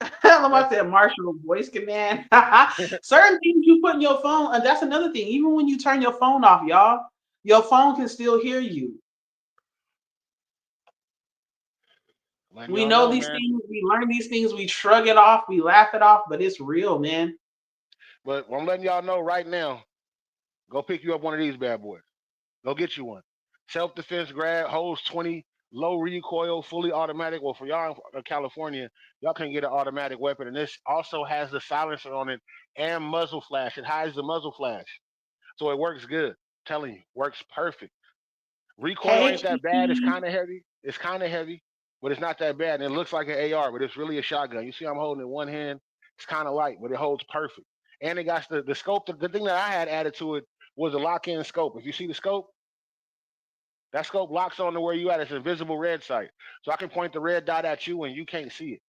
I That's said Marshall voice command. Certain things you put in your phone, and that's another thing. Even when you turn your phone off, y'all, your phone can still hear you. letting We y'all know know, these man. things, we learn these things, we shrug it off, we laugh it off, but it's real, man. But I'm letting y'all know right now. Go pick you up one of these bad boys. Go get you one. Self defense grab holds 20, low recoil, fully automatic. Well, for y'all in California, y'all can get an automatic weapon, and this also has the silencer on it and muzzle flash. It hides the muzzle flash, so it works good. Telling you, works perfect. Recoil Hey, ain't that bad. It's Kiki. kind of heavy. It's kind of heavy, but it's not that bad. And it looks like an AR, but it's really a shotgun. You see, I'm holding it in one hand. It's kind of light, but it holds perfect. And it got the scope. The thing that I had added to it was a lock-in scope. If you see the scope, that scope locks on to where you at. It's an invisible red sight, so I can point the red dot at you and you can't see it.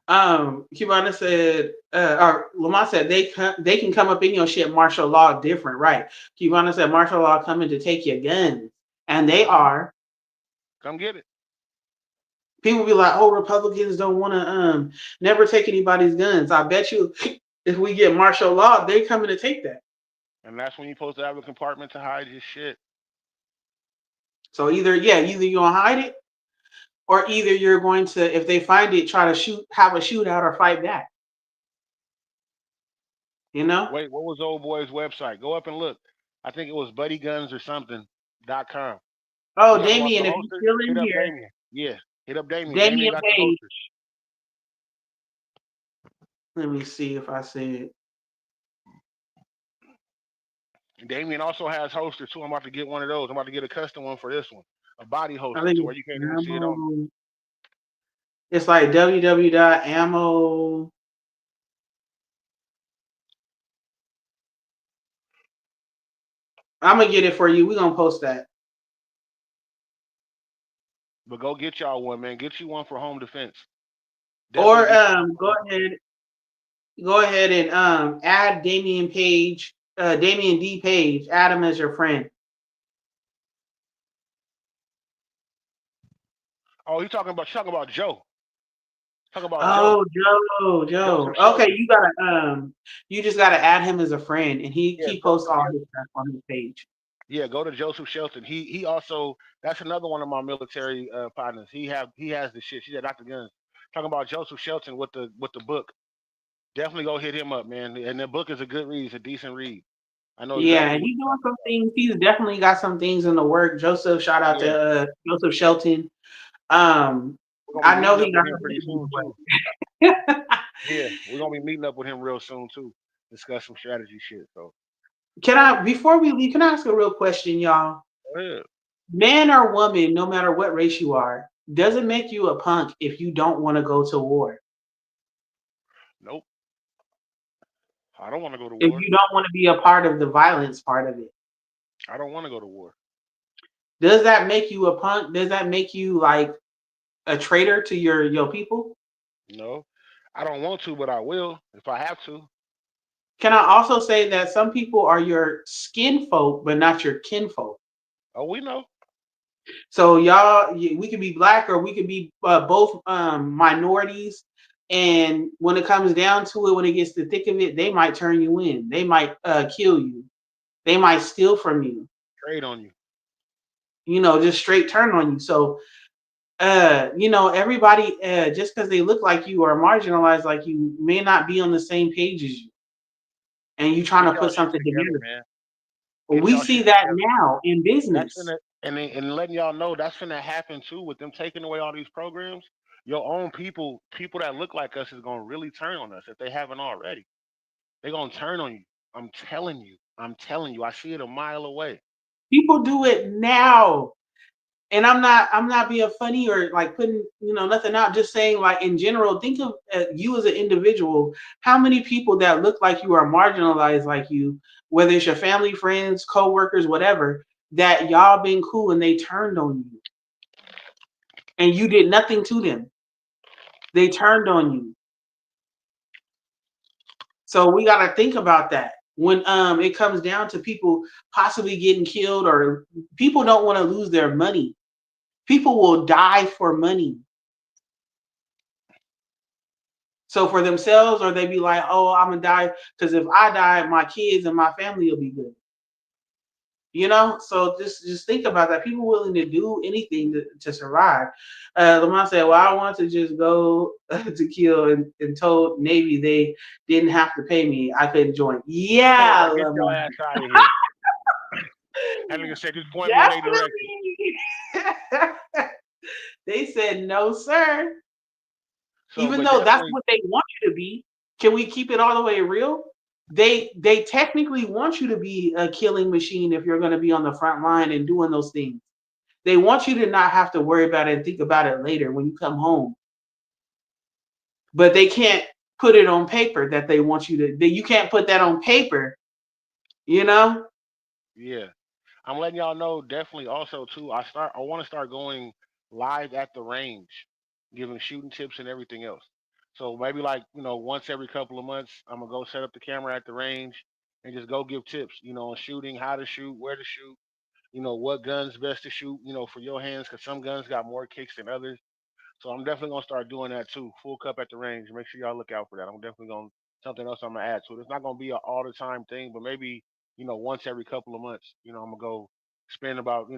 Cubana said, or Lamont said they can come up in your shit. Martial law different, right? Cubana said martial law coming to take your guns, and they Hmm. are. Come get it. People be like, oh, Republicans don't want to never take anybody's guns. I bet you, if we get martial law, they coming to take that. And that's when you're supposed to have a compartment to hide your shit. So either you're gonna hide it, or either you're going to, if they find it, try to have a shootout or fight back. You know? Wait, what was old boy's website? Go up and look. I think it was Buddy Guns or something .com. You Oh, talking about Damien, the if you're holsters? still Hit in up here, Damien. Yeah, hit up Damien. Damien Damien got the Page. holsters. Let me see if I said. Damien also has holsters too. I'm about to get one of those. I'm about to get a custom one for this one. A body I holster think to it's where you can't even see it on me. ammo. It's like www.ammo. I'm gonna get it for you. We're gonna post that. But go get y'all one, man. Get you one for home defense. Definitely Or get you one for home defense. go ahead and add Damien Page, Damien D Page, add him as your friend. Oh, you talking about Joe. Talking about Joe. Oh, Joe. Joseph Okay, Shelton. you just gotta add him as a friend, and Yeah, he posts all his stuff on his page. yeah, go to Joseph Shelton. He also that's another one of my military partners. He has the shit. She said Dr. Guns. Talking about Joseph Shelton with the book. Definitely go hit him up, man. And the book is a good read. It's a decent read. I know Yeah, exactly and what he's you're doing talking some about. things. He's definitely got some things in the work. Joseph, shout out Yeah, to Joseph Shelton. Um, we're gonna be I know meeting he up with got him some pretty things in soon too. the work. Yeah, we're gonna be meeting up with him real soon too. Discuss some strategy shit. So Can I, before we leave, can I ask a real question, y'all? go ahead. Man or woman, no matter what race you are, does it make you a punk if you don't want to go to war? Nope, I don't want to go to If war. you don't want to be a part of the violence part of it? I don't want to go to war. Does that make you a punk? Does that make you like a traitor to your people? No, I don't want to, but I will if I have to. Can I also say that some people are your skin folk, but not your kinfolk? Oh, we know. So we could be black or we could be both minorities. And when it comes down to it, when it gets to the thick of it, they might turn you in. They might kill you. They might steal from you. Trade on you. Just straight turn on you. So everybody, just because they look like you or marginalized like you, may not be on the same page as you, and you trying Get to y'all put shit something together, together. man. Get We y'all see shit that together. now in That's business. finna and letting y'all know that's finna happen too with them taking away all these programs. Your own people that look like us is gonna really turn on us if they haven't already. They're gonna turn on you. I'm telling you. I'm telling you. I see it a mile away. People do it now. And I'm not being funny or like putting nothing out, just saying like in general, think of you as an individual. How many people that look like you are marginalized like you, whether it's your family, friends, co-workers, whatever, that y'all been cool and they turned on you and you did nothing to them, they turned on you. So we got to think about that when it comes down to people possibly getting killed, or people don't want to lose their money. People will die for money. So for themselves, or they be like, "Oh, I'm gonna die because if I die, my kids and my family will be good." So just think about that. People willing to do anything to survive. Lamont said, "Well, I want to just go to kill and told Navy they didn't have to pay me. I couldn't join." Hell, Yeah, like get your Lamont. ass out of here. That nigga said just point me in their direction. Definitely. They said no, sir. So, Even but though that's definitely, what they want you to be. Can we keep it all the way real? They technically want you to be a killing machine if you're going to be on the front line and doing those things. They want you to not have to worry about it and think about it later when you come home. But they can't put it on paper that they want you to. You can't put that on paper, you know? yeah. I'm letting y'all know definitely also too. I want to start going live at the range, giving shooting tips and everything else. So maybe like once every couple of months, I'm gonna go set up the camera at the range and just go give tips. On shooting, how to shoot, where to shoot. What guns best to shoot. For your hands, because some guns got more kicks than others. So I'm definitely gonna start doing that too. Full cup at the range. Make sure y'all look out for that. I'm definitely gonna something else I'm gonna add to it. It's not gonna be an all the time thing, but maybe once every couple of months. I'm gonna go spend about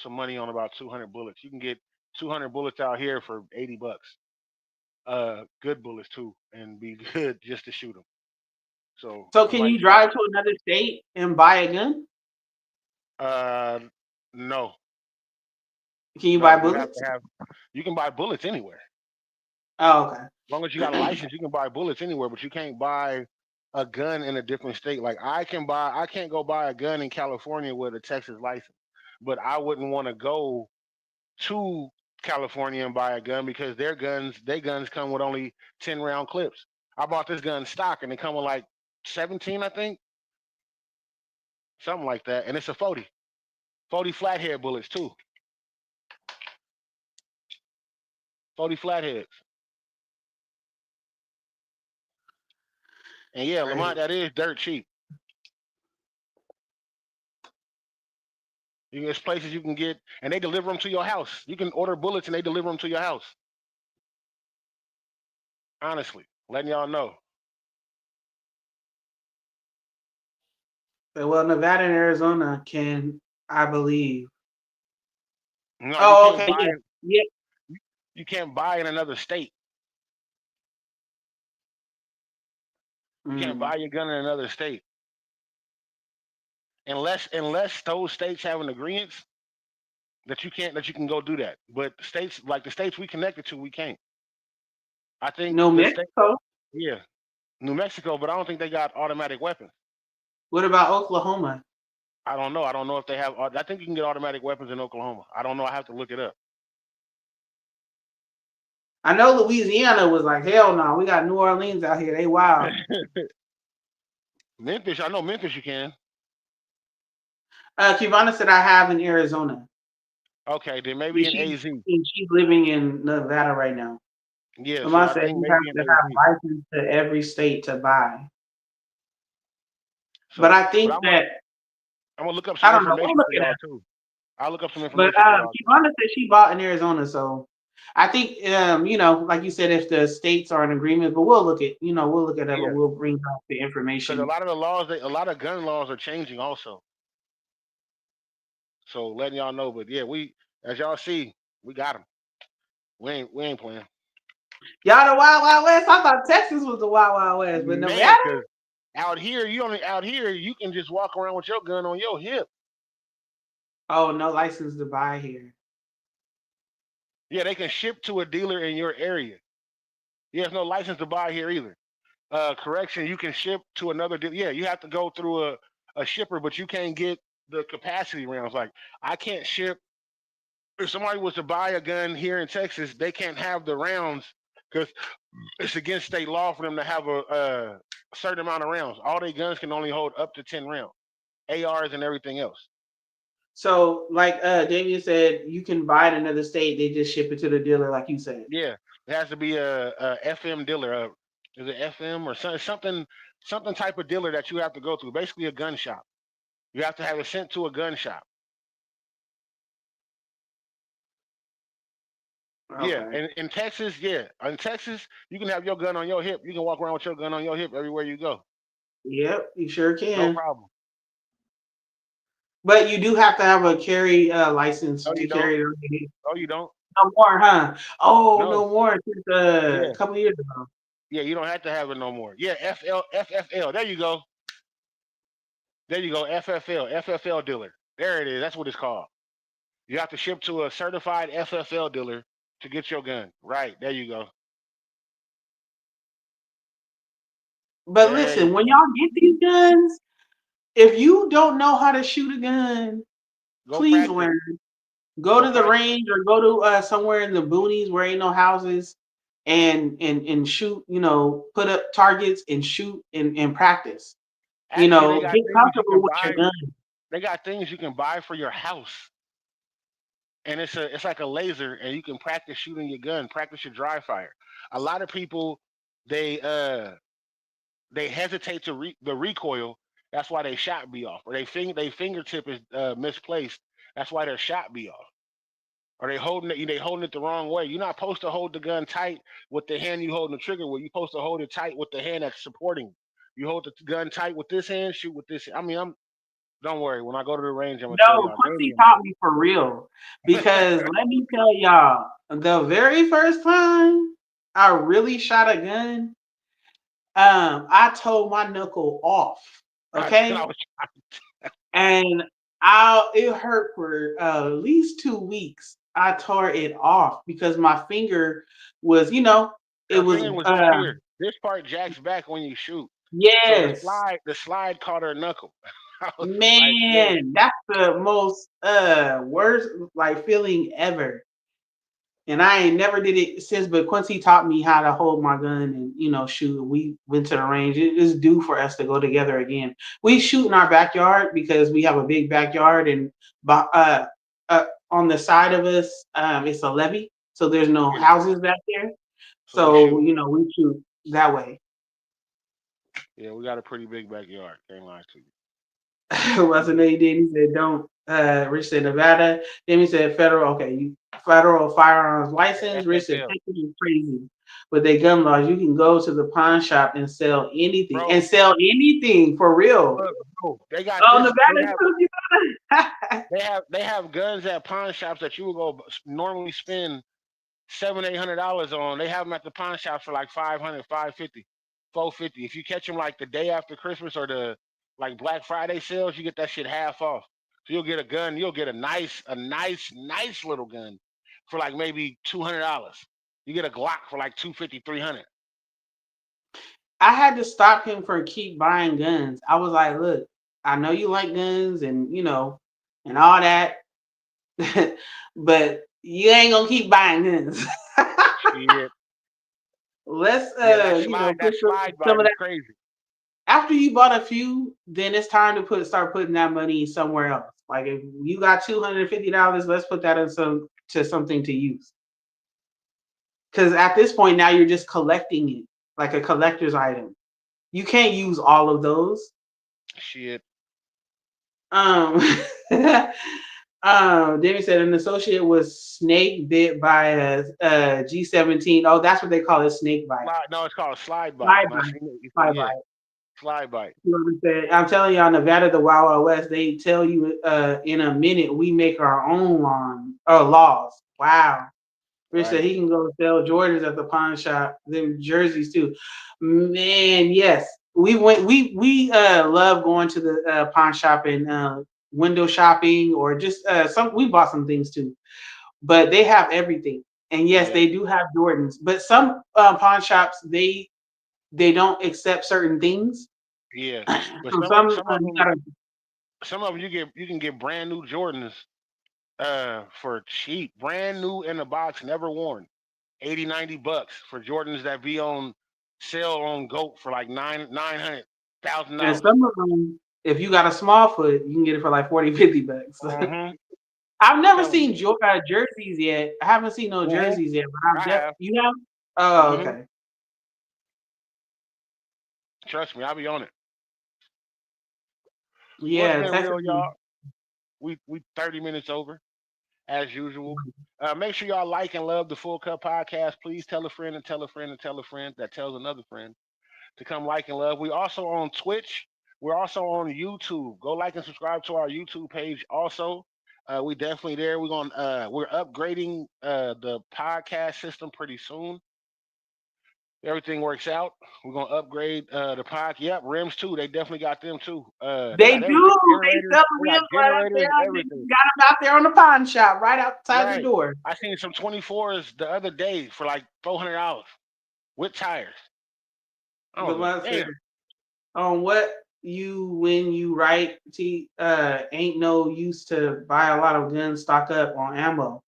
some money on about 200 bullets. You can get 200 bullets out here for $80. Good bullets too, and be good just to shoot them. So So I can might you start. drive to another state and buy a gun? Uh, no, Can you no. buy You have bullets? to have. You can buy bullets anywhere. Oh, okay. As long as you got a license, you can buy bullets anywhere, but you can't buy a gun in a different state. Like I can't go buy a gun in California with a Texas license, but I wouldn't want to go to California and buy a gun because their guns come with only 10-round clips. I bought this gun stock and they come with like 17, I think, something like that, and it's a 40 flathead bullets too, 40 flatheads. And yeah, Lamont, Right. that is dirt cheap. There's places you can get, and they deliver them to your house. You can order bullets, and they deliver them to your house. Honestly, letting y'all know. Well, Nevada and Arizona can, I believe. No, you Oh, can't okay, buy. yeah, yeah. You can't buy in another state. You can't Mm. buy your gun in another state unless those states have an agreement that you can go do that. But states like the states we connected to, we can't. I think No the state, Mexico. yeah, New Mexico, but I don't think they got automatic weapons. What about Oklahoma? I don't know. I don't know if they have. I think you can get automatic weapons in Oklahoma. I don't know. I have to look it up. I know Louisiana was like, hell no, we got New Orleans out here. They wild. Memphis, I know Memphis. You can. Kivana said I have in Arizona. Okay, then And maybe in AZ. she's living in Nevada right now. Yeah, so Lamont I said think you have maybe in to have AZ. license to every state to buy. But So, I but think that I'm gonna look up I some don't know. We'll information look for at y'all that. too. I'll look up some But information for y'all too. Kivana said she bought in Arizona, so I think like you said, if the states are in agreement, but we'll look at that, but Yeah, we'll bring out the because a information. lot of the laws, a lot of gun laws are changing also. So letting y'all know, but yeah, as y'all see, we got them. We ain't playing, Y'all the Wild Wild West. I thought Texas was the Wild Wild West, but man. Nevada. Because out here you can just walk around with your gun on your hip. Oh, no license to buy here. Yeah, they can ship to a dealer in your area. There's no license to buy here either. Correction, you can ship to another dealer. Yeah, you have to go through a shipper, but you can't get the capacity rounds. Like I can't ship. If somebody was to buy a gun here in Texas, they can't have the rounds because it's against state law for them to have a certain amount of rounds. All their guns can only hold up to 10 rounds, ARs and everything else. So, like Damien said, you can buy it in another state. They just ship it to the dealer, like you said. Yeah, it has to be a FM dealer. Is it FM or something type of dealer that you have to go through? Basically, a gun shop. You have to have it sent to a gun shop. Yeah, Okay. and in Texas, you can have your gun on your hip. You can walk around with your gun on your hip everywhere you go. Yep, you sure No can. problem. But you do have to have a carry license No, to you don't. carry it on your hip. No, you don't. No more, huh? Oh, No. no more since a Yeah. couple years ago. Yeah, you don't have to have it no more. Yeah, FFL. There you go. There you go. FFL dealer. There it is. That's what it's called. You have to ship to a certified FFL dealer to get your gun. Right. There you go. But There you listen, when go. y'all get these guns, if you don't know how to shoot a gun, Go please practice. learn. Go Go to the practice. range or go to somewhere in the boonies where ain't no houses and shoot, put up targets and shoot and practice. Actually, they got Get things you can comfortable with your buy. gun. They got things you can buy for your house. and it's like a laser, and you can practice shooting your gun, practice your dry fire. A lot of people they uh they hesitate to the recoil. That's why they shot be off, or they fingertip is misplaced. That's why their shot be off. Or they holding it the wrong way. You're not supposed to hold the gun tight with the hand you holding the trigger with. You're supposed to hold it tight with the hand that's supporting. You hold the gun tight with this hand, shoot with this. I mean, I'm don't worry. When I go to the range, I'm gonna tell No, y'all daily. Quincy taught me for real. Because let me tell y'all, the very first time I really shot a gun, I told my knuckle off. I Okay. was And it hurt for at least 2 weeks. I tore it off because my finger was, it her was finger was up here. This part jacks back when you shoot. So yes. the slide caught her knuckle. I was like, man, Man, that's the most worst like feeling ever. And I ain't never did it since, but Quincy taught me how to hold my gun and shoot. We went to the range. It is due for us to go together again. We shoot in our backyard because we have a big backyard, and on the side of us, it's a levee, so there's no yeah. houses back there. So we So shoot. we shoot that way. Yeah, we got a pretty big backyard. Can't lie to you. What's the name? Then he said, "Don't." Rich said Nevada. Then he said federal. Okay, federal firearms license. Rich said FFL, Texas is crazy, but they gun laws. You can go to the pawn shop and sell anything, bro. for real. Bro, they got Oh, this. Nevada too. You know? They have guns at pawn shops that you would go normally spend $700-800 on. They have them at the pawn shops for like 500, 550, 450. If you catch them like the day after Christmas or the like Black Friday sales, you get that shit half off. So you'll get a gun. You'll get a nice little gun for like maybe $200. You get a Glock for like 250, 300. I had to stop him from keep buying guns. I was like, look, I know you like guns and and all that, but you ain't gonna keep buying guns. Shit. Let's Yeah, that put slide some bite of is that. crazy. After you bought a few, then it's time to start putting that money somewhere else. Like if you got $250, let's put that in something to use. Because at this point now you're just collecting it like a collector's item. You can't use all of those. Shit. Um, Demi said an associate was snake bit by a G17. Oh, that's what they call it, snake bite. No, it's called a slide bite. Slide bite. Slide Yeah, bite. slide bite. You understand? I'm telling y'all, Nevada, the Wild Wild West, they tell you in a minute we make our own laws. Wow. Rich said Right. he can go sell Jordans at the pawn shop, them jerseys too. Man, yes. We love going to the pawn shop and window shopping or just we bought some things too. But they have everything. And yes, Yeah. they do have Jordans. But some pawn shops they don't accept certain things. Yeah. But So some some of them you can get brand new Jordans for cheap. Brand new in the box, never worn. 80, $90 for Jordans that be on sale on GOAT for like and $900,000. some of them, if you got a small foot, you can get it for like 40, $50. Mm-hmm. I've never Telling seen you. jerseys yet. I haven't seen no Mm-hmm. jerseys yet, but I have. you have? Oh, Mm-hmm. okay. Trust me, I'll be on it. Well, it's Yeah, been Texas. real, y'all. We 30 minutes over as usual. Make sure y'all like and love the Full Cup Podcast. Please tell a friend and tell a friend and tell a friend that tells another friend to come like and love. We're also on Twitch. We're also on YouTube. Go like and subscribe to our YouTube page. Also, we definitely there. We're upgrading the podcast system pretty soon. Everything works out. We're gonna upgrade the pod. Yep, rims too. They definitely got them too. They They got everything. do. They Generators. sell They got rims right up there. generators. They Everything. got them out there on the pawn shop, right outside the Right. door. I seen some 24s the other day for like $400 with tires. I But was like, like I said, damn. on what when you write ain't no use to buy a lot of guns, stock up on ammo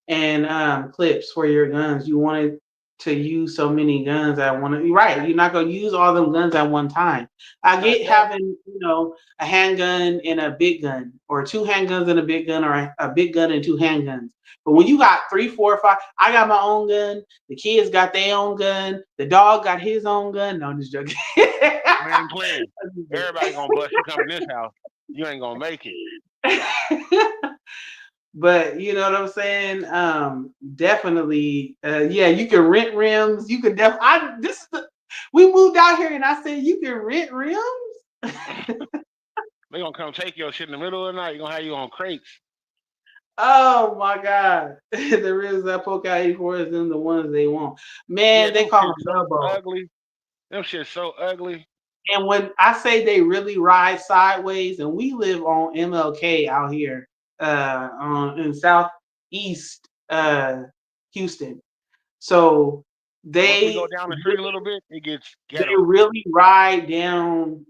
and clips for your guns. You want to use so many guns at one. Right, you're not gonna use all them guns at one time. I Not get that. having a handgun and a big gun, or two handguns and a big gun, or a big gun and two handguns. But when you got three, four, five, I got my own gun. The kids got their own gun. The dog got his own gun. No, I'm just joking. I ain't playing. Everybody gonna bust you come in this house. You ain't gonna make it. But you know what I'm saying? Definitely. Yeah, you can rent rims. You can we moved out here and I said you can rent rims. They gonna come take your shit in the middle of the night. You gonna have you on crates. Oh my God. The rims that poke out 84 is them the ones they want. Yeah, Man, they them call shit them so elbow. ugly. Them shit so ugly. And when I say they really ride sideways, and we live on MLK out here, in southeast Houston. So Once we go they down the street a little bit, it gets they ghetto. really ride down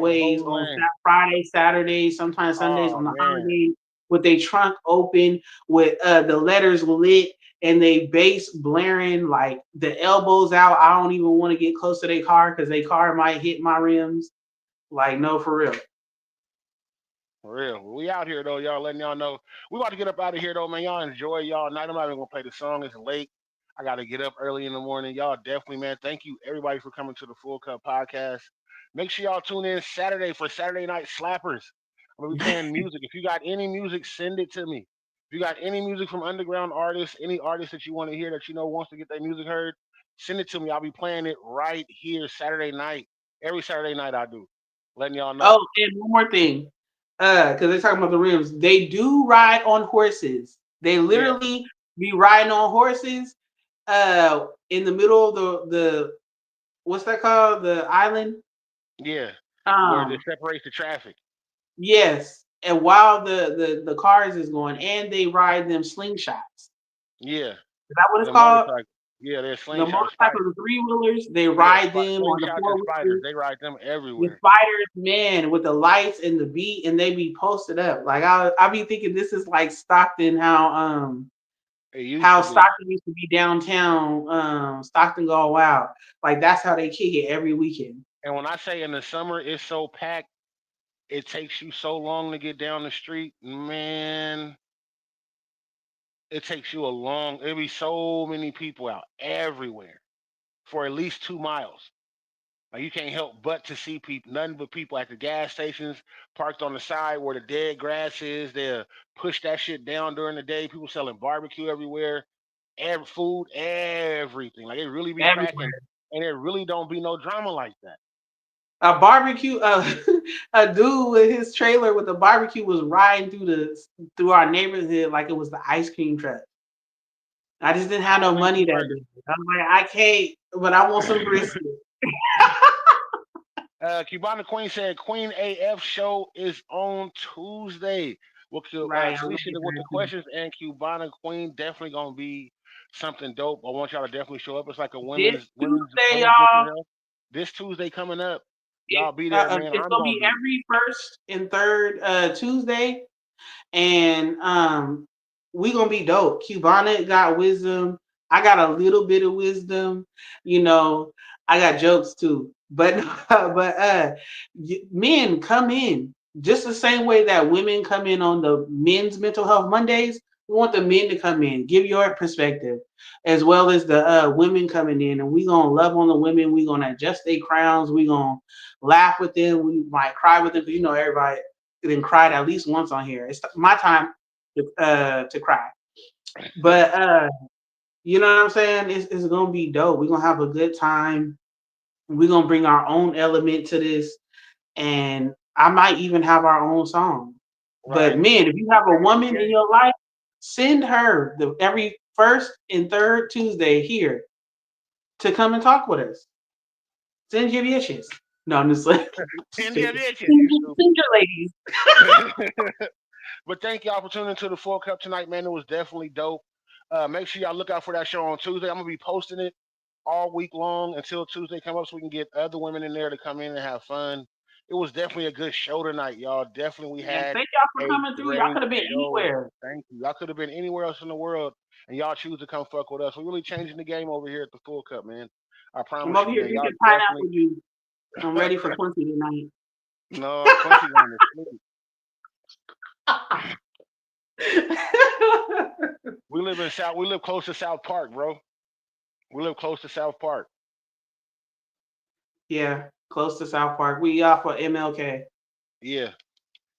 The sideways whole on lane. Friday, Saturday, sometimes Sundays Oh on the man. holidays with their trunk open with the letters lit and they bass blaring like the elbows out. I don't even want to get close to their car because their car might hit my rims. Like no, for real. For real. Well, we out here though, y'all letting y'all know. We about to get up out of here though, man. Y'all enjoy y'all night. I'm not even gonna play the song. It's late. I gotta get up early in the morning. Y'all definitely, man. Thank you everybody for coming to the Full Cup Podcast. Make sure y'all tune in Saturday for Saturday Night Slappers. I'm gonna be playing music. If you got any music, send it to me. If you got any music from underground artists, any artist that you want to hear that you know wants to get their music heard, send it to me. I'll be playing it right here Saturday night. Every Saturday night I do. Letting y'all know. Oh, and one more thing. Because they're talking about the rims. They do ride on horses. They Yeah, literally be riding on horses in the middle of the what's that called? The island. yeah. Where it Um, separates the traffic. yes. And while the cars is going, and they ride them slingshots. Yeah, Is that what it's the called? motorcycle. Yeah, they're The slingshot, the motorcycles, spider. the three wheelers, they Yeah, ride them, or the slingshots four and spiders. wheelers, They ride them the everywhere. spiders, man, with the lights and the beat, and they be posted up. Like I be thinking this is like Stockton, It used how to be. Stockton used to be downtown, Stockton Go Wild. Like that's how they kick it every weekend. And when I say in the summer it's so packed, it takes you so long to get down the street. Man, it takes you a long. There be so many people out everywhere for at least 2 miles. Like you can't help but to see people, nothing but people at the gas stations, parked on the side where the dead grass is. They'll push that shit down during the day. People selling barbecue everywhere, every food, everything. Like it really be cracking, Everywhere. and it really don't be no drama like that. A barbecue, a dude with his trailer with the barbecue was riding through our neighborhood like it was the ice cream truck. I just didn't have I'll no make money you that burger. day. I'm like, I can't, but I want some brisket. Cubana Queen said Queen AF show is on Tuesday. Well, Right, I'm Talisha looking with for the it. questions and Cubana Queen definitely gonna be something dope. I want y'all to definitely show up. It's like a This women's Tuesday, women's mental y'all. health. This Tuesday coming up. It, Y'all be there, man. it's I'm gonna gonna be be. every first and third Tuesday, and we gonna be dope. Cubana got wisdom. I got a little bit of wisdom. You know, I got jokes too. But men come in just the same way that women come in on the men's mental health Mondays. We want the men to come in, give your perspective, as well as the women coming in, and we gonna love on the women. We gonna adjust their crowns. We gonna laugh with them. We might cry with them because you know everybody then cried at least once on here. It's my time to cry. But you know what I'm saying? It's gonna be dope. We're gonna have a good time. We're gonna bring our own element to this, and I might even have our own song. But Right. man, if you have a woman in Okay. your life, send her the every first and third Tuesday here to come and talk with us. Send your bitches. No, I'm just like Send your stupid. bitches, you Send your ladies. stupid. But thank y'all for tuning into the Full Cup tonight, man. It was definitely dope. Make sure y'all look out for that show on Tuesday. I'm gonna be posting it all week long until Tuesday come up, so we can get other women in there to come in and have fun. It was definitely a good show tonight, y'all. Definitely, we Man, had thank y'all for a coming through. Y'all great could have been show. anywhere. Thank you. Y'all could have been anywhere else in the world. and y'all choose to come fuck with us. We're really changing the game over here at the Full Cup, man. I I'm promise over you, here man. Y'all drinking definitely. pineapple juice. I'm ready for Quincy tonight. No, Quincy going to sleep. We live in South. We live close to South Park, bro. We live close to South Park. Yeah, close to South Park. We off for MLK. Yeah,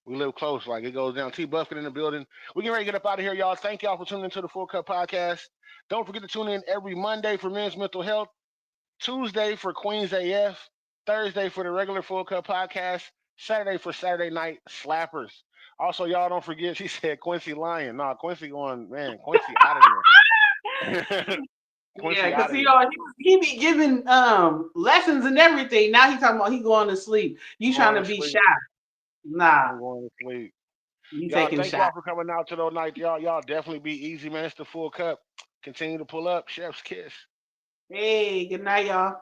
we live close. Like it goes down. T Buffett in the building. We get ready to get up out of here, y'all. Thank y'all for tuning into the Full Cup Podcast. Don't forget to tune in every Monday for Men's Mental Health, Tuesday for Queens AF, Thursday for the regular Full Cup Podcast, Saturday for Saturday Night Slappers. Also, y'all don't forget, she said Quincy lying. Nah, Quincy going, man, Quincy out of here. Yeah, Quincy because out of here. he be giving lessons and everything. Now he talking about he going to sleep. You trying Going to to be shy? sleep. Nah, I'm going to sleep. you Y'all, taking thank y'all shots. for coming out to those night. Y'all definitely be easy, man. It's the Full Cup. Continue to pull up. Chef's kiss. Hey, good night, y'all.